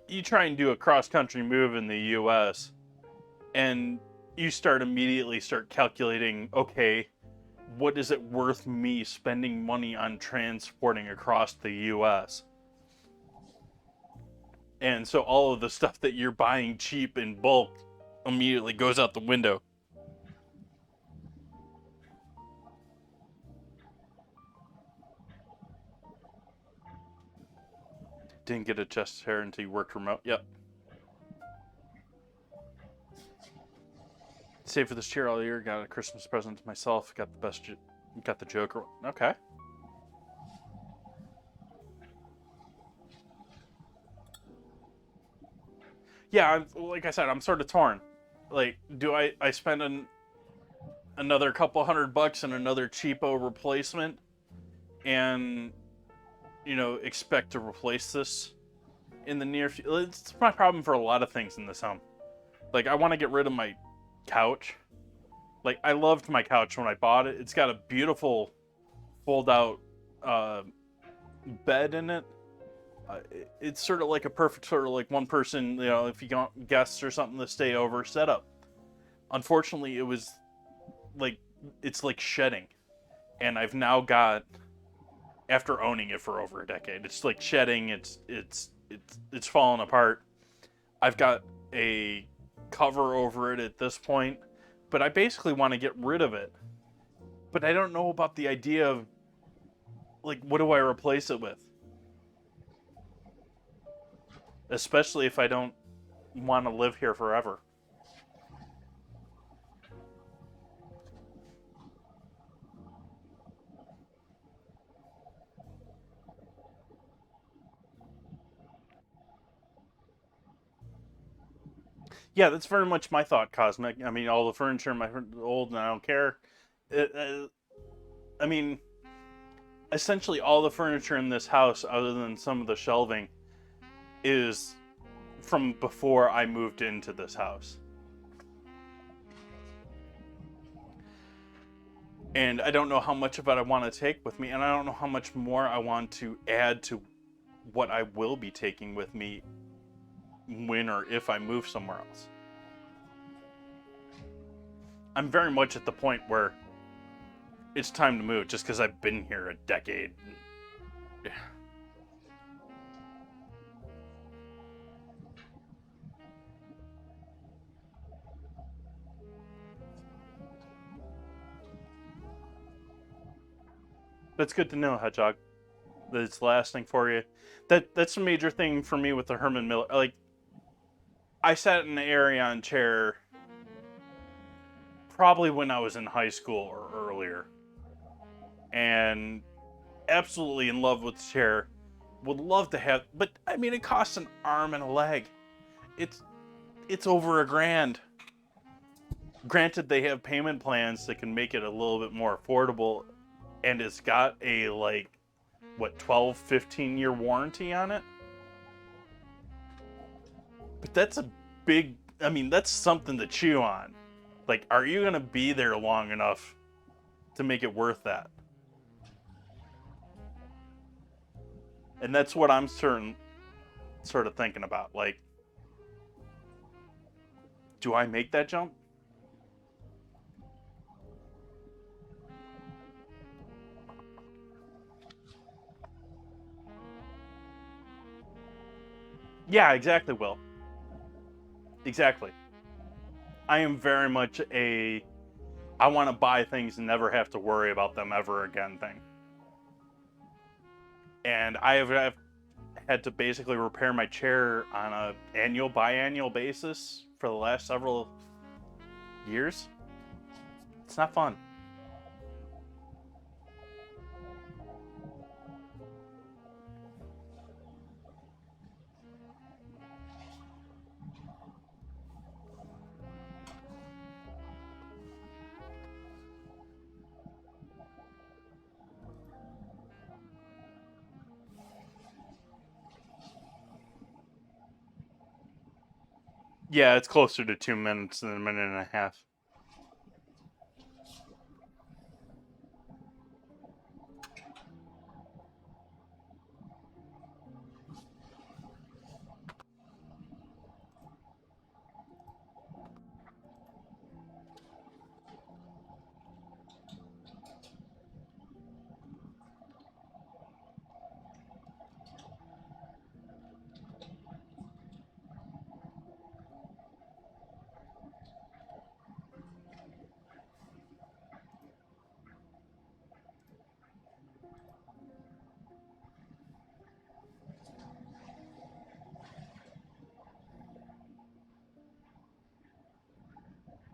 [SPEAKER 3] you try and do a cross-country move in the U.S., and you immediately start calculating, okay, what is it worth me spending money on transporting across the U.S.? And so all of the stuff that you're buying cheap in bulk immediately goes out the window. Didn't get a chest hair until you worked remote. Yep. Saved for this chair all year. Got a Christmas present to myself. Got the best. Got the Joker. Okay. Yeah, like I said, I'm sort of torn. Like, do I spend another couple $100 on another cheapo replacement and, you know, expect to replace this in the near future? It's my problem for a lot of things in this home. Like, I want to get rid of my couch. Like, I loved my couch when I bought it. It's got a beautiful fold-out bed in it. It's sort of like a perfect sort of like one person, you know, if you got guests or something to stay over setup. Unfortunately, it was like, it's like shedding. And I've now got, after owning it for over a decade, it's like shedding, it's falling apart. I've got a cover over it at this point, but I basically want to get rid of it. But I don't know about the idea of, like, what do I replace it with? Especially if I don't want to live here forever. Yeah, that's very much my thought, Cosmic. I mean, all the furniture in my old, and I don't care. I mean, essentially all the furniture in this house, other than some of the shelving, is from before I moved into this house. And I don't know how much of it I want to take with me, and I don't know how much more I want to add to what I will be taking with me when or if I move somewhere else. I'm very much at the point where it's time to move, just because I've been here a decade. Yeah. That's good to know, Hedgehog. That it's lasting for you. That's a major thing for me with the Herman Miller. Like, I sat in the Arion chair probably when I was in high school or earlier, and absolutely in love with the chair. Would love to have, but I mean, it costs an arm and a leg. It's over $1,000. Granted, they have payment plans that can make it a little bit more affordable, and it's got a, like, what, 12, 15-year warranty on it? But that's a big, I mean, that's something to chew on. Like, are you going to be there long enough to make it worth that? And that's what I'm sort of thinking about. Like, do I make that jump? Yeah, exactly, Will. Exactly. I am very much a I want to buy things and never have to worry about them ever again thing. And I have had to basically repair my chair on a biannual basis for the last several years. It's not fun. Yeah, it's closer to 2 minutes than a minute and a half.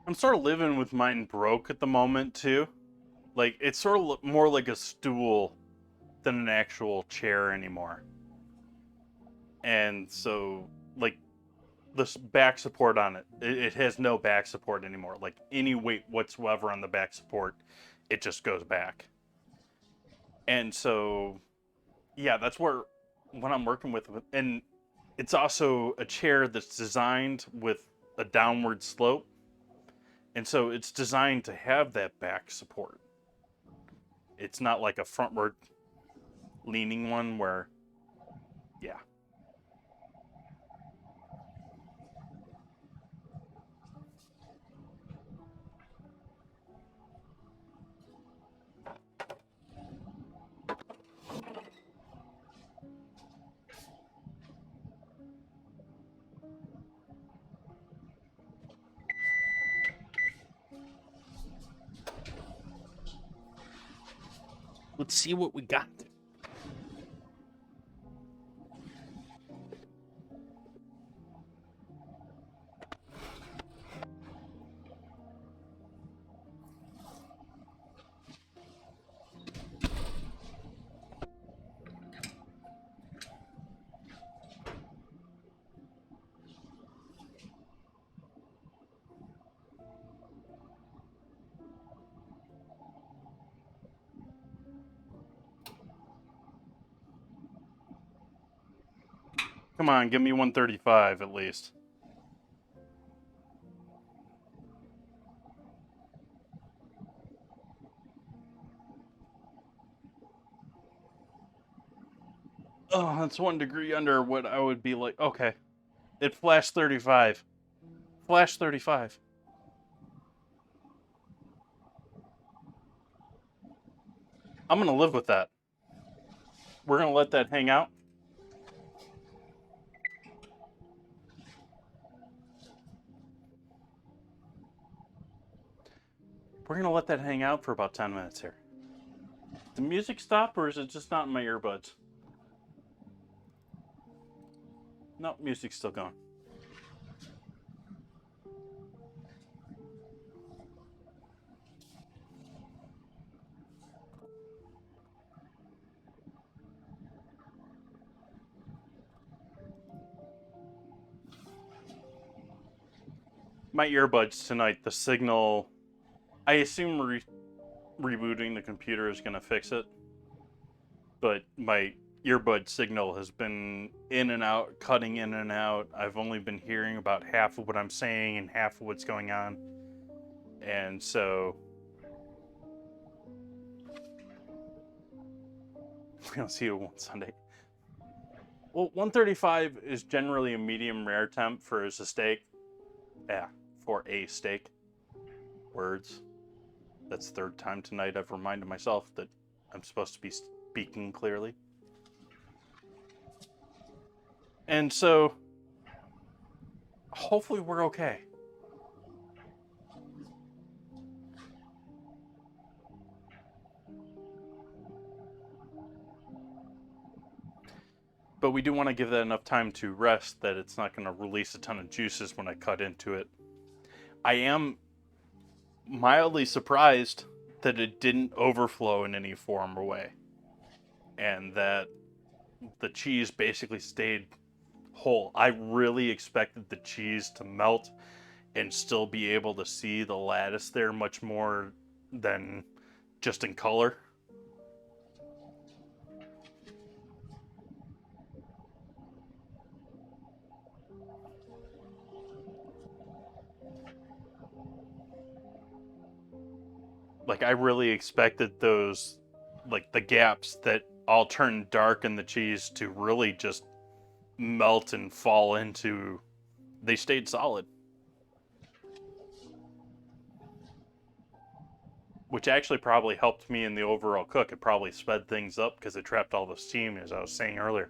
[SPEAKER 3] I'm sort of living with mine broke at the moment, too. Like, it's sort of more like a stool than an actual chair anymore. And so, like, this back support on it, it has no back support anymore. Like, any weight whatsoever on the back support, it just goes back. And so, yeah, that's what I'm working with. And it's also a chair that's designed with a downward slope. And so it's designed to have that back support. It's not like a frontward leaning one where, yeah. Let's see what we got. Come on, give me 135 at least. Oh, that's 1 degree under what I would be like. Okay. It flashed 35. Flash 35. I'm going to live with that. We're going to let that hang out. We're going to let that hang out for about 10 minutes here. Did the music stop, or is it just not in my earbuds? No, music's still going. My earbuds tonight, the signal... I assume rebooting the computer is going to fix it. But my earbud signal has been in and out, cutting in and out. I've only been hearing about half of what I'm saying and half of what's going on. And so... we'll see you on Sunday. Well, 135 is generally a medium rare temp for a steak. Yeah, for a steak. Words. That's the 3rd time tonight I've reminded myself that I'm supposed to be speaking clearly. And so, hopefully we're okay. But we do want to give that enough time to rest that it's not going to release a ton of juices when I cut into it. I am mildly surprised that it didn't overflow in any form or way. And that the cheese basically stayed whole. I really expected the cheese to melt and still be able to see the lattice there much more than just in color. Like, I really expected those, like, the gaps that all turned dark in the cheese to really just melt and fall into... They stayed solid. Which actually probably helped me in the overall cook. It probably sped things up because it trapped all the steam, as I was saying earlier.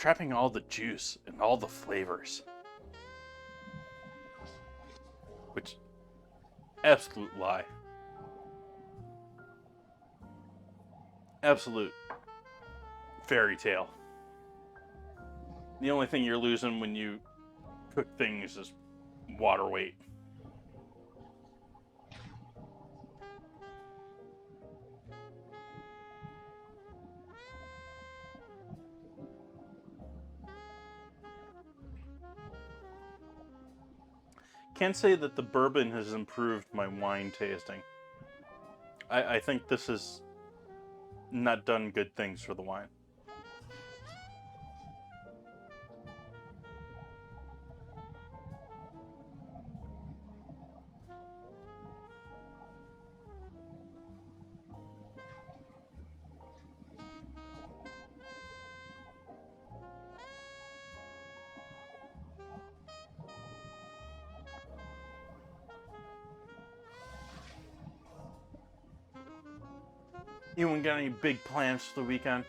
[SPEAKER 3] trapping all the juice and all the flavors. Which, absolute lie. Absolute fairy tale. The only thing you're losing when you cook things is water weight. Can't say that the bourbon has improved my wine tasting. I think this has not done good things for the wine. Anyone got any big plans for the weekend?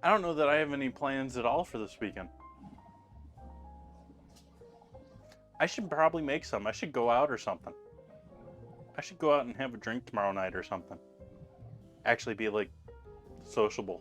[SPEAKER 3] I don't know that I have any plans at all for this weekend. I should probably make some. I should go out or something. I should go out and have a drink tomorrow night or something. Actually be like sociable.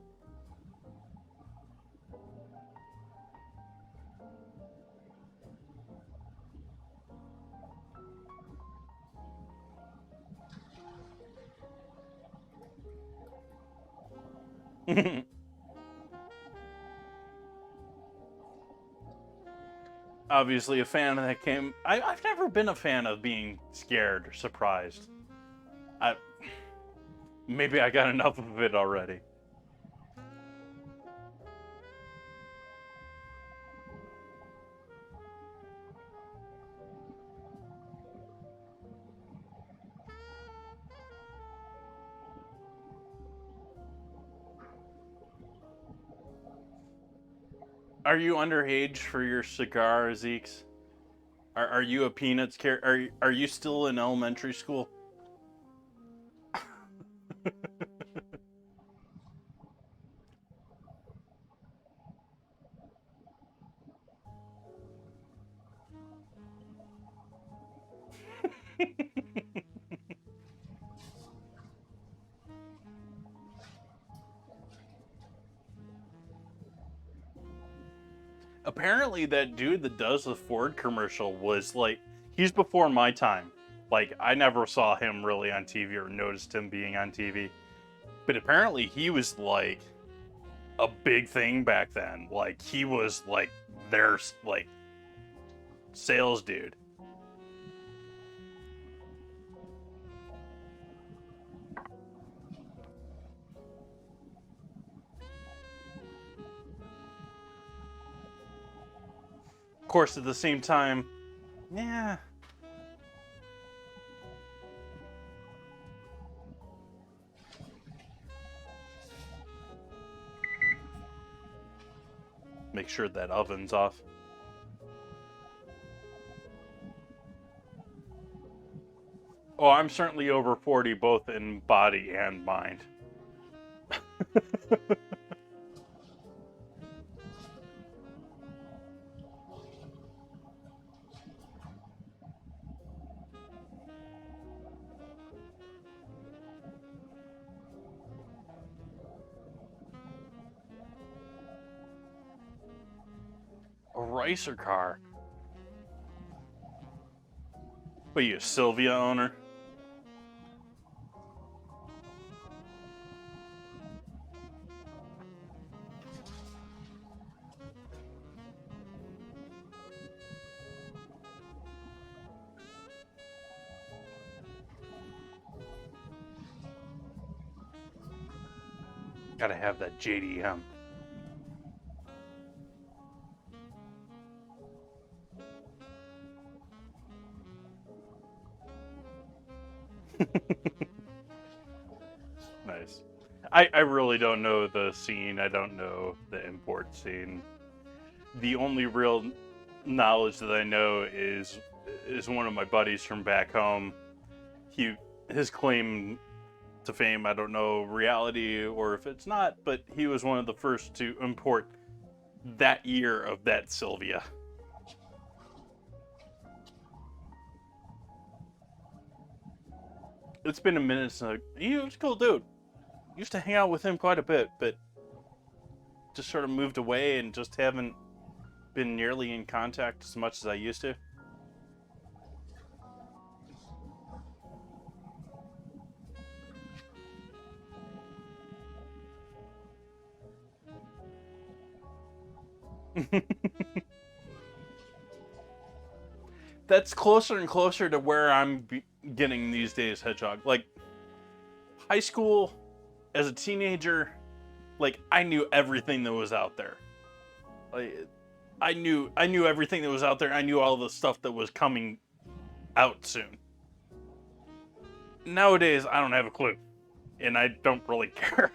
[SPEAKER 3] Obviously a fan of that game. I've never been a fan of being scared or surprised. Maybe I got enough of it already. Are you underage for your cigar, Zeeks? Are you a Peanuts character? Are you still in elementary school? Apparently that dude that does the Ford commercial was like, he's before my time. Like, I never saw him really on TV or noticed him being on TV. But apparently he was like a big thing back then. Like, he was like their like sales dude. Of course, at the same time, yeah. Make sure that oven's off. Oh, I'm certainly over 40, both in body and mind. A racer car. What are you, a Sylvia owner? Gotta have that JDM. Nice. I really don't know the scene. I don't know the import scene. The only real knowledge that I know is one of my buddies from back home. His claim to fame, I don't know reality or if it's not, but he was one of the first to import that year of that Sylvia. It's been a minute since he was a cool dude. Used to hang out with him quite a bit, but just sort of moved away and just haven't been nearly in contact as much as I used to. That's closer and closer to where I'm getting these days, Hedgehog. Like, high school, as a teenager, like, I knew everything that was out there. Like, I knew everything that was out there. I knew all the stuff that was coming out soon. Nowadays, I don't have a clue. And I don't really care.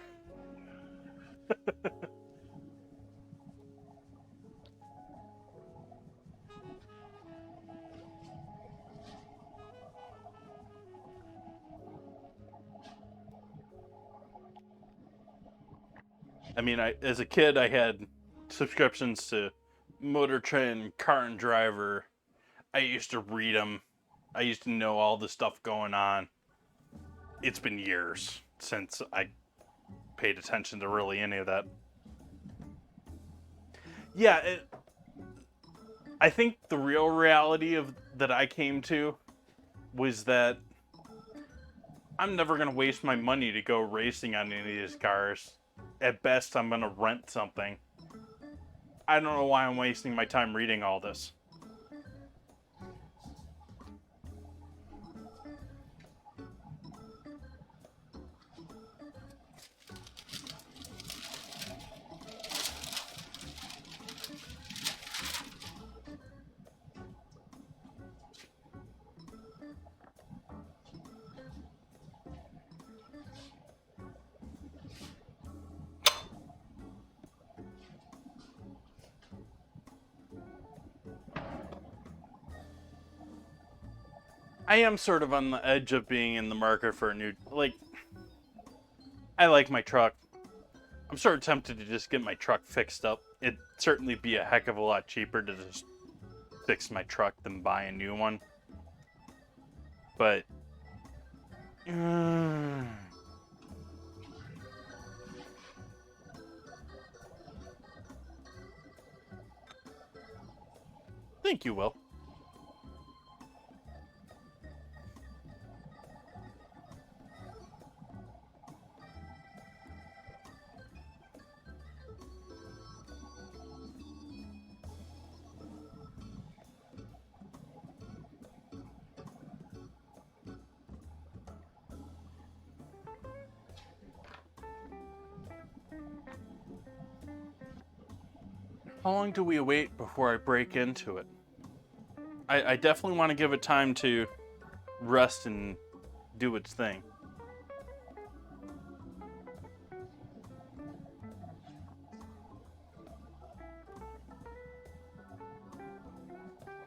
[SPEAKER 3] I mean, as a kid, I had subscriptions to Motor Trend, Car and Driver. I used to read them. I used to know all the stuff going on. It's been years since I paid attention to really any of that. Yeah, I think the real reality that I came to was that I'm never going to waste my money to go racing on any of these cars. At best, I'm going to rent something. I don't know why I'm wasting my time reading all this. I am sort of on the edge of being in the market for a new, I like my truck. I'm sort of tempted to just get my truck fixed up. It'd certainly be a heck of a lot cheaper to just fix my truck than buy a new one. But thank you, Will. How long do we wait before I break into it? I definitely want to give it time to rest and do its thing.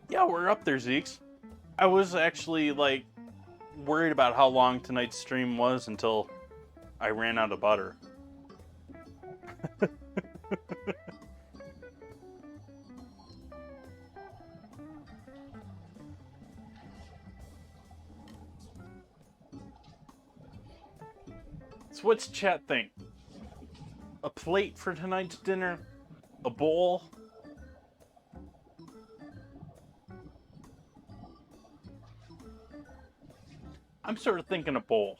[SPEAKER 3] Yeah, we're up there, Zeeks. I was actually, worried about how long tonight's stream was until I ran out of butter. So what's chat think? A plate for tonight's dinner? A bowl? I'm sort of thinking a bowl.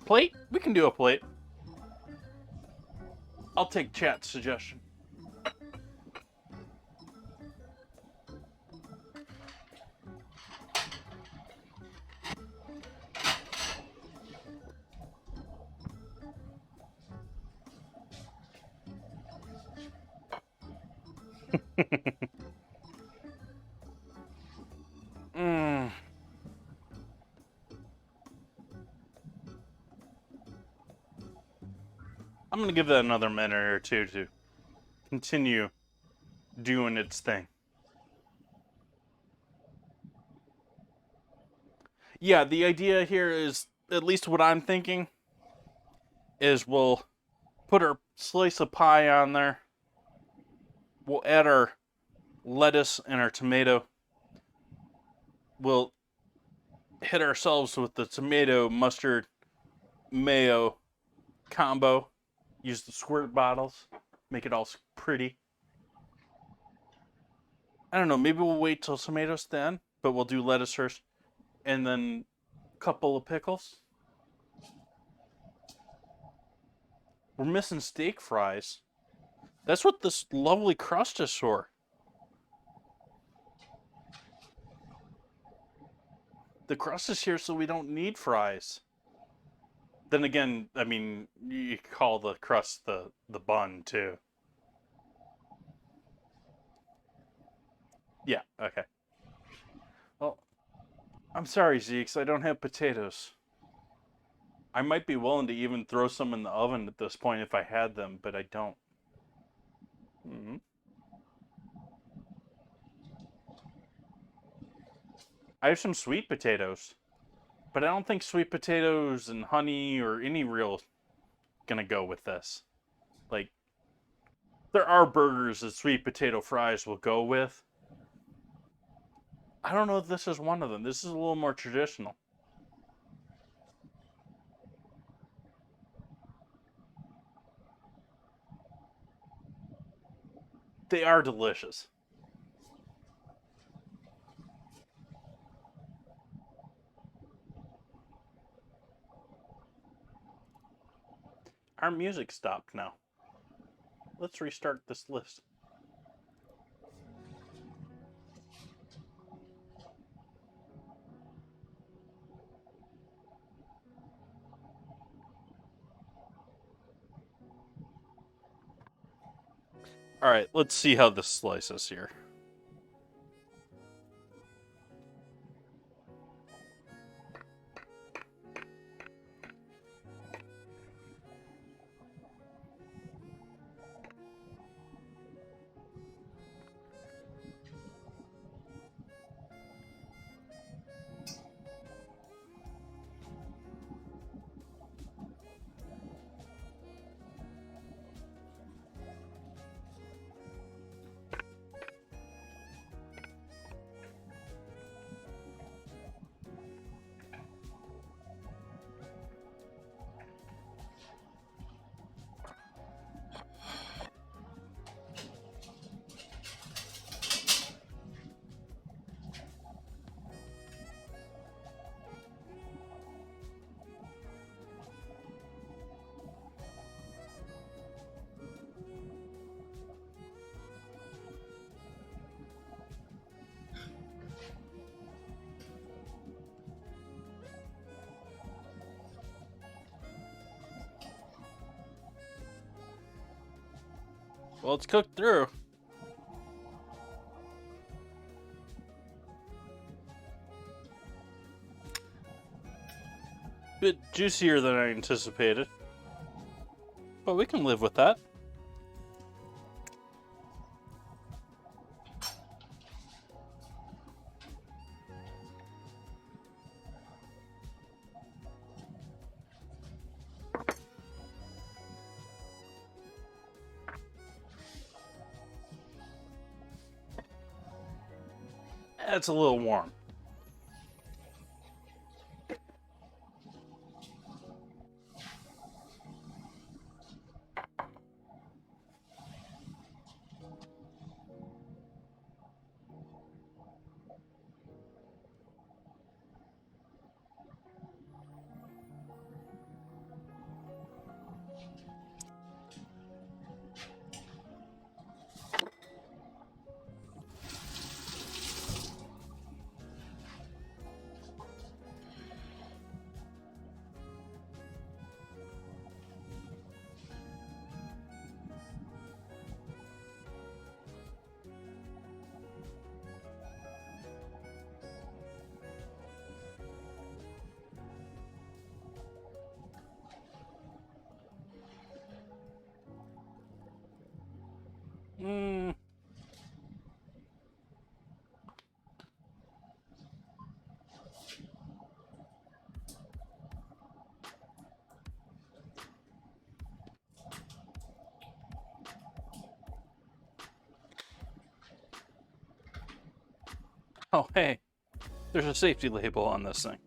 [SPEAKER 3] Plate? We can do a plate. I'll take chat's suggestion. I'm going to give that another minute or two to continue doing its thing. Yeah, the idea here is, at least what I'm thinking, is we'll put our slice of pie on there. We'll add our lettuce and our tomato. We'll hit ourselves with the tomato, mustard, mayo combo. Use the squirt bottles. Make it all pretty. I don't know, maybe we'll wait till tomatoes then, but we'll do lettuce first. And then a couple of pickles. We're missing steak fries. That's what this lovely crust is for. The crust is here so we don't need fries. Then again, I mean, you call the crust the bun too. Yeah, okay. Well, I'm sorry, Zeeks, I don't have potatoes. I might be willing to even throw some in the oven at this point if I had them, but I don't. I have some sweet potatoes, but I don't think sweet potatoes and honey or any real gonna go with this. Like, there are burgers that sweet potato fries will go with. I don't know if this is one of them. This is a little more traditional. They are delicious. Our music stopped now. Let's restart this list. Alright, let's see how this slices here. Well, it's cooked through. Bit juicier than I anticipated. But we can live with that. It's a little warm. Hmm. Oh, hey. There's a safety label on this thing.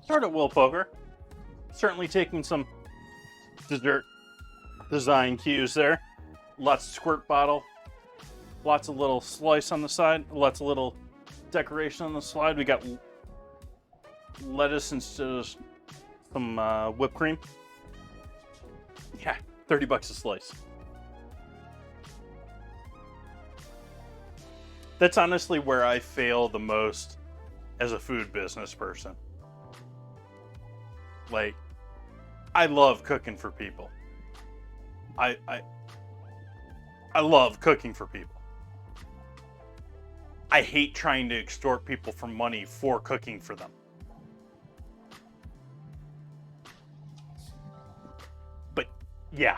[SPEAKER 3] Start at Will Poker. Certainly taking some dessert design cues there. Lots of squirt bottle. Lots of little slice on the side. Lots of little decoration on the slide. We got lettuce instead of some whipped cream. Yeah, $30 a slice. That's honestly where I fail the most as a food business person. Like, I love cooking for people. I love cooking for people. I hate trying to extort people for money for cooking for them. But yeah.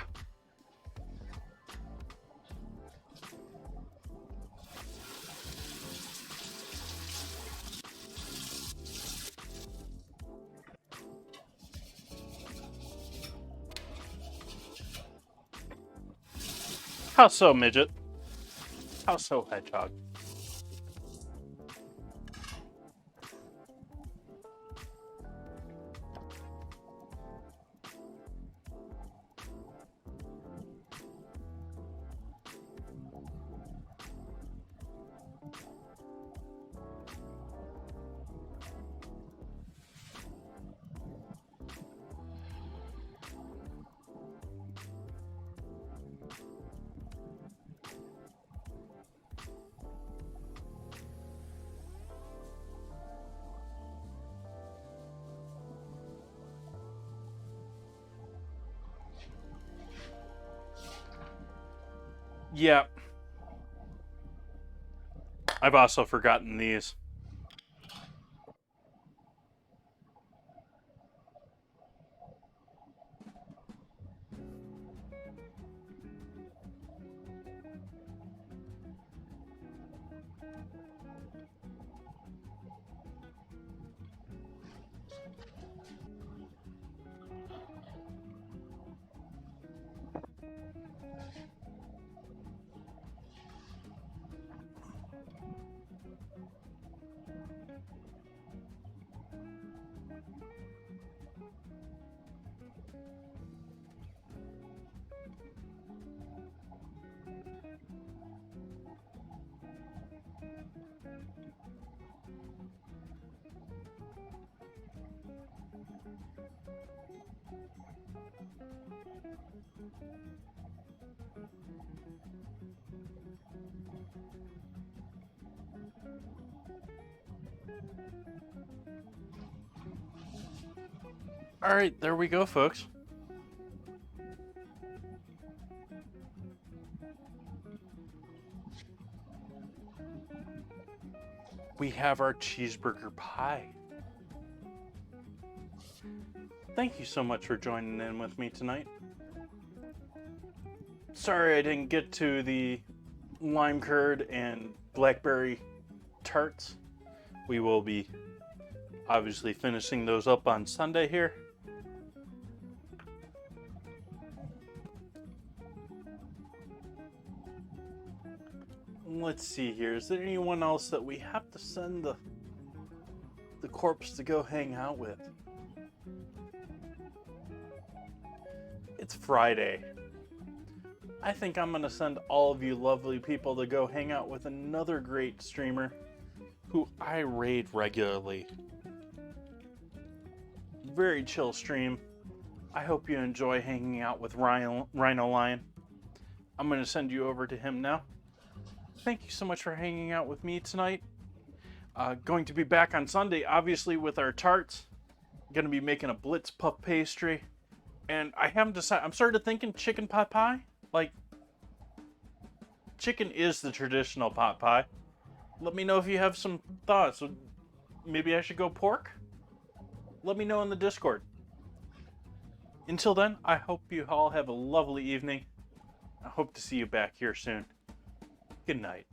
[SPEAKER 3] How so, midget? How so, hedgehog? Yeah. I've also forgotten these. Alright, there we go, folks. We have our cheeseburger pie. Thank you so much for joining in with me tonight. Sorry I didn't get to the lime curd and blackberry tarts. We will be obviously finishing those up on Sunday here. Let's see here. Is there anyone else that we have to send the corpse to go hang out with? It's Friday. I think I'm gonna send all of you lovely people to go hang out with another great streamer who I raid regularly. Very chill stream. I hope you enjoy hanging out with Rhino Lion. I'm gonna send you over to him now. Thank you so much for hanging out with me tonight. Going to be back on Sunday, obviously, with our tarts. Gonna be making a Blitz puff pastry. And I haven't decided. I'm started thinking chicken pot pie. Like, chicken is the traditional pot pie. Let me know if you have some thoughts. Maybe I should go pork? Let me know in the Discord. Until then, I hope you all have a lovely evening. I hope to see you back here soon. Good night.